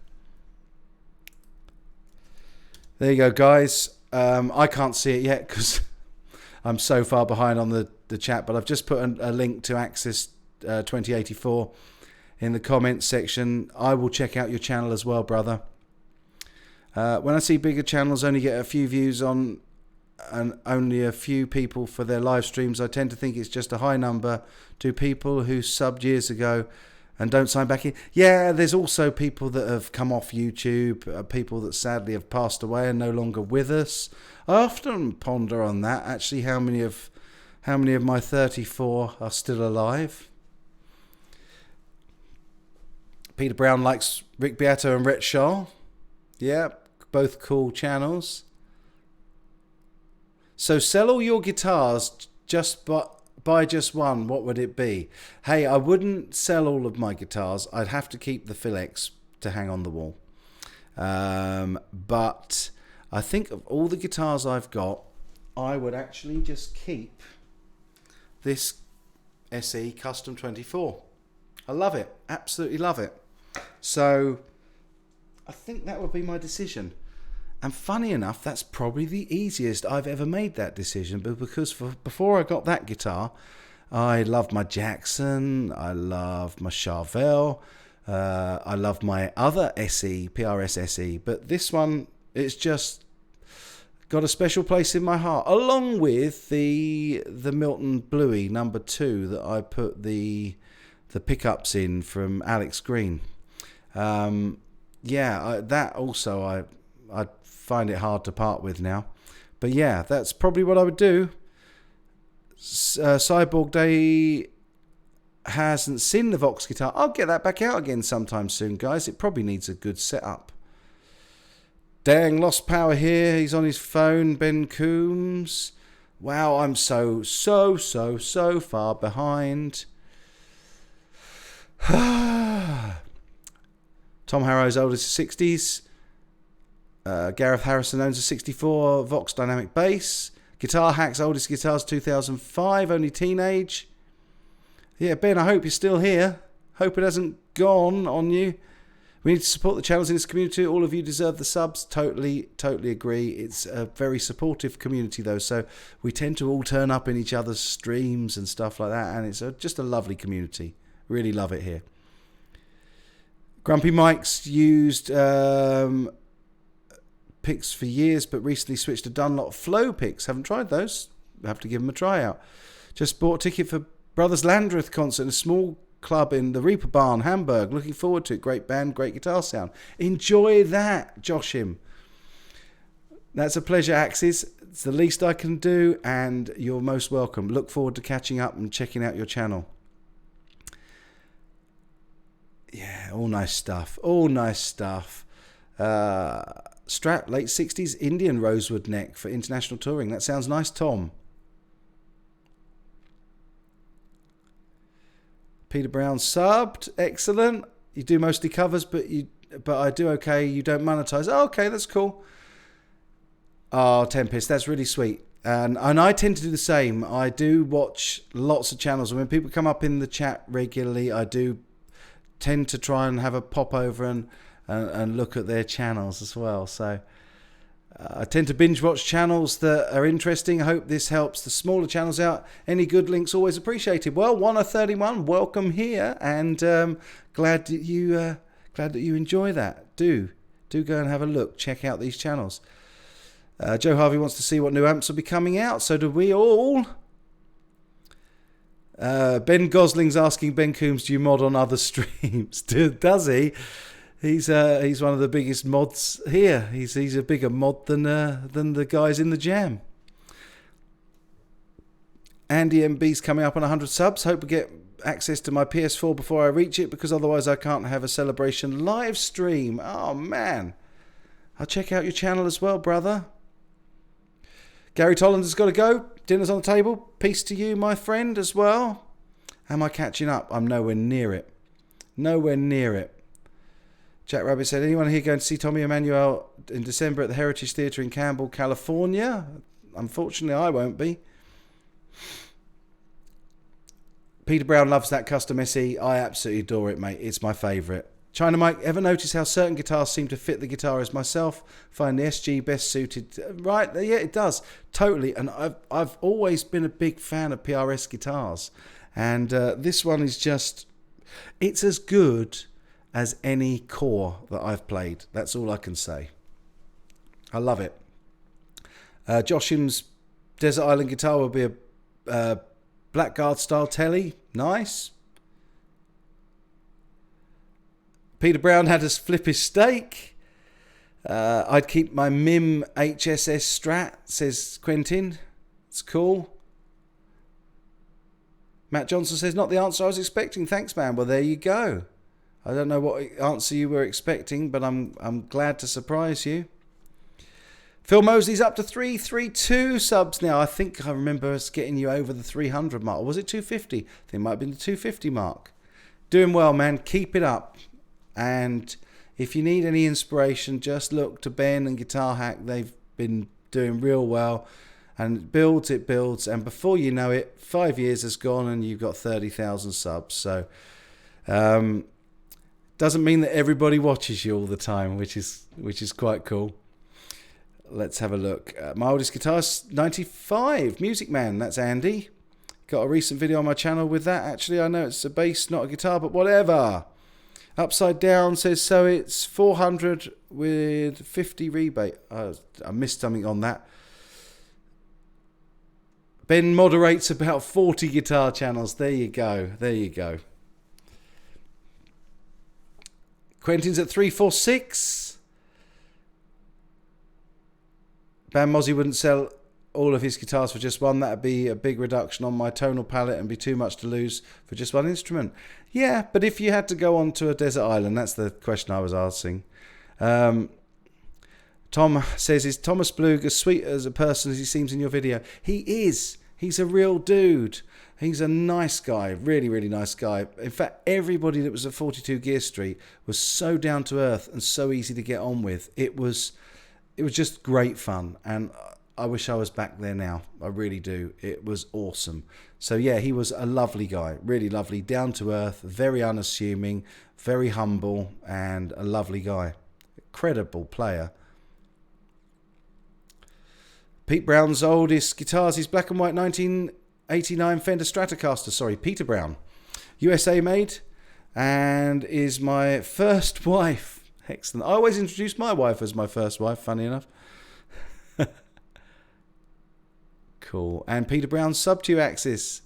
There you go, guys. I can't see it yet because I'm so far behind on the chat, but I've just put a link to Axis 2084 in the comments section. I will check out your channel as well, brother. When I see bigger channels only get a few views on and only a few people for their live streams, I tend to think it's just a high number. Do people who subbed years ago and don't sign back in? Yeah, there's also people that have come off YouTube, people that sadly have passed away and no longer with us. I often ponder on that, actually, how many of my 34 are still alive. Peter Brown likes Rick Beato and Rhett Shaw. Yeah, both cool channels. So sell all your guitars, just buy just one. What would it be? Hey, I wouldn't sell all of my guitars. I'd have to keep the Philex to hang on the wall. But I think of all the guitars I've got, I would actually just keep this SE Custom 24. I love it. Absolutely love it. So I think that would be my decision. And funny enough, that's probably the easiest I've ever made that decision. But because before I got that guitar, I loved my Jackson, I loved my Charvel, I loved my other SE, PRS SE. But this one, it's just got a special place in my heart, along with the Milton Bluey number 2 that I put the pickups in from Alex Green. Yeah, that also I find it hard to part with now. But yeah, that's probably what I would do. Cyborg Day hasn't seen the Vox guitar. I'll get that back out again sometime soon, guys. It probably needs a good setup. Dang, lost power here. He's on his phone. Ben Coombs. Wow, I'm so far behind. Tom Harrow's old as 60s. Gareth Harrison owns a 64 Vox dynamic bass. Guitar Hack's oldest guitar's 2005, only teenage. Yeah, Ben, I hope you're still here. Hope it hasn't gone on you. We need to support the channels in this community. All of you deserve the subs. Totally agree. It's a very supportive community, though, so we tend to all turn up in each other's streams and stuff like that, and it's just a lovely community. Really love it here. Grumpy Mike's used picks for years, but recently switched to Dunlop Flow picks. Haven't tried those. Have to give them a try out. Just bought a ticket for Brothers Landreth concert in a small club in the Reaper Barn, Hamburg. Looking forward to it. Great band, great guitar sound. Enjoy that, Joshim. That's a pleasure, Axis. It's the least I can do, and you're most welcome. Look forward to catching up and checking out your channel. Yeah, all nice stuff. All nice stuff. Strat, late 60s, Indian rosewood neck for international touring. That sounds nice, Tom. Peter Brown subbed. Excellent. You do mostly covers, but I do okay. You don't monetize. Oh, okay, that's cool. Oh, Tempest, that's really sweet. And I tend to do the same. I do watch lots of channels. And when people come up in the chat regularly, I do tend to try and have a pop over and look at their channels as well. So I tend to binge watch channels that are interesting. I hope this helps the smaller channels out. Any good links always appreciated. Well, 131, welcome here, and glad that you enjoy that. Do go and have a look. Check out these channels. Joe Harvey wants to see what new amps will be coming out. So do we all. Ben Gosling's asking Ben Coombs, do you mod on other streams? Does he? He's one of the biggest mods here. He's a bigger mod than the guys in the jam. Andy MB's coming up on 100 subs. Hope we get access to my PS4 before I reach it, because otherwise I can't have a celebration live stream. Oh man, I'll check out your channel as well, brother. Gary Tolland has got to go. Dinner's on the table. Peace to you, my friend, as well. Am I catching up? I'm nowhere near it. Nowhere near it. Jack Rabbit said, anyone here going to see Tommy Emmanuel in December at the Heritage Theatre in Campbell, California? Unfortunately, I won't be. Peter Brown loves that custom SE. I absolutely adore it, mate. It's my favourite. China Mike, ever notice how certain guitars seem to fit the guitarist? Myself find the SG best suited. Right, yeah, it does. Totally. And I've always been a big fan of PRS guitars. And this one is just, it's as good as any core that I've played. That's all I can say. I love it. Joshim's Desert Island guitar will be a Blackguard style telly. Nice. Peter Brown had us flip his steak. I'd keep my MIM HSS Strat, says Quentin. It's cool. Matt Johnson says, not the answer I was expecting. Thanks, man. Well, there you go. I don't know what answer you were expecting, but I'm glad to surprise you. Phil Mosley's up to 332 subs now. I think I remember us getting you over the 300 mark. Or was it 250? I think it might have been the 250 mark. Doing well, man. Keep it up. And if you need any inspiration, just look to Ben and Guitar Hack. They've been doing real well. And it builds. And before you know it, 5 years has gone and you've got 30,000 subs. So, doesn't mean that everybody watches you all the time, which is quite cool. Let's have a look. My oldest guitarist, 95. Music Man, that's Andy. Got a recent video on my channel with that. Actually, I know it's a bass, not a guitar, but whatever. Upside Down says, so it's 400 with 50 rebate. I missed something on that. Ben moderates about 40 guitar channels. There you go. There you go. Quentin's at 346. Bam Mozzie wouldn't sell all of his guitars for just one. That would be a big reduction on my tonal palette and be too much to lose for just one instrument. Yeah, but if you had to go on to a desert island, that's the question I was asking. Tom says, is Thomas Blug as sweet as a person as he seems in your video? He is. He's a real dude. He's a nice guy, really, really nice guy. In fact, everybody that was at 42 Gear Street was so down to earth and so easy to get on with. It was just great fun, and I wish I was back there now. I really do. It was awesome. So yeah, he was a lovely guy, really lovely, down to earth, very unassuming, very humble, and a lovely guy. Credible player. Pete Brown's oldest guitars, his black and white 1989 Fender Stratocaster. Sorry, Peter Brown. USA made, and is my first wife. Excellent. I always introduce my wife as my first wife, funny enough. Cool. And Peter Brown's sub 2 axis.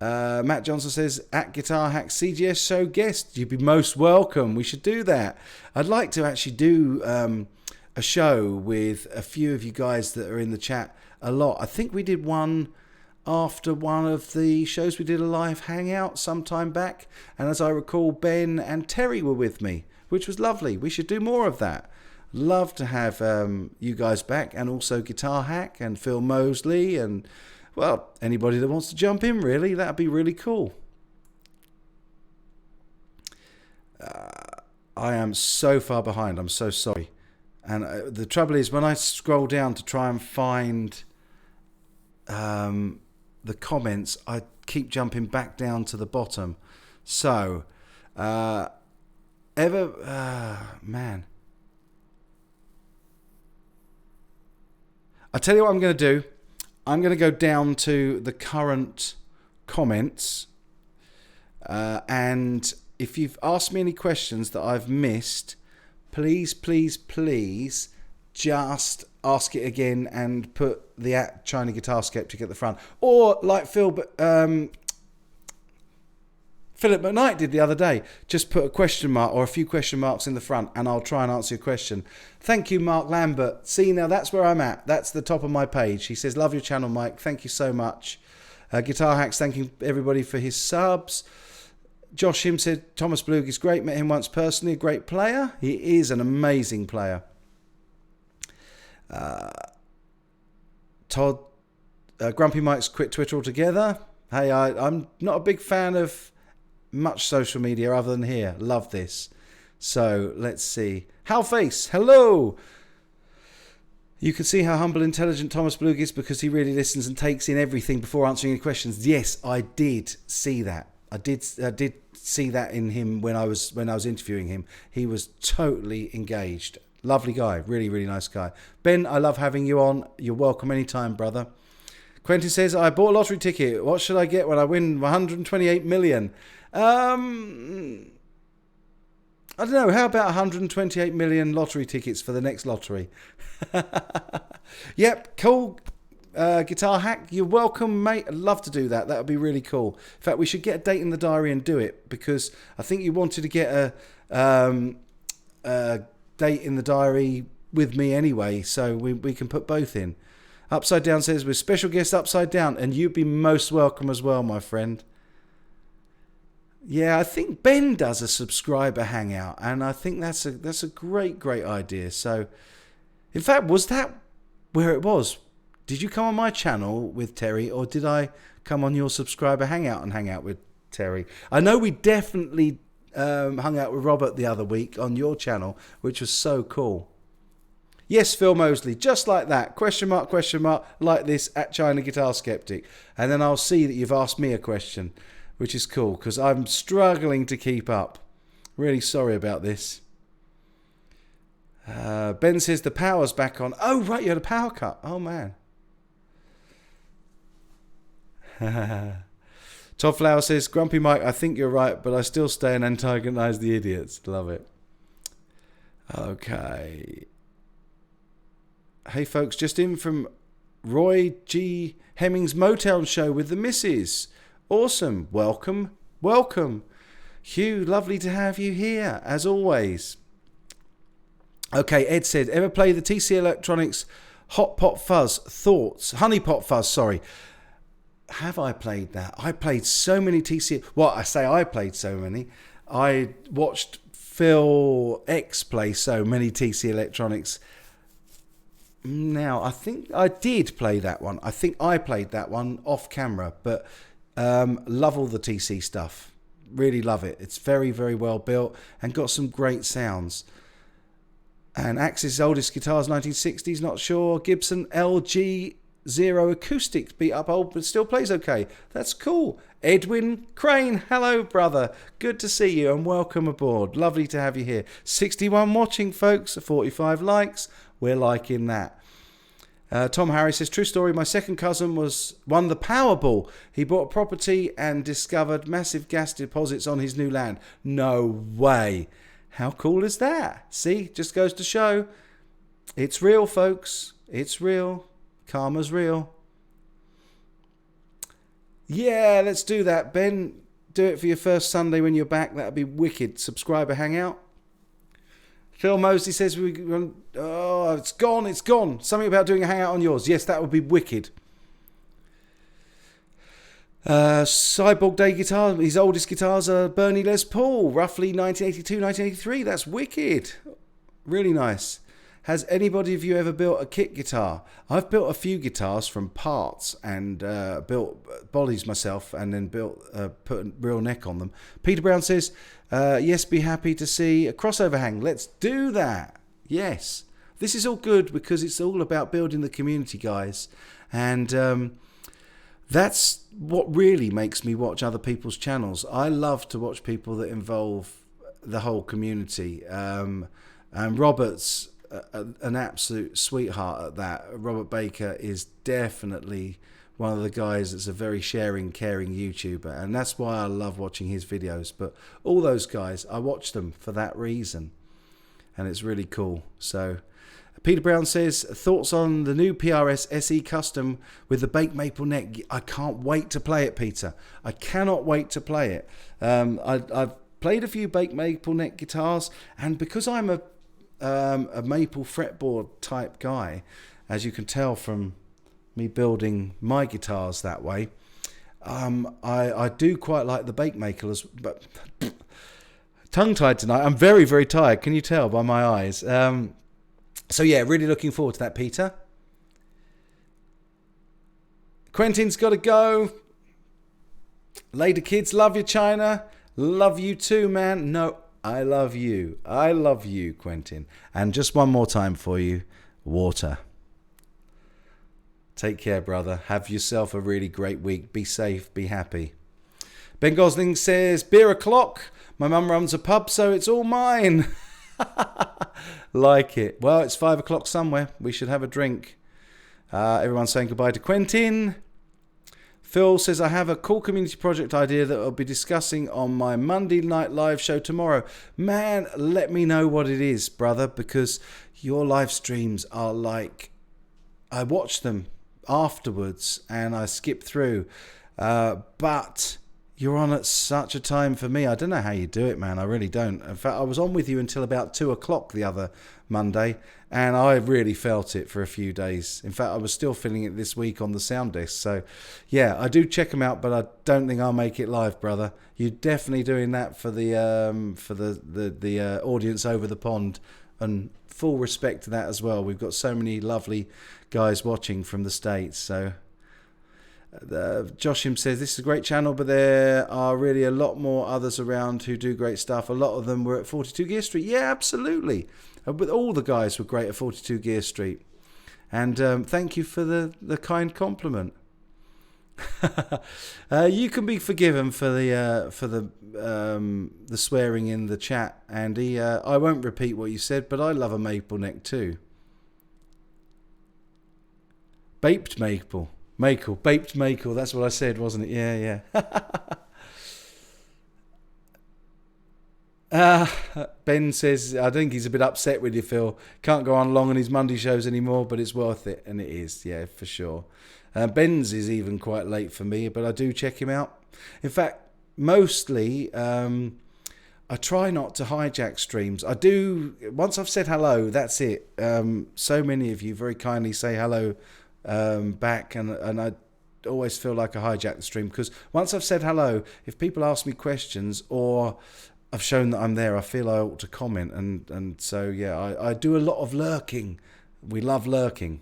Matt Johnson says, at Guitar Hack CGS show guest, you'd be most welcome. We should do that. I'd like to actually do a show with a few of you guys that are in the chat a lot. I think we did one after one of the shows. We did a live hangout some time back, and as I recall, Ben and Terry were with me, which was lovely. We should do more of that. Love to have you guys back, and also Guitar Hack and Phil Mosley, and well, anybody that wants to jump in, really. That'd be really cool. I am so far behind. I'm so sorry. And the trouble is, when I scroll down to try and find the comments, I keep jumping back down to the bottom. So, man. I tell you what I'm going to do. I'm going to go down to the current comments. And if you've asked me any questions that I've missed, please, please, please just ask it again and put the @China Guitar Skeptic at the front. Or like Philip McKnight did the other day, just put a question mark or a few question marks in the front and I'll try and answer your question. Thank you, Mark Lambert. See, now that's where I'm at. That's the top of my page. He says, love your channel, Mike. Thank you so much. Guitar Hacks, thanking everybody for his subs. Josh Him said, Thomas Blug is great. Met him once personally. A great player. He is an amazing player. Todd, Grumpy Mike's quit Twitter altogether. Hey, I'm not a big fan of much social media other than here. Love this. So let's see. Halface, hello. You can see how humble, intelligent Thomas Blug is because he really listens and takes in everything before answering any questions. Yes, I did see that. I did see that in him when I was interviewing him. He was totally engaged. Lovely guy, really, really nice guy. Ben, I love having you on. You're welcome anytime, brother. Quentin says, I bought a lottery ticket. What should I get when I win 128 million? I don't know. How about 128 million lottery tickets for the next lottery? Yep, cool. Guitar Hack, you're welcome, mate. I'd love to do that. That would be really cool. In fact, we should get a date in the diary and do it because I think you wanted to get a date in the diary with me anyway, so we can put both in. Upside Down says, with special guest Upside Down, and you'd be most welcome as well, my friend. Yeah, I think Ben does a subscriber hangout, and I think that's a great idea. So, in fact, was that where it was? Did you come on my channel with Terry, or did I come on your subscriber hangout and hang out with Terry? I know we definitely hung out with Robert the other week on your channel, which was so cool. Yes, Phil Mosley, just like that. Question mark, like this @China Guitar Skeptic. And then I'll see that you've asked me a question, which is cool, because I'm struggling to keep up. Really sorry about this. Ben says the power's back on. Oh, right, you had a power cut. Oh, man. Todd Flower says, Grumpy Mike, I think you're right, but I still stay and antagonize the idiots. Love it. Okay. Hey, folks, just in from Roy G. Hemming's Motown show with the missus. Awesome. Welcome. Hugh, lovely to have you here, as always. Okay, Ed said, ever play the TC Electronics Hot Pot Fuzz? Thoughts? Honey Pot Fuzz, sorry. Have I played that? I played so many TC... Well, I say I played so many. I watched Phil X play so many TC Electronics. Now, I think I did play that one. I think I played that one off camera, but love all the TC stuff. Really love it. It's very, very well built and got some great sounds. And Axis' oldest guitars, 1960s, not sure. Gibson LG Zero Acoustics, beat up old, but still plays okay. That's cool. Edwin Crane, hello, brother. Good to see you and welcome aboard. Lovely to have you here. 61 watching, folks. 45 likes. We're liking that. Tom Harris says, true story, my second cousin won the Powerball. He bought a property and discovered massive gas deposits on his new land. No way. How cool is that? See, just goes to show it's real, folks. It's real. Karma's real. Yeah, let's do that, Ben. Do it for your first Sunday when you're back. That'd be wicked. Subscriber hangout. Phil Mosley says, oh, it's gone. Something about doing a hangout on yours. Yes, that would be wicked. Cyborg Day guitar. His oldest guitars are Bernie Les Paul, roughly 1982, 1983. That's wicked. Really nice. Has anybody of you ever built a kit guitar? I've built a few guitars from parts and built bodies myself and then put a real neck on them. Peter Brown says, yes, be happy to see a crossover hang. Let's do that. Yes. This is all good because it's all about building the community, guys. And that's what really makes me watch other people's channels. I love to watch people that involve the whole community. And Robert's an absolute sweetheart at that. Robert Baker is definitely one of the guys that's a very sharing, caring YouTuber, and that's why I love watching his videos. But all those guys, I watch them for that reason, and it's really cool. So Peter Brown says, thoughts on the new PRS SE Custom with the baked maple neck. I can't wait to play it, Peter. I cannot wait to play it. I've played a few baked maple neck guitars, and because I'm a maple fretboard type guy, as you can tell from me building my guitars that way, I do quite like the baked maple but tongue-tied tonight. I'm very, very tired. Can you tell by my eyes? So yeah, really looking forward to that, Peter. Quentin's got to go. Later, kids. Love you, China. Love you too, man. No, I love you. I love you, Quentin. And just one more time for you, water. Take care, brother. Have yourself a really great week. Be safe. Be happy. Ben Gosling says, beer o'clock. My mum runs a pub, so it's all mine. Like it. Well, it's 5 o'clock somewhere. We should have a drink. Everyone's saying goodbye to Quentin. Phil says, I have a cool community project idea that I'll be discussing on my Monday night live show tomorrow. Man, let me know what it is, brother, because your live streams are like, I watch them afterwards and I skip through. But you're on at such a time for me. I don't know how you do it, man. I really don't. In fact, I was on with you until about 2 o'clock the other Monday, and I really felt it for a few days. In fact, I was still feeling it this week on the sound disc. So, yeah, I do check them out, but I don't think I'll make it live, brother. You're definitely doing that for the audience over the pond, and full respect to that as well. We've got so many lovely guys watching from the States, so... Joshim says, this is a great channel, but there are really a lot more others around who do great stuff. A lot of them were at 42 Gear Street. Yeah, absolutely. But all the guys were great at 42 Gear Street. And thank you for the kind compliment. You can be forgiven for the swearing in the chat, Andy. I won't repeat what you said, but I love a maple neck too. Baked maple. Baked maple, that's what I said, wasn't it? Yeah. Ben says, I think he's a bit upset with you, Phil. Can't go on long on his Monday shows anymore, but it's worth it. And it is, yeah, for sure. Ben's is even quite late for me, but I do check him out. In fact, mostly, I try not to hijack streams. I do, once I've said hello, that's it. So many of you very kindly say hello back, and I always feel like I hijack the stream, because once I've said hello, if people ask me questions or I've shown that I'm there, I feel I ought to comment, and so yeah, I do a lot of lurking. We love lurking.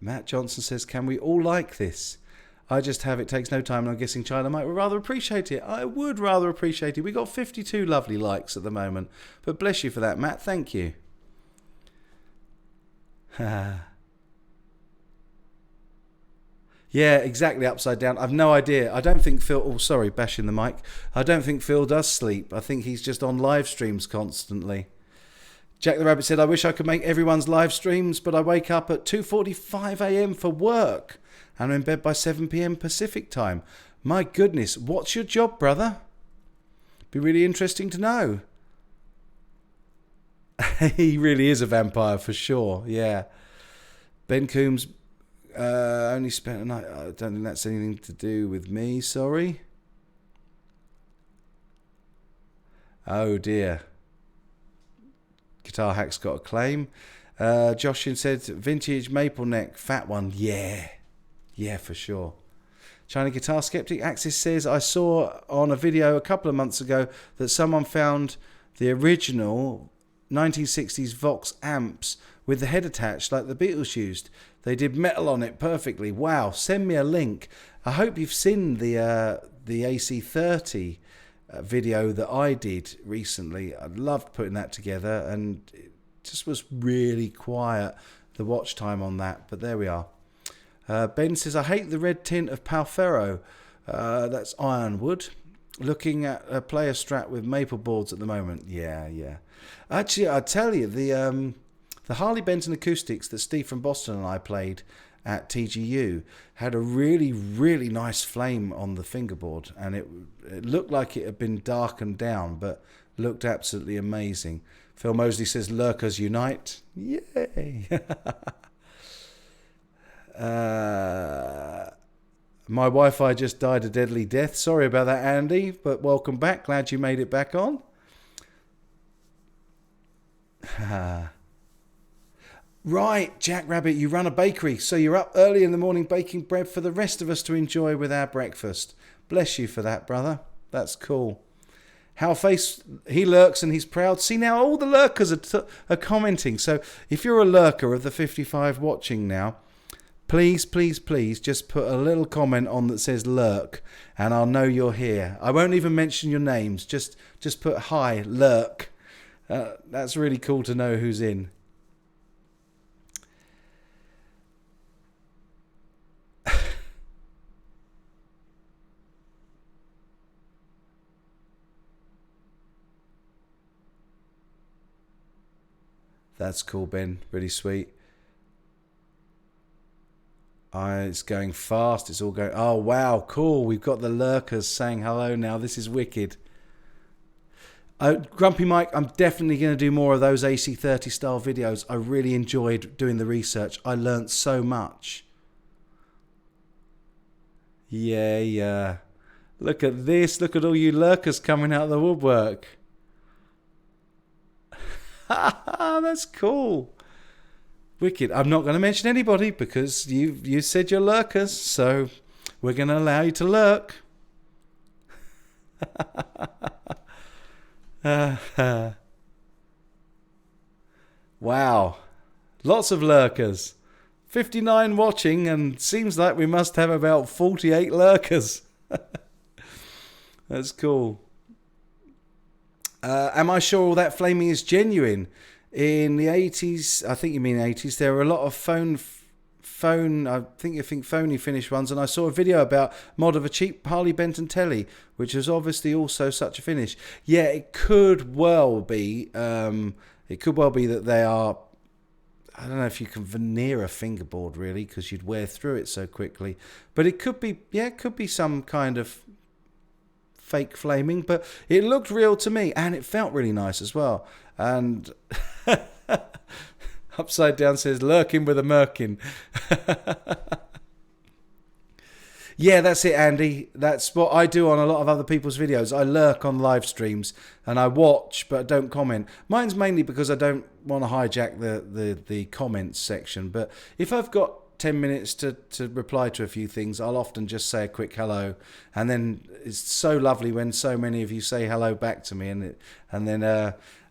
Matt Johnson says, can we all like this? I just have It Takes No Time, and I'm guessing China might rather appreciate it. I would rather appreciate it. We got 52 lovely likes at the moment. But bless you for that, Matt. Thank you. Yeah, exactly, upside down. I've no idea. I don't think Phil... Oh, sorry, bashing the mic. I don't think Phil does sleep. I think he's just on live streams constantly. Jack the Rabbit said, I wish I could make everyone's live streams, but I wake up at 2:45 a.m. for work. And I'm in bed by 7 p.m. Pacific time. My goodness, what's your job, brother? Be really interesting to know. He really is a vampire for sure, yeah. Ben Coombs only spent a night. I don't think that's anything to do with me, sorry. Oh dear. Guitar Hack's got a claim. Joshin said, vintage maple neck, fat one, yeah. Yeah, for sure. China Guitar Skeptic Axis says, I saw on a video a couple of months ago that someone found the original 1960s Vox amps with the head attached like the Beatles used. They did metal on it perfectly. Wow, send me a link. I hope you've seen the AC30 video that I did recently. I loved putting that together, and it just was really quiet, the watch time on that. But there we are. Ben says, I hate the red tint of Palfero. That's ironwood. Looking at a player strat with maple boards at the moment. Yeah. Actually, I tell you, the Harley Benton acoustics that Steve from Boston and I played at TGU had a really, really nice flame on the fingerboard, and it looked like it had been darkened down, but looked absolutely amazing. Phil Mosley says, Lurkers unite. Yay! My Wi-Fi just died a deadly death. Sorry about that, Andy, but welcome back. Glad you made it back on. Right, Jack Rabbit, you run a bakery, so you're up early in the morning baking bread for the rest of us to enjoy with our breakfast. Bless you for that, brother. That's cool. Howface, he lurks and he's proud. See, now all the lurkers are commenting. So if you're a lurker of the 55 watching now, please, please, please just put a little comment on that says lurk, and I'll know you're here. I won't even mention your names. Just put hi, lurk. That's really cool to know who's in. That's cool, Ben. Really sweet. It's going fast. It's all going... Oh, wow. Cool. We've got the lurkers saying hello now. This is wicked. Grumpy Mike, I'm definitely going to do more of those AC30 style videos. I really enjoyed doing the research. I learnt so much. Yeah. Look at this. Look at all you lurkers coming out of the woodwork. That's cool. Wicked. I'm not going to mention anybody because you said you're lurkers, so we're going to allow you to lurk. Wow. Lots of lurkers. 59 watching, and seems like we must have about 48 lurkers. That's cool. Am I sure all that flaming is genuine? In the 80s, I think you mean 80s, there were a lot of phone, I think you think phony finish ones, and I saw a video about mod of a cheap Harley Benton telly, which is obviously also such a finish. Yeah, it could well be. That they are. I don't know if you can veneer a fingerboard really, because you'd wear through it so quickly. But it could be. Yeah, it could be some kind of fake flaming, but it looked real to me, and it felt really nice as well. And Upside Down says lurking with a merkin. Yeah, that's it, Andy. That's what I do on a lot of other people's videos. I lurk on live streams and I watch but don't comment. Mine's mainly because I don't want to hijack the comments section, but if I've got 10 minutes to reply to a few things, I'll often just say a quick hello, and then it's so lovely when so many of you say hello back to me, and then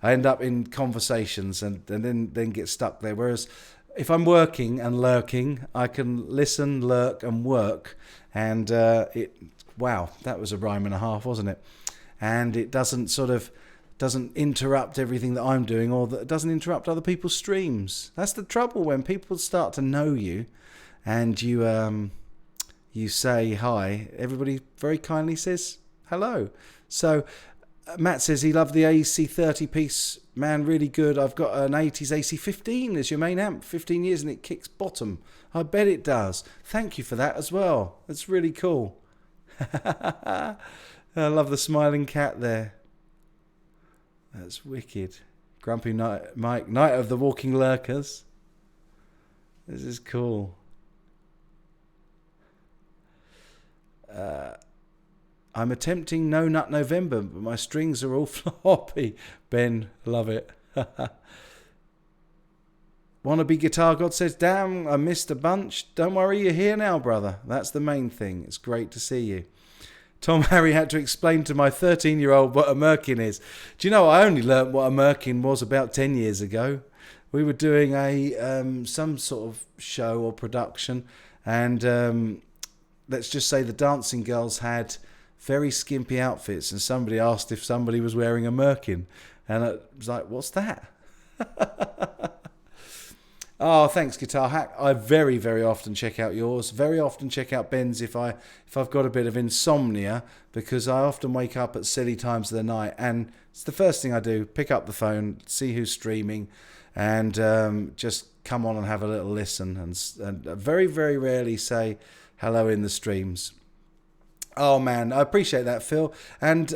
I end up in conversations and then get stuck there. Whereas if I'm working and lurking, I can listen, lurk and work, and wow, that was a rhyme and a half, wasn't it? And it doesn't interrupt everything that I'm doing, or that doesn't interrupt other people's streams. That's the trouble when people start to know you and you say hi, everybody very kindly says hello. So Matt says he loved the AC30 piece. Man, really good. I've got an 80s AC15 as your main amp, 15 years, and it kicks bottom. I bet it does. Thank you for that as well. That's really cool. I love the smiling cat there. That's wicked. Grumpy Mike, Night of the Walking Lurkers. This is cool. I'm attempting No Nut November, but my strings are all floppy. Ben, love it. Wannabe Guitar God says, damn, I missed a bunch. Don't worry, you're here now, brother. That's the main thing. It's great to see you. Tom Harry had to explain to my 13-year-old what a merkin is. Do you know, I only learnt what a merkin was about 10 years ago. We were doing some sort of show or production, and let's just say the dancing girls had very skimpy outfits, and somebody asked if somebody was wearing a merkin, and I was like, what's that? Oh, thanks, Guitar Hack. I very, very often check out yours. Very often check out Ben's if I've got a bit of insomnia, because I often wake up at silly times of the night, and it's the first thing I do, pick up the phone, see who's streaming, and just come on and have a little listen, and very, very rarely say hello in the streams. Oh man, I appreciate that, Phil. And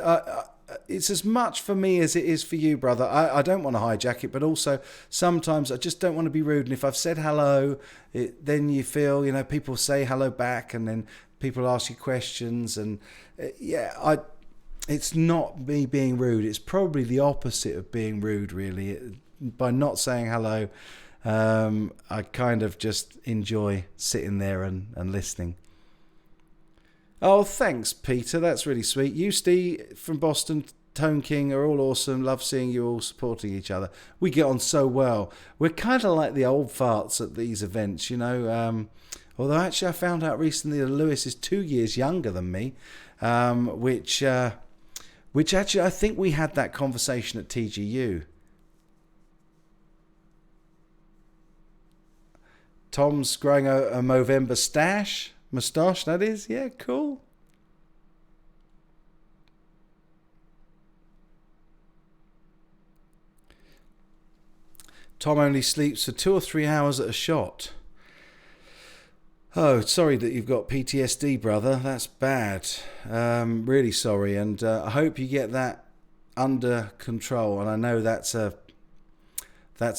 it's as much for me as it is for you, brother. I don't want to hijack it, but also sometimes I just don't want to be rude. And if I've said hello, then you feel, people say hello back, and then people ask you questions. And it's not me being rude. It's probably the opposite of being rude, really. By not saying hello, I kind of just enjoy sitting there and listening. Oh, thanks, Peter. That's really sweet. You, Steve, from Boston, Tone King are all awesome. Love seeing you all supporting each other. We get on so well. We're kind of like the old farts at these events, Although actually I found out recently that Lewis is 2 years younger than me, which actually I think we had that conversation at TGU. Tom's growing a Movember moustache, that is. Yeah, cool. Tom only sleeps for 2 or 3 hours at a shot. Oh, sorry that you've got PTSD, brother. That's bad. Really sorry, and I hope you get that under control. And I know that's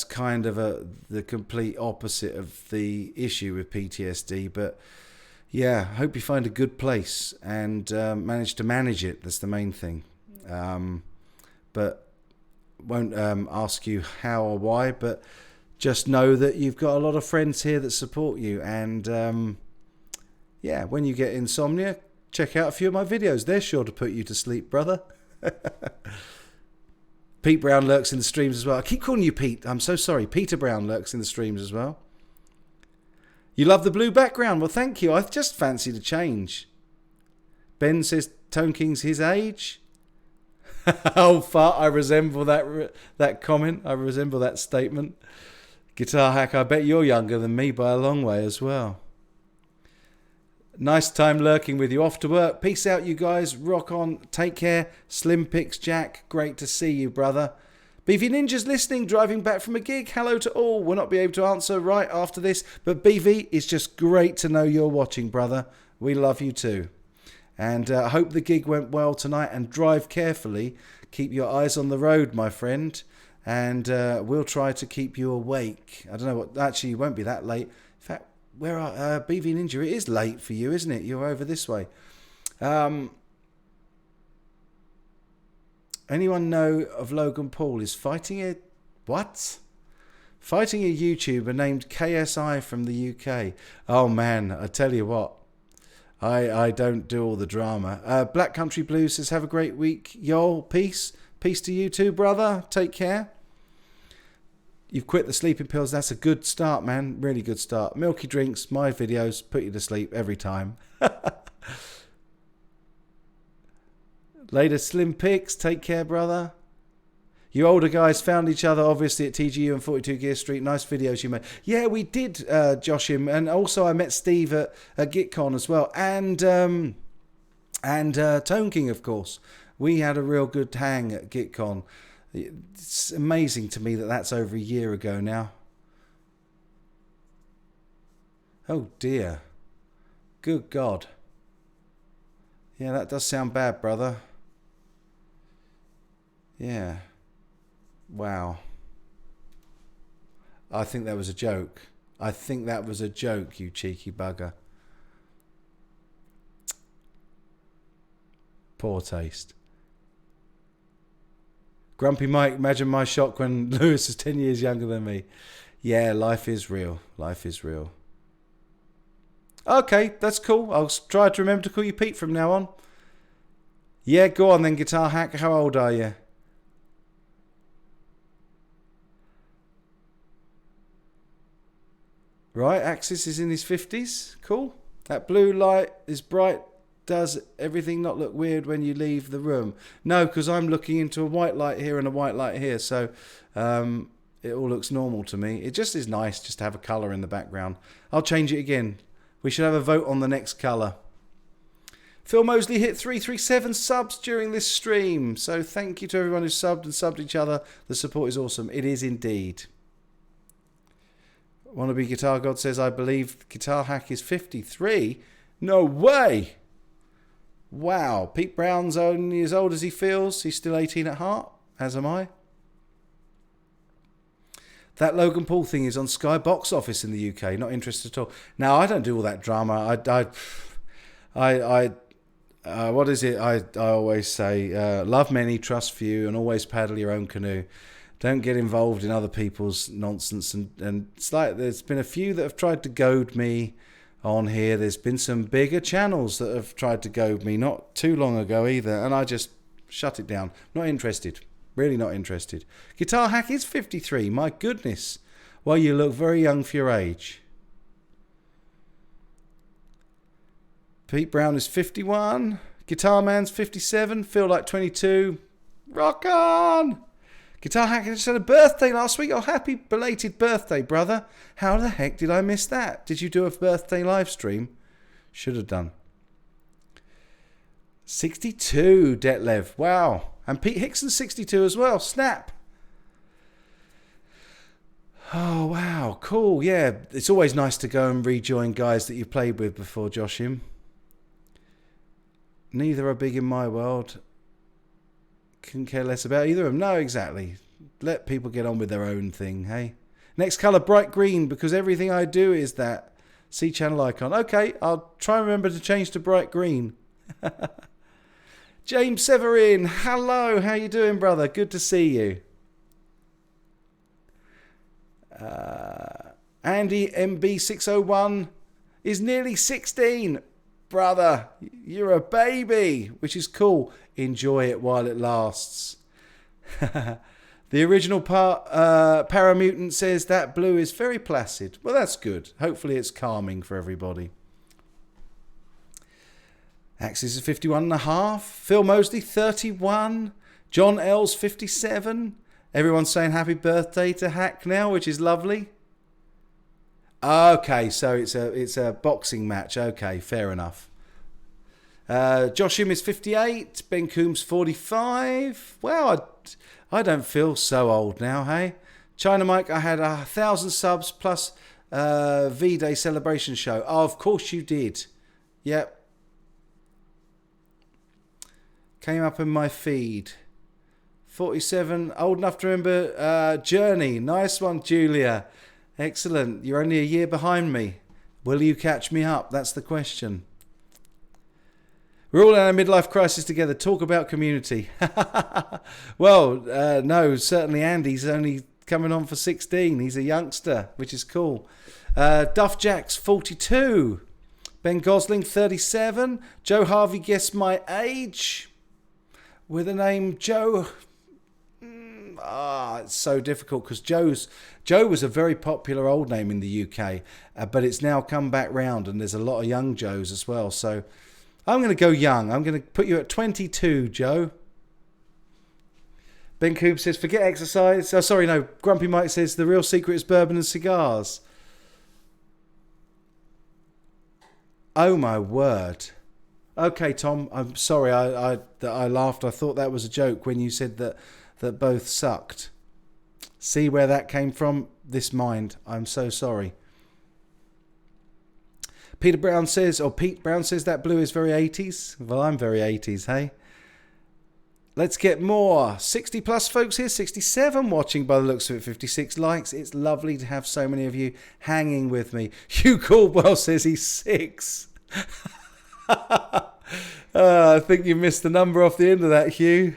kind of the complete opposite of the issue with PTSD, but yeah, I hope you find a good place and manage to manage it. That's the main thing. But won't ask you how or why, but just know that you've got a lot of friends here that support you. And when you get insomnia, check out a few of my videos. They're sure to put you to sleep, brother. Pete Brown lurks in the streams as well. I keep calling you Pete. I'm so sorry. Peter Brown lurks in the streams as well. You love the blue background. Well, thank you. I just fancied a change. Ben says Tone King's his age. Oh, fart. I resemble that comment. I resemble that statement. Guitar Hack, I bet you're younger than me by a long way as well. Nice time lurking with you. Off to work. Peace out, you guys. Rock on. Take care. Slim Picks Jack. Great to see you, brother. BV Ninja's listening, driving back from a gig. Hello to all. We'll not be able to answer right after this, but BV, it's just great to know you're watching, brother. We love you too. And I hope the gig went well tonight, and drive carefully. Keep your eyes on the road, my friend, and we'll try to keep you awake. I don't know what, actually, it won't be that late. In fact, where are BV Ninja? It is late for you, isn't it? You're over this way. Anyone know of Logan Paul is fighting a YouTuber named KSI from the UK. Oh man, I tell you what, I don't do all the drama. Black Country Blues says, have a great week, y'all. Peace to you too, brother. Take care. You've quit the sleeping pills. That's a good start, man. Really good start. Milky Drinks, my videos put you to sleep every time. Later, Slim Pics. Take care, brother. You older guys found each other, obviously, at TGU and 42 Gear Street. Nice videos you made. Yeah, we did, Joshim. And also, I met Steve at GitCon as well. And Tone King, of course. We had a real good hang at GitCon. It's amazing to me that that's over a year ago now. Oh, dear. Good God. Yeah, that does sound bad, brother. Yeah. Wow. I think that was a joke. I think that was a joke, you cheeky bugger. Poor taste. Grumpy Mike, imagine my shock when Lewis is 10 years younger than me. Yeah, life is real. Life is real. Okay, that's cool. I'll try to remember to call you Pete from now on. Yeah, go on then, Guitar Hack. How old are you? Right, Axis is in his 50s. Cool. That blue light is bright. Does everything not look weird when you leave the room? No, because I'm looking into a white light here and a white light here. So it all looks normal to me. It just is nice just to have a colour in the background. I'll change it again. We should have a vote on the next colour. Phil Mosley hit 337 subs during this stream. So thank you to everyone who subbed and subbed each other. The support is awesome. It is indeed. Wannabe Guitar God says, I believe Guitar Hack is 53. No way! Wow. Pete Brown's only as old as he feels. He's still 18 at heart, as am I. That Logan Paul thing is on Sky Box Office in the UK. Not interested at all. Now, I don't do all that drama. What is it? I always say, love many, trust few, and always paddle your own canoe. Don't get involved in other people's nonsense. And it's like there's been a few that have tried to goad me on here. There's been some bigger channels that have tried to goad me not too long ago either. And I just shut it down. Not interested. Really not interested. Guitar Hack is 53. My goodness. Well, you look very young for your age. Pete Brown is 51. Guitar Man's 57. Feel like 22. Rock on! Guitar Hack just had a birthday last week. Oh, happy belated birthday, brother. How the heck did I miss that? Did you do a birthday live stream? Should have done. 62, Detlev. Wow. And Pete Hickson's 62 as well. Snap. Oh, wow. Cool. Yeah, it's always nice to go and rejoin guys that you played with before, Joshim. Neither are big in my world. Couldn't care less about either of them. No, exactly. Let people get on with their own thing, hey? Next colour, bright green, because everything I do is that. See channel icon. Okay, I'll try and remember to change to bright green. James Severin, hello. How you doing, brother? Good to see you. Andy MB601 is nearly 16. Brother, you're a baby, which is cool. Enjoy it while it lasts. The original Paramutant says that blue is very placid. Well, that's good. Hopefully it's calming for everybody. Axis is 51.5. Phil Mosley, 31. John L's 57. Everyone's saying happy birthday to Hack now, which is lovely. Okay, so it's a boxing match. Okay, fair enough. Joshim is 58. Ben Coombs 45. Wow, I don't feel so old now, hey? China Mike, I had 1,000 subs plus V-Day celebration show. Oh, of course you did. Yep. Came up in my feed. 47, old enough to remember Journey. Nice one, Julia. Excellent. You're only a year behind me. Will you catch me up? That's the question. We're all in a midlife crisis together. Talk about community. Well, no, certainly Andy's only coming on for 16. He's a youngster, which is cool. Duff Jacks, 42. Ben Gosling, 37. Joe Harvey guessed my age with the name Joe. It's so difficult because Joe was a very popular old name in the UK, but it's now come back round and there's a lot of young Joes as well. So I'm going to go young. I'm going to put you at 22, Joe. Ben Coob says, forget exercise. Oh, sorry, no. Grumpy Mike says, the real secret is bourbon and cigars. Oh, my word. Okay, Tom, I'm sorry I laughed. I thought that was a joke when you said that both sucked. See where that came from? This mind. I'm so sorry. Pete Brown says that blue is very 80s. Well, I'm very 80s, hey? Let's get more. 60 plus folks here. 67 watching by the looks of it. 56 likes. It's lovely to have so many of you hanging with me. Hugh Caldwell says he's 6. I think you missed the number off the end of that, Hugh.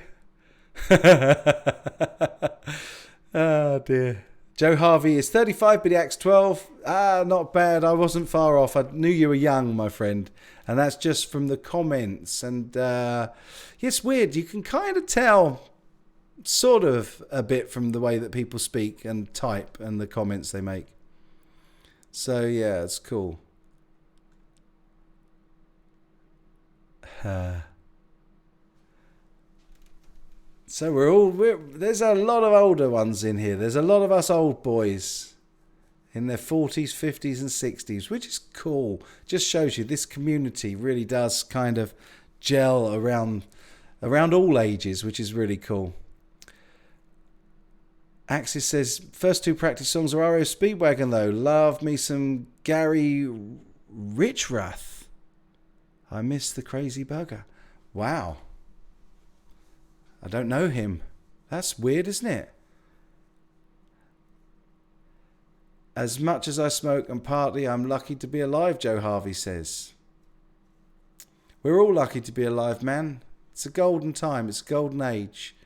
Oh dear. Joe Harvey is 35, but he acts 12. Not bad. I wasn't far off. I knew you were young, my friend. And that's just from the comments. And it's weird. You can kind of tell sort of a bit from the way that people speak and type and the comments they make. So yeah, it's cool. So there's a lot of older ones in here. There's a lot of us old boys in their 40s, 50s and 60s, which is cool. Just shows you this community really does kind of gel around all ages, which is really cool. Axis says, first two practice songs are REO Speedwagon though. Love me some Gary Richrath. I miss the crazy bugger. Wow. I don't know him. That's weird, isn't it? As much as I smoke and party, I'm lucky to be alive, Joe Harvey says. We're all lucky to be alive, man. It's a golden time. It's a golden age.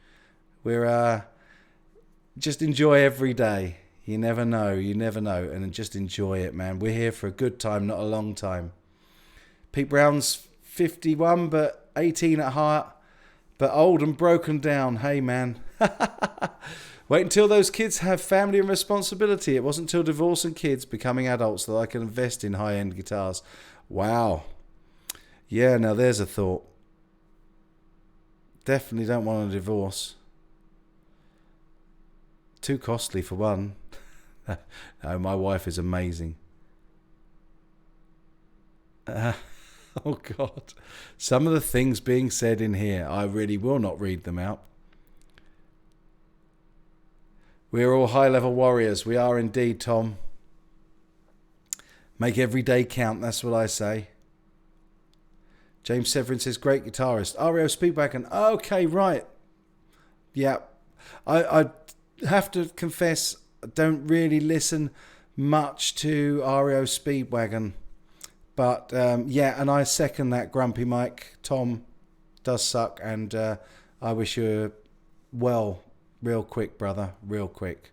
We're just enjoy every day. You never know. You never know. And just enjoy it, man. We're here for a good time, not a long time. Pete Brown's 51, but 18 at heart. But old and broken down. Hey, man. Wait until those kids have family and responsibility. It wasn't until divorce and kids becoming adults that I can invest in high-end guitars. Wow. Yeah, now there's a thought. Definitely don't want a divorce. Too costly for one. No, my wife is amazing. Oh, God. Some of the things being said in here, I really will not read them out. We're all high-level warriors. We are indeed, Tom. Make every day count, that's what I say. James Severin says, great guitarist. REO Speedwagon. Okay, right. Yeah. I have to confess, I don't really listen much to REO Speedwagon. But, yeah, and I second that, Grumpy Mike. Tom does suck, and I wish you well. Real quick, brother. Real quick.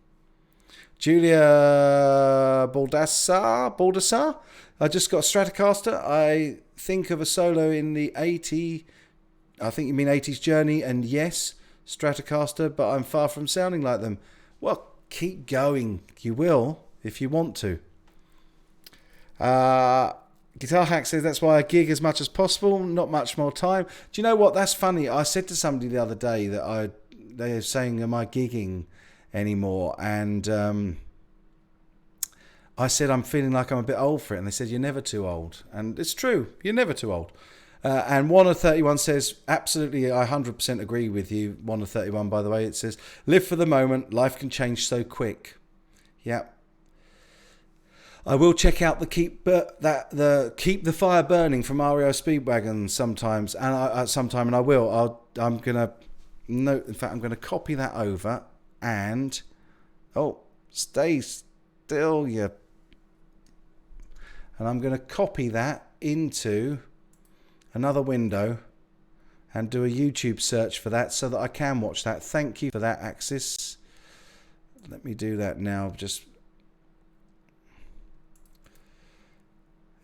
Julia Baldassar. I just got a Stratocaster. I think of a solo in the 80s. I think you mean 80s Journey. And yes, Stratocaster, but I'm far from sounding like them. Well, keep going. You will if you want to. Guitar Hack says that's why I gig as much as possible. Not much more time. Do you know what? That's funny. I said to somebody the other day that they were saying, am I gigging anymore? And I said, I'm feeling like I'm a bit old for it. And they said, you're never too old. And it's true. You're never too old. And Wanna31 says, absolutely, I 100% agree with you. Wanna31, by the way, it says, live for the moment. Life can change so quick. Yeah. I will check out the Keep the Fire Burning from REO Speedwagon sometimes. And I will. I'm going to... No, in fact, I'm going to copy that over and... Oh, stay still, you... And I'm going to copy that into another window and do a YouTube search for that so that I can watch that. Thank you for that, Axis. Let me do that now. Just...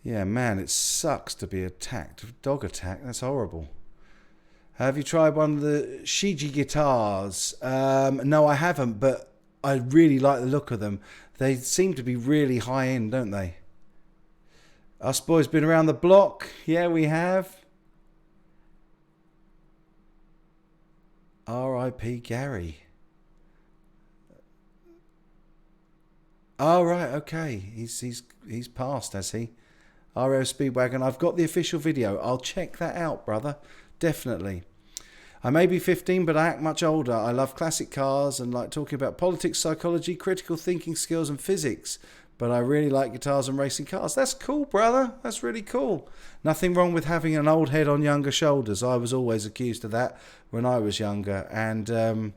Yeah, man, it sucks to be attacked. Dog attack, that's horrible. Have you tried one of the Shiji guitars? No, I haven't, but I really like the look of them. They seem to be really high-end, don't they? Us boys been around the block. Yeah, we have. R.I.P. Gary. Oh, right, okay. He's passed, has he? REO Speedwagon. I've got the official video. I'll check that out, brother. Definitely. I may be 15, but I act much older. I love classic cars and like talking about politics, psychology, critical thinking skills and physics. But I really like guitars and racing cars. That's cool, brother. That's really cool. Nothing wrong with having an old head on younger shoulders. I was always accused of that when I was younger. And do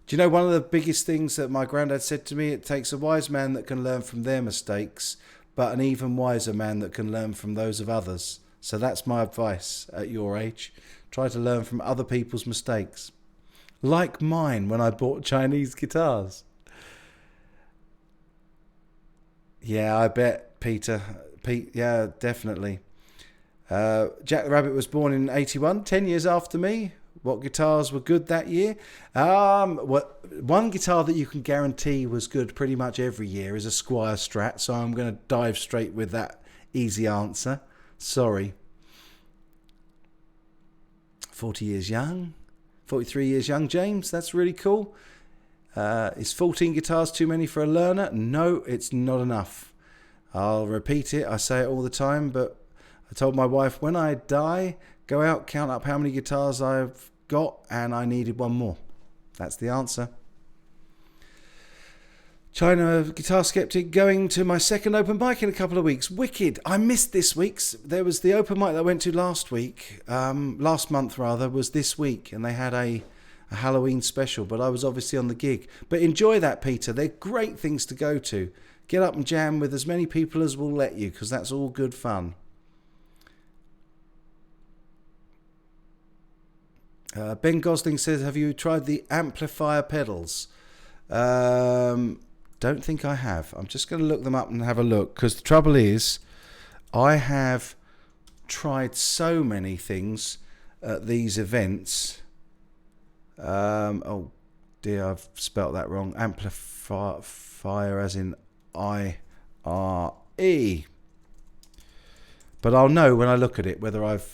you know one of the biggest things that my granddad said to me? It takes a wise man that can learn from their mistakes, but an even wiser man that can learn from those of others. So that's my advice at your age. Try to learn from other people's mistakes. Like mine when I bought Chinese guitars. Yeah, I bet, Pete, yeah, definitely. Jack the Rabbit was born in 81, 10 years after me. What guitars were good that year? One guitar that you can guarantee was good pretty much every year is a Squier Strat, so I'm going to dive straight with that easy answer. Sorry. 40 years young. 43 years young, James. That's really cool. Is 14 guitars too many for a learner? No, it's not enough. I'll repeat it. I say it all the time, but I told my wife, when I die, go out, count up how many guitars I've got, and I needed one more. That's the answer. China Guitar Skeptic going to my second open mic in a couple of weeks. Wicked. I missed this week's. There was the open mic that I went to last month was this week, and they had a Halloween special, but I was obviously on the gig. But enjoy that, Peter. They're great things to go to. Get up and jam with as many people as will let you, because that's all good fun. Ben Gosling says, have you tried the amplifier pedals? Don't think I have. I'm just going to look them up and have a look, because the trouble is I have tried so many things at these events. Oh dear, I've spelt that wrong. Amplifier as in I-R-E. But I'll know when I look at it whether I've...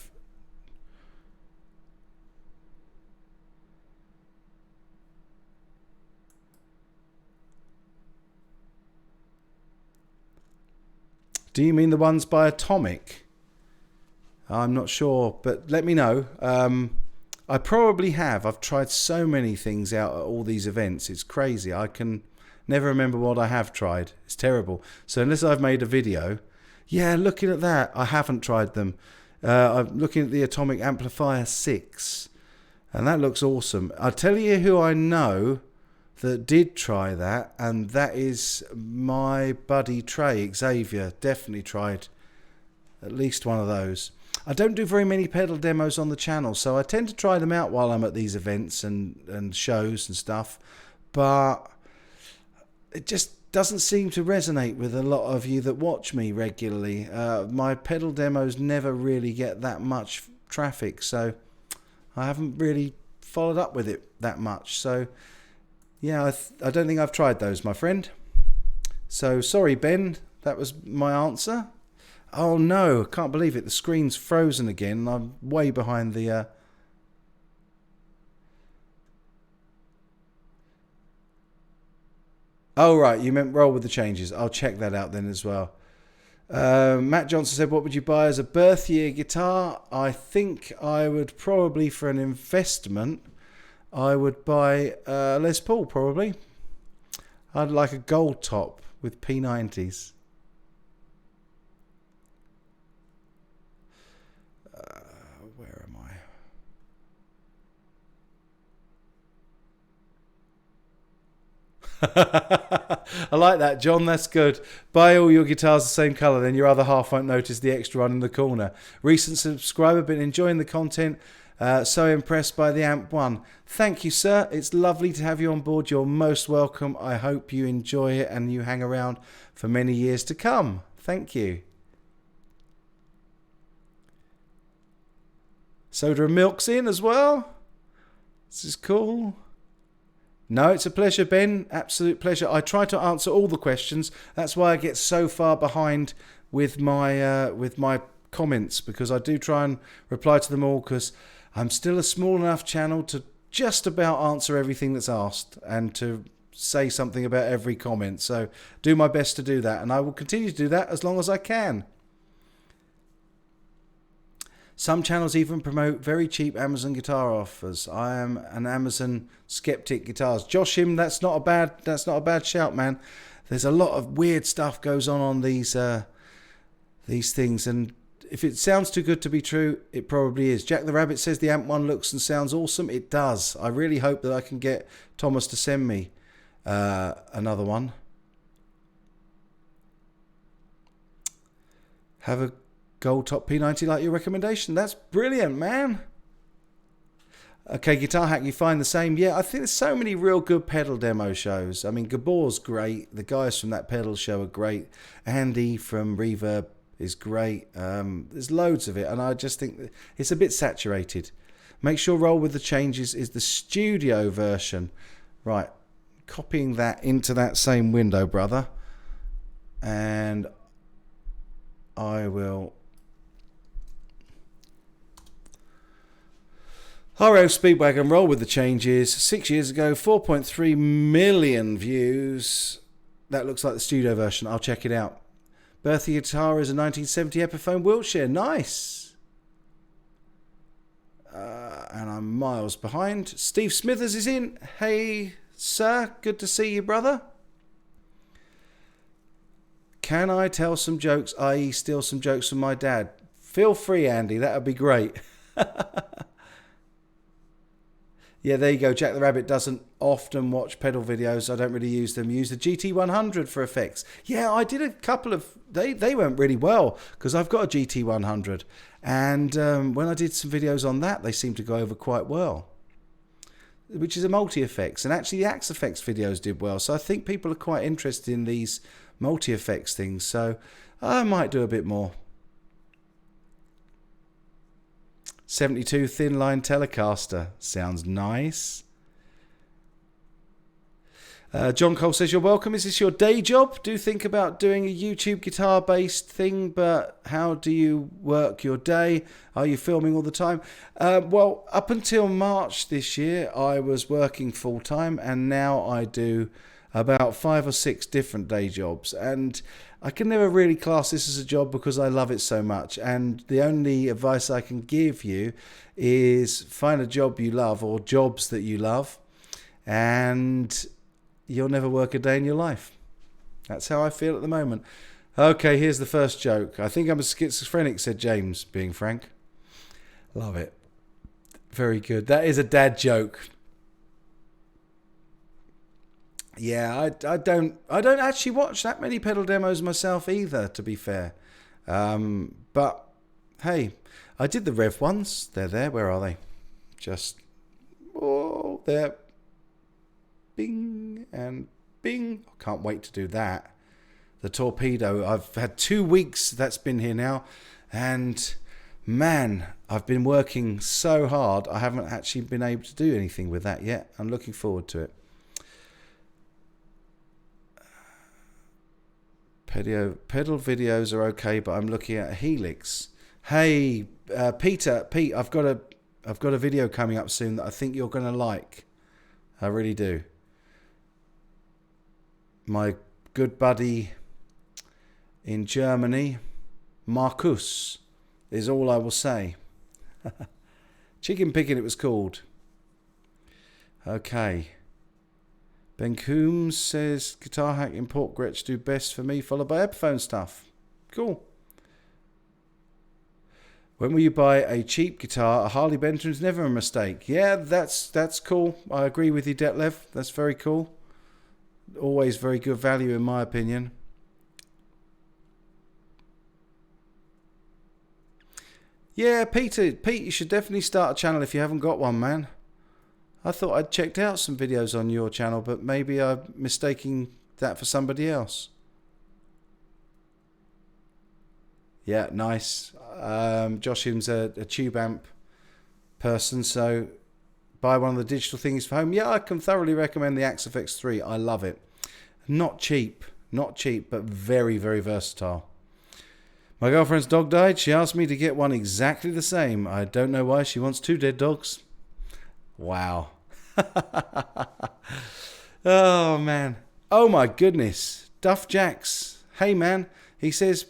Do you mean the ones by Atomic? I'm not sure, but let me know. I probably have. I've tried so many things out at all these events. It's crazy. I can never remember what I have tried. It's terrible. So unless I've made a video, yeah, looking at that, I haven't tried them. I'm looking at the Atomic Amplifier 6, and that looks awesome. I'll tell you who I know that did try that, and that is my buddy Trey Xavier. Definitely tried at least one of those. I don't do very many pedal demos on the channel, so I tend to try them out while I'm at these events and shows and stuff, but it just doesn't seem to resonate with a lot of you that watch me regularly. My pedal demos never really get that much traffic, so I haven't really followed up with it that much. So yeah, I don't think I've tried those, my friend. So sorry, Ben, that was my answer. Oh no, I can't believe it. The screen's frozen again. I'm way behind the... Oh right, you meant roll with the changes. I'll check that out then as well. Matt Johnson said, what would you buy as a birth year guitar? I think I would probably, for an investment, I would buy Les Paul, probably. I'd like a gold top with P90s. Where am I? I like that, John. That's good. Buy all your guitars the same colour, then your other half won't notice the extra one in the corner. Recent subscriber, been enjoying the content. So impressed by the Amp 1. Thank you, sir. It's lovely to have you on board. You're most welcome. I hope you enjoy it and you hang around for many years to come. Thank you. Soda and Milk's in as well. This is cool. No, it's a pleasure, Ben. Absolute pleasure. I try to answer all the questions. That's why I get so far behind with my comments, because I do try and reply to them all, because I'm still a small enough channel to just about answer everything that's asked and to say something about every comment. So do my best to do that, and I will continue to do that as long as I can. Some channels even promote very cheap Amazon guitar offers. I am an Amazon skeptic guitars. Joshim, that's not a bad shout, man. There's a lot of weird stuff goes on these things, and if it sounds too good to be true, it probably is. Jack the Rabbit says the Amp 1 looks and sounds awesome. It does. I really hope that I can get Thomas to send me another one. Have a gold top P90 like your recommendation. That's brilliant, man. Okay, Guitar Hack, you find the same? Yeah, I think there's so many real good pedal demo shows. I mean, Gabor's great. The guys from that pedal show are great. Andy from Reverb is great. There's loads of it, and I just think it's a bit saturated. Make sure Roll with the Changes is the studio version. Right, copying that into that same window, brother, and I will... RO Speedwagon, Roll with the Changes, 6 years ago, 4.3 million views. That looks like the studio version. I'll check it out. Bertha Guitar is a 1970 Epiphone Wiltshire. Nice. And I'm miles behind. Steve Smithers is in. Hey, sir. Good to see you, brother. Can I tell some jokes, i.e. steal some jokes from my dad? Feel free, Andy. That would be great. Yeah, there you go. Jack the Rabbit doesn't often watch pedal videos. I don't really use them. Use the GT100 for effects. Yeah, I did a couple of... They went really well because I've got a GT100. And when I did some videos on that, they seemed to go over quite well. Which is a multi-effects. And actually the Axe Effects videos did well. So I think people are quite interested in these multi-effects things. So I might do a bit more. 72 thin line Telecaster. Sounds nice. John Cole says, you're welcome. Is this your day job? Do think about doing a YouTube guitar based thing, but how do you work your day? Are you filming all the time? Well, up until March this year, I was working full time, and now I do about 5 or 6 different day jobs. And I can never really class this as a job because I love it so much. And the only advice I can give you is find a job you love or jobs that you love, and you'll never work a day in your life. That's how I feel at the moment. Okay, here's the first joke. I think I'm a schizophrenic, said James, being frank. Love it. Very good. That is a dad joke. Yeah, I don't actually watch that many pedal demos myself either, to be fair. But hey, I did the Rev ones. They're there. Where are they? Just there. Bing and bing. I can't wait to do that. The Torpedo. I've had 2 weeks that's been here now, and man, I've been working so hard. I haven't actually been able to do anything with that yet. I'm looking forward to it. Pedal videos are okay, but I'm looking at a Helix. Hey, Pete, I've got a video coming up soon that I think you're going to like. I really do. My good buddy in Germany, Marcus, is all I will say. Chicken picking it was called. Okay. Ben Coombs says, Guitar Hack import Gretsch do best for me, followed by Epiphone stuff. Cool. When will you buy a cheap guitar? A Harley Benton is never a mistake. Yeah, that's cool. I agree with you, Detlev. That's very cool. Always very good value in my opinion. Yeah, Pete, you should definitely start a channel if you haven't got one, man. I thought I'd checked out some videos on your channel, but maybe I'm mistaking that for somebody else. Yeah, nice. Josh Hume's a tube amp person, so buy one of the digital things for home. Yeah, I can thoroughly recommend the Axe FX3. I love it. Not cheap, but very, very versatile. My girlfriend's dog died. She asked me to get one exactly the same. I don't know why. She wants 2 dead dogs. Wow. Oh, man. Oh, my goodness. Duff Jacks. Hey, man. He says,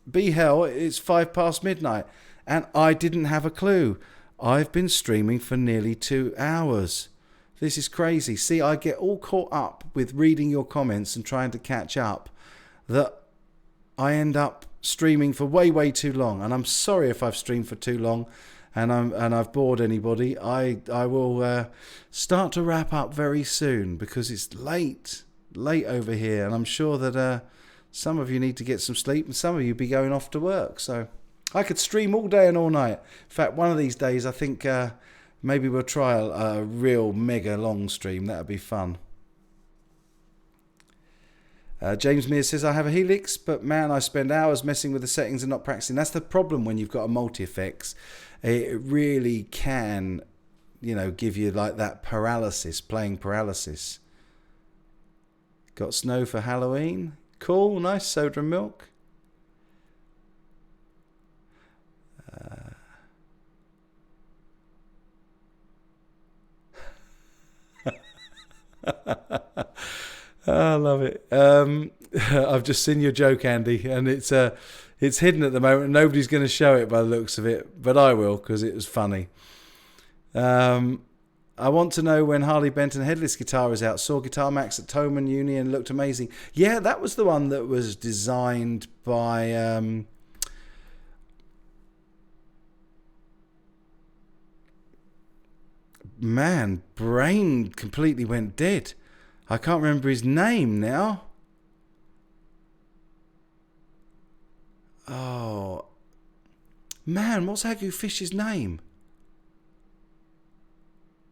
be hell, it's 5 past midnight. And I didn't have a clue. I've been streaming for nearly 2 hours. This is crazy. See, I get all caught up with reading your comments and trying to catch up that I end up streaming for way, way too long. And I'm sorry if I've streamed for too long and I've bored anybody. I will start to wrap up very soon because it's late over here. And I'm sure that some of you need to get some sleep and some of you be going off to work. So I could stream all day and all night. In fact, one of these days, I think maybe we'll try a real mega long stream. That would be fun. James Mears says, I have a Helix, but man, I spend hours messing with the settings and not practicing. That's the problem when you've got a multi-effects. It really can, give you like that paralysis, playing paralysis. Got snow for Halloween. Cool, nice soda and milk. I love it. I've just seen your joke, Andy, and it's hidden at the moment. Nobody's going to show it by the looks of it, but I will because it was funny. I want to know when Harley Benton headless guitar is out. Saw Guitar Max at Thoman Uni and looked amazing. Yeah, that was the one that was designed by... man, brain completely went dead. I can't remember his name now. Oh, man, what's Hagu Fish's name?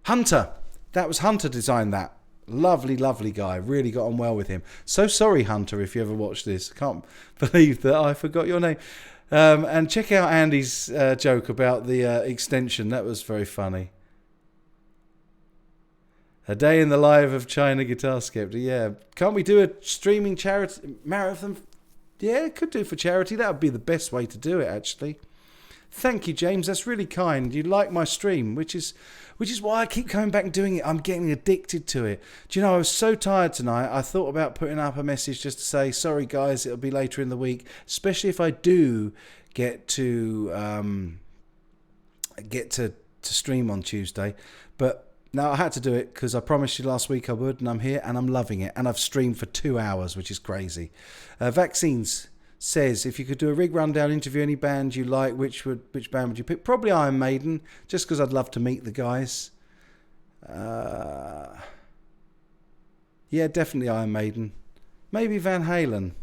Hunter. That was Hunter designed that. Lovely, lovely guy. Really got on well with him. So sorry, Hunter, if you ever watch this. Can't believe that I forgot your name. And check out Andy's joke about the extension. That was very funny. A day in the life of China Guitar Skeptic. Yeah. Can't we do a streaming charity marathon? Yeah, could do for charity. That would be the best way to do it, actually. Thank you, James. That's really kind. You like my stream, which is why I keep coming back and doing it. I'm getting addicted to it. Do you know, I was so tired tonight. I thought about putting up a message just to say, sorry, guys, it'll be later in the week, especially if I do get to stream on Tuesday. But no, I had to do it because I promised you last week I would, and I'm here and I'm loving it. And I've streamed for 2 hours, which is crazy. Vaccines says, if you could do a rig rundown, interview any band you like, which band would you pick? Probably Iron Maiden, just because I'd love to meet the guys. Yeah, definitely Iron Maiden. Maybe Van Halen.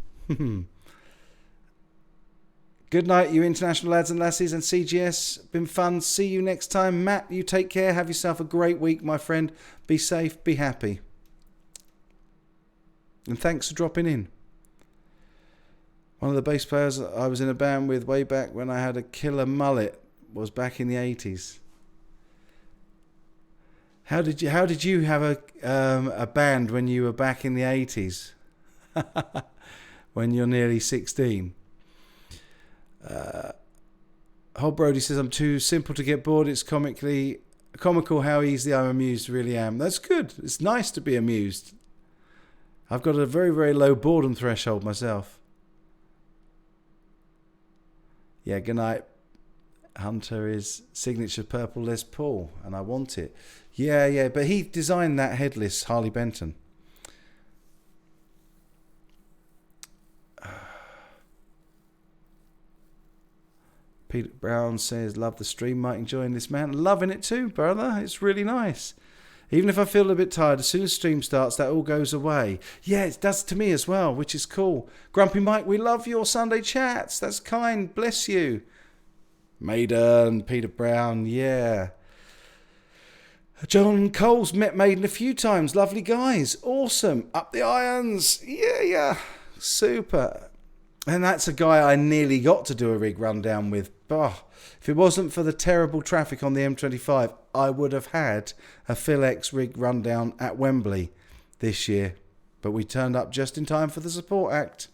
Good night, you international lads and lassies and CGS. Been fun. See you next time. Matt, you take care. Have yourself a great week, my friend. Be safe. Be happy. And thanks for dropping in. One of the bass players I was in a band with way back when I had a killer mullet was back in the 80s. How did you have a band when you were back in the 80s? When you're nearly 16. Hob Brody says, I'm too simple to get bored. It's comical how easily I'm amused. Really am. That's good. It's nice to be amused. I've got a very, very low boredom threshold myself. Yeah, good night. Hunter is signature purple Les Paul, and I want it. Yeah, but he designed that headless Harley Benton. Peter Brown says, love the stream, Mike, enjoying this, man. Loving it too, brother. It's really nice. Even if I feel a bit tired, as soon as stream starts, that all goes away. Yeah, it does to me as well, which is cool. Grumpy Mike, we love your Sunday chats. That's kind. Bless you. Maiden, Peter Brown, yeah. John Cole's met Maiden a few times. Lovely guys. Awesome. Up the irons. Yeah. Super. And that's a guy I nearly got to do a rig rundown with. If it wasn't for the terrible traffic on the M25, I would have had a Phil X rig rundown at Wembley this year. But we turned up just in time for the support act.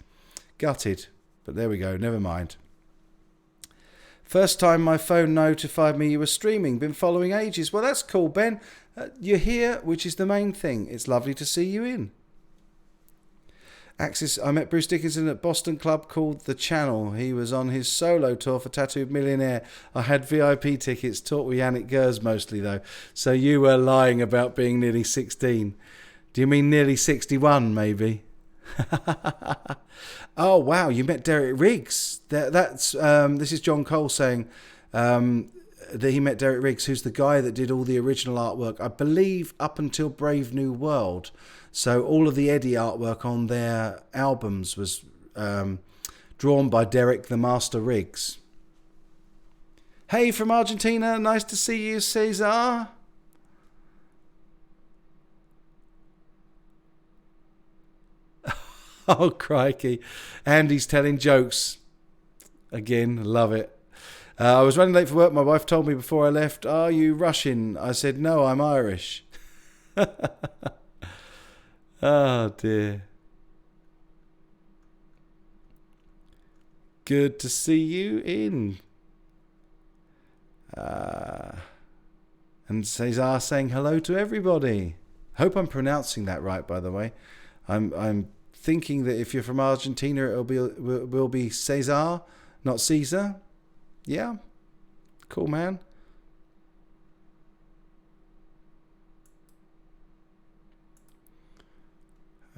Gutted. But there we go. Never mind. First time my phone notified me you were streaming. Been following ages. Well, that's cool, Ben. You're here, which is the main thing. It's lovely to see you in. Axis, I met Bruce Dickinson at Boston club called The Channel. He was on his solo tour for Tattooed Millionaire. I had VIP tickets, talked with Yannick Gers mostly though. So you were lying about being nearly 16. Do you mean nearly 61 maybe? Oh wow, you met Derek Riggs. This is John Cole saying that he met Derek Riggs, who's the guy that did all the original artwork, I believe up until Brave New World. So all of the Eddie artwork on their albums was drawn by Derek the Master Riggs. Hey, from Argentina. Nice to see you, Cesar. Oh, crikey. Andy's telling jokes. Again, love it. I was running late for work. My wife told me before I left, are you Russian? I said, no, I'm Irish. Oh, dear. Good to see you in. And Cesar saying hello to everybody. Hope I'm pronouncing that right, by the way. I'm thinking that if you're from Argentina, will be Cesar, not Caesar. Yeah, cool, man.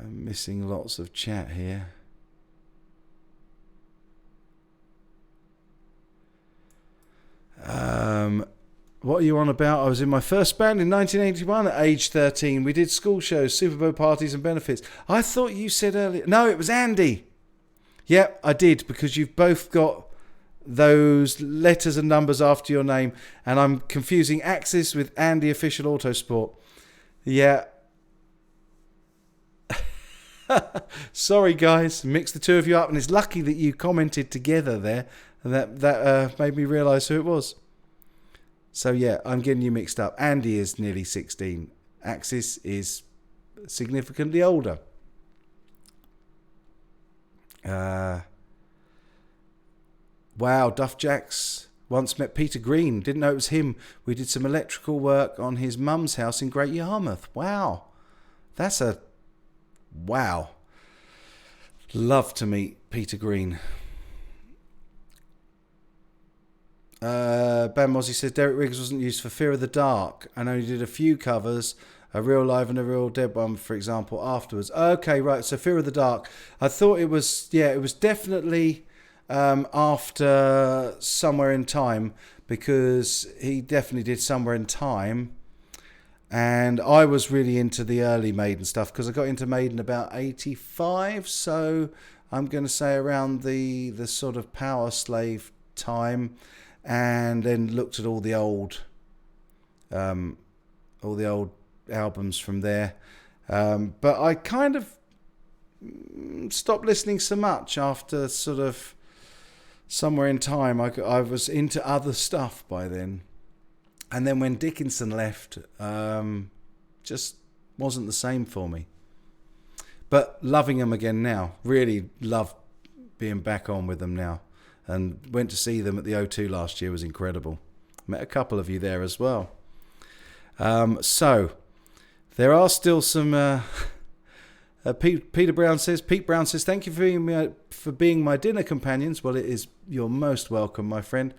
I'm missing lots of chat here. What are you on about? I was in my first band in 1981 at age 13. We did school shows, Super Bowl parties and benefits. I thought you said earlier. No, it was Andy. Yep, I did, because you've both got those letters and numbers after your name, and I'm confusing Axis with Andy Official Autosport. Yeah. Sorry, guys. Mixed the two of you up, and it's lucky that you commented together there, and that made me realise who it was. So, yeah, I'm getting you mixed up. Andy is nearly 16. Axis is significantly older. Wow, Duff Jacks once met Peter Green. Didn't know it was him. We did some electrical work on his mum's house in Great Yarmouth. Wow. Wow. Love to meet Peter Green. Ben Mozzie says Derek Riggs wasn't used for Fear of the Dark and only did a few covers, a real live and a real dead one, for example, afterwards. Okay, right, so Fear of the Dark. I thought it was definitely after Somewhere in Time, because he definitely did Somewhere in Time. And I was really into the early Maiden stuff, because I got into Maiden about 85, so I'm going to say around the sort of Power Slave time, and then looked at all the old albums from there. But I kind of stopped listening so much after sort of Somewhere in Time. I was into other stuff by then. And then when Dickinson left, just wasn't the same for me. But loving them again now. Really love being back on with them now. And went to see them at the O2 last year. It was incredible. Met a couple of you there as well. So, there are still some... Pete Brown says, thank you for being my dinner companions. Well, you're most welcome, my friend.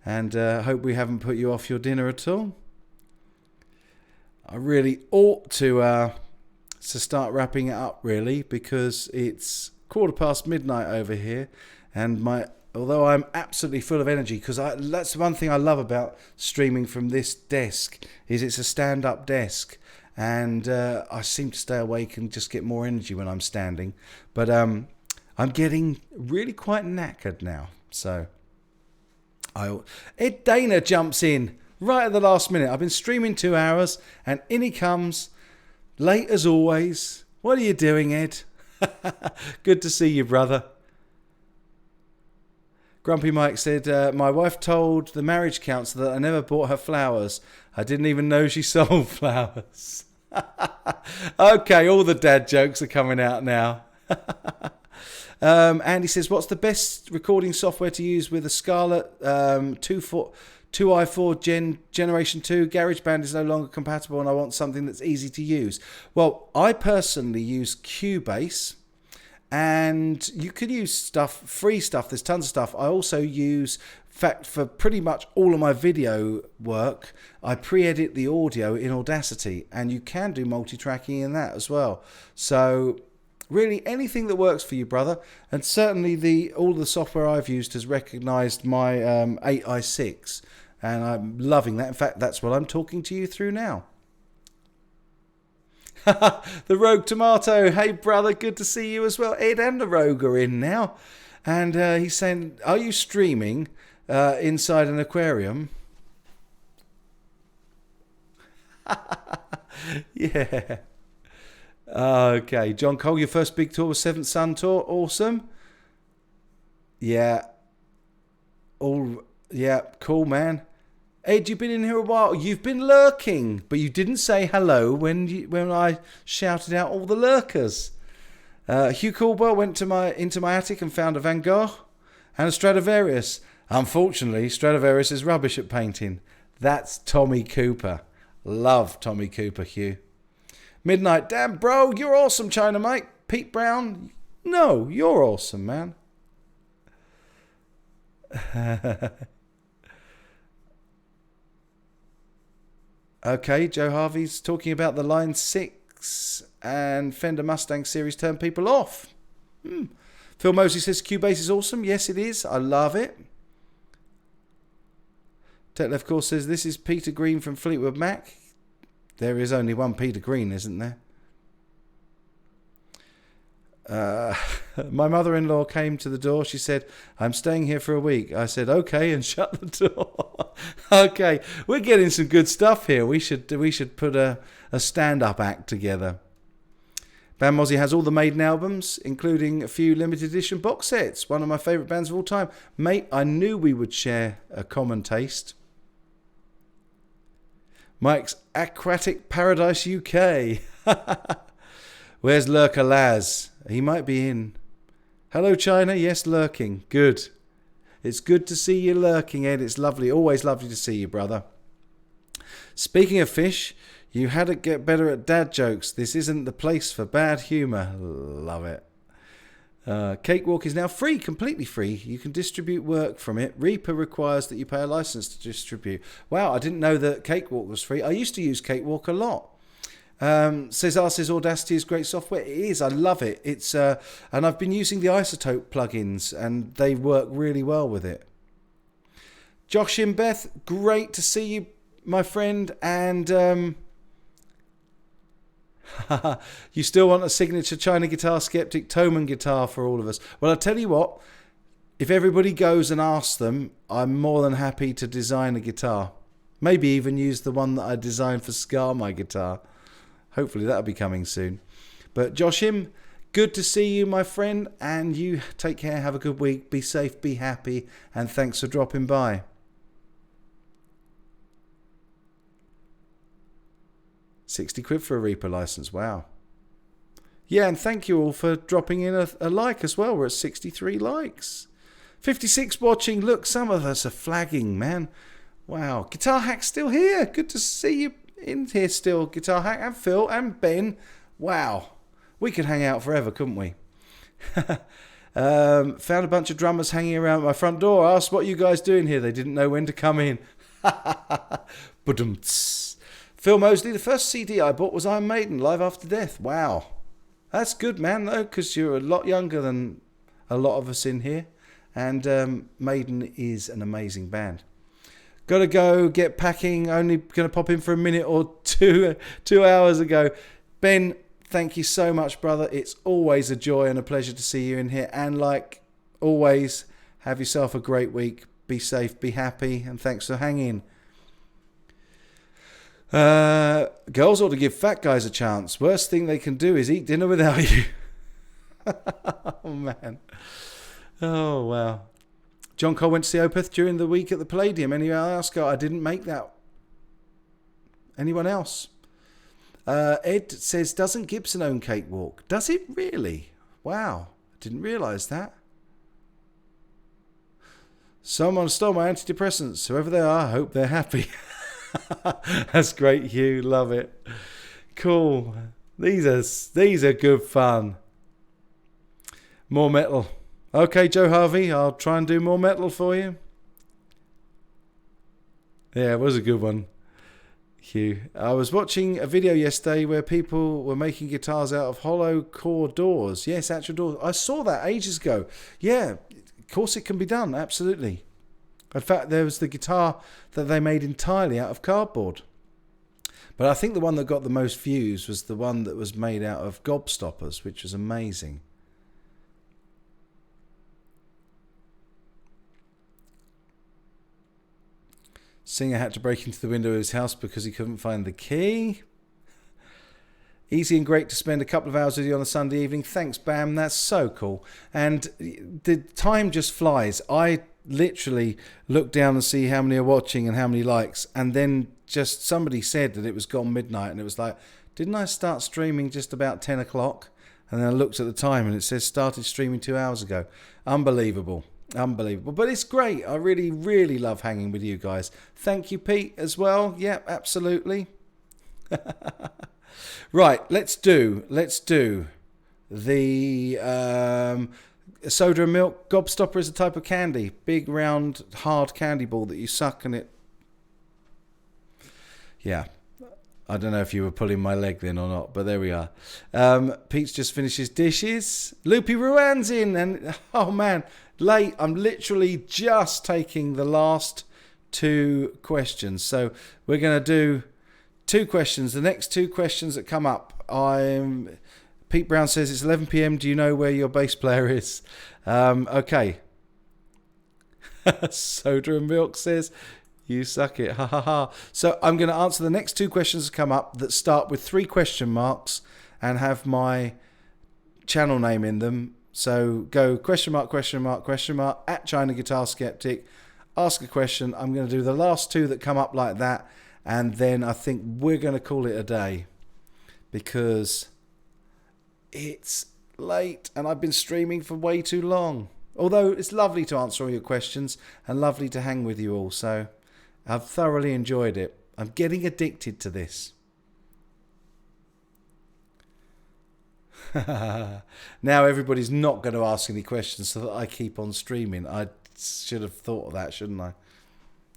And hope we haven't put you off your dinner at all. I really ought to start wrapping it up, really, because it's midnight over here, and although I'm absolutely full of energy, because that's one thing I love about streaming from this desk, is it's a stand-up desk, and I seem to stay awake and just get more energy when I'm standing. But I'm getting really quite knackered now, so... Ed Dana jumps in right at the last minute. I've been streaming 2 hours and in he comes, late as always. What are you doing, Ed? Good to see you, brother. Grumpy Mike said, my wife told the marriage counsellor that I never bought her flowers. I didn't even know she sold flowers. Okay, all the dad jokes are coming out now. Andy says, what's the best recording software to use with a Scarlett 2i4 Generation 2? GarageBand is no longer compatible and I want something that's easy to use. Well, I personally use Cubase, and you could use free stuff. There's tons of stuff. I also use, in fact, for pretty much all of my video work, I pre-edit the audio in Audacity, and you can do multi-tracking in that as well. So... really, anything that works for you, brother. And certainly all the software I've used has recognised my 8i6. And I'm loving that. In fact, that's what I'm talking to you through now. The Rogue Tomato. Hey, brother, good to see you as well. Ed and the Rogue are in now. And he's saying, are you streaming inside an aquarium? Yeah. Okay, John Cole, your first big tour was Seventh Son Tour. Awesome. Yeah. Cool, man. Ed, you've been in here a while. You've been lurking, but you didn't say hello when I shouted out all the lurkers. Hugh Caldwell went into my attic and found a Van Gogh and a Stradivarius. Unfortunately, Stradivarius is rubbish at painting. That's Tommy Cooper. Love Tommy Cooper, Hugh. Midnight, damn bro, you're awesome, China Mike. Pete Brown, no, you're awesome, man. Okay, Joe Harvey's talking about the Line 6 brakes and Fender Mustang series turn people off. Phil Mosley says Cubase is awesome. Yes, it is. I love it. Tetlef, of course, says this is Peter Green from Fleetwood Mac. There is only one Peter Green, isn't there? My mother-in-law came to the door. She said, I'm staying here for a week. I said, okay, and shut the door. Okay, we're getting some good stuff here. We should put a stand-up act together. Band Mozzie has all the Maiden albums, including a few limited edition box sets. One of my favourite bands of all time. Mate, I knew we would share a common taste. Mike's Aquatic Paradise UK. Where's Lurker Laz? He might be in. Hello, China. Yes, lurking. Good. It's good to see you lurking, Ed. It's lovely. Always lovely to see you, brother. Speaking of fish, you had to get better at dad jokes. This isn't the place for bad humour. Love it. Cakewalk is now free, completely free. You can distribute work from it. Reaper requires that you pay a license to distribute. Wow, I didn't know that Cakewalk was free. I used to use Cakewalk a lot. Cesar says Audacity is great software. It is. I love it. It's and I've been using the Isotope plugins and they work really well with it. Josh and Beth, great to see you, my friend. And you still want a signature China Guitar Skeptic Thomann guitar for all of us. Well, I'll tell you what. If everybody goes and asks them, I'm more than happy to design a guitar. Maybe even use the one that I designed for Scar, my guitar. Hopefully that'll be coming soon. But Joshim, good to see you, my friend. And you take care. Have a good week. Be safe. Be happy. And thanks for dropping by. £60 for a Reaper license. Wow. Yeah, and thank you all for dropping in a like as well. We're at 63 likes. 56 watching. Look, some of us are flagging, man. Wow. Guitar Hack's still here. Good to see you in here still. Guitar Hack and Phil and Ben. Wow. We could hang out forever, couldn't we? Found a bunch of drummers hanging around my front door. Asked what you guys doing here. They didn't know when to come in. Phil Mosley, the first CD I bought was Iron Maiden, Live After Death. Wow. That's good, man, though, because you're a lot younger than a lot of us in here. And Maiden is an amazing band. Got to go get packing. Only going to pop in for a minute or two 2 hours ago. Ben, thank you so much, brother. It's always a joy and a pleasure to see you in here. And like always, have yourself a great week. Be safe, be happy, and thanks for hanging. Girls ought to give fat guys a chance. Worst thing they can do is eat dinner without you. Oh, man. Oh, wow. John Cole went to see Opeth during the week at the Palladium. Anyone else go? I didn't make that. Anyone else? Ed says, doesn't Gibson own Cakewalk? Does it really? Wow. I didn't realise that. Someone stole my antidepressants. Whoever they are, I hope they're happy. That's great, Hugh. Love it. Cool. These are good fun. More metal. Okay, Joe Harvey, I'll try and do more metal for you. Yeah, it was a good one, Hugh. I was watching a video yesterday where people were making guitars out of hollow core doors. Yes, actual doors. I saw that ages ago. Yeah, of course it can be done, absolutely. In fact, there was the guitar that they made entirely out of cardboard. But I think the one that got the most views was the one that was made out of gobstoppers, which was amazing. Singer had to break into the window of his house because he couldn't find the key. Easy and great to spend a couple of hours with you on a Sunday evening. Thanks, Bam. That's so cool. And the time just flies. I literally look down and see how many are watching and how many likes. And then just somebody said that it was gone midnight. And it was like, didn't I start streaming just about 10 o'clock? And then I looked at the time and it says started streaming 2 hours ago. Unbelievable. Unbelievable. But it's great. I really, really love hanging with you guys. Thank you, Pete, as well. Yep, absolutely. Right, let's do the soda and milk. Gobstopper is a type of candy. Big, round, hard candy ball that you suck and it... Yeah. I don't know if you were pulling my leg then or not, but there we are. Pete's just finished his dishes. Loopy Ruan's in, and oh man, late. I'm literally just taking the last 2 questions. So we're going to do 2 questions. The next 2 questions that come up, Pete Brown says it's 11 p.m. Do you know where your bass player is? Okay. Soda and Milk says, you suck it. Ha ha ha. So I'm going to answer the next 2 questions that come up that start with 3 question marks and have my channel name in them. So go question mark, question mark, question mark, at China Guitar Skeptic. Ask a question. I'm going to do the last 2 that come up like that. And then I think we're going to call it a day because it's late and I've been streaming for way too long. Although it's lovely to answer all your questions and lovely to hang with you all. So I've thoroughly enjoyed it. I'm getting addicted to this. Now everybody's not going to ask any questions so that I keep on streaming. I should have thought of that, shouldn't I?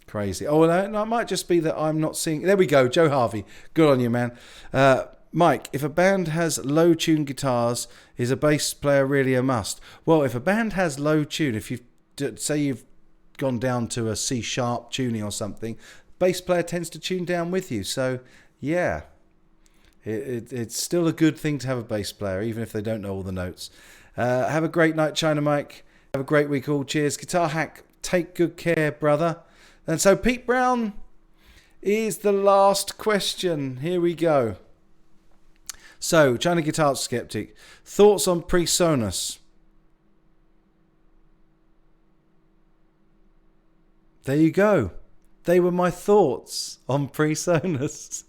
Crazy. Oh, no, it might just be that I'm not seeing... There we go, Joe Harvey. Good on you, man. Mike, if a band has low-tuned guitars, is a bass player really a must? Well, if a band has low tune, if you say you've gone down to a C sharp tuning or something, bass player tends to tune down with you. So, yeah, it's still a good thing to have a bass player, even if they don't know all the notes. Have a great night, China Mike. Have a great week all. Cheers. Guitar Hack, take good care, brother. And so Pete Brown is the last question. Here we go. So, China Guitar Skeptic, thoughts on PreSonus? There you go. They were my thoughts on PreSonus.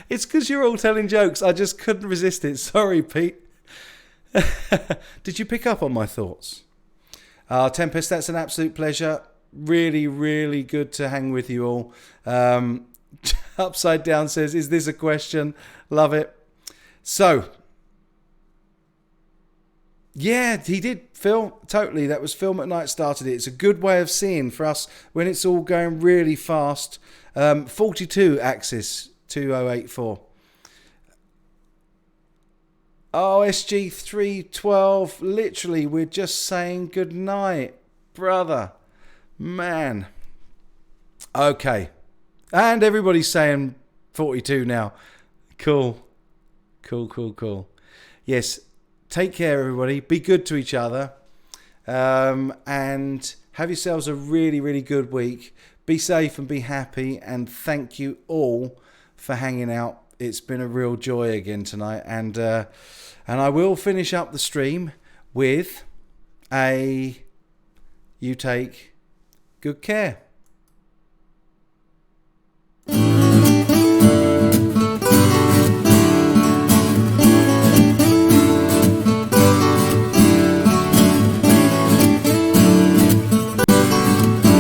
It's because you're all telling jokes. I just couldn't resist it. Sorry, Pete. Did you pick up on my thoughts? Tempest, that's an absolute pleasure. Really, really good to hang with you all. Upside Down says, is this a question? Love it. So, yeah, he did, Phil. Totally. That was Phil McKnight started it. It's a good way of seeing for us when it's all going really fast. 42 axis 2084. Oh, SG 312. Literally, we're just saying good night, brother. Man. Okay. And everybody's saying 42 now. Cool. Cool. Yes, take care, everybody. Be good to each other. And have yourselves a really, really good week. Be safe and be happy. And thank you all for hanging out. It's been a real joy again tonight. And I will finish up the stream with you take good care.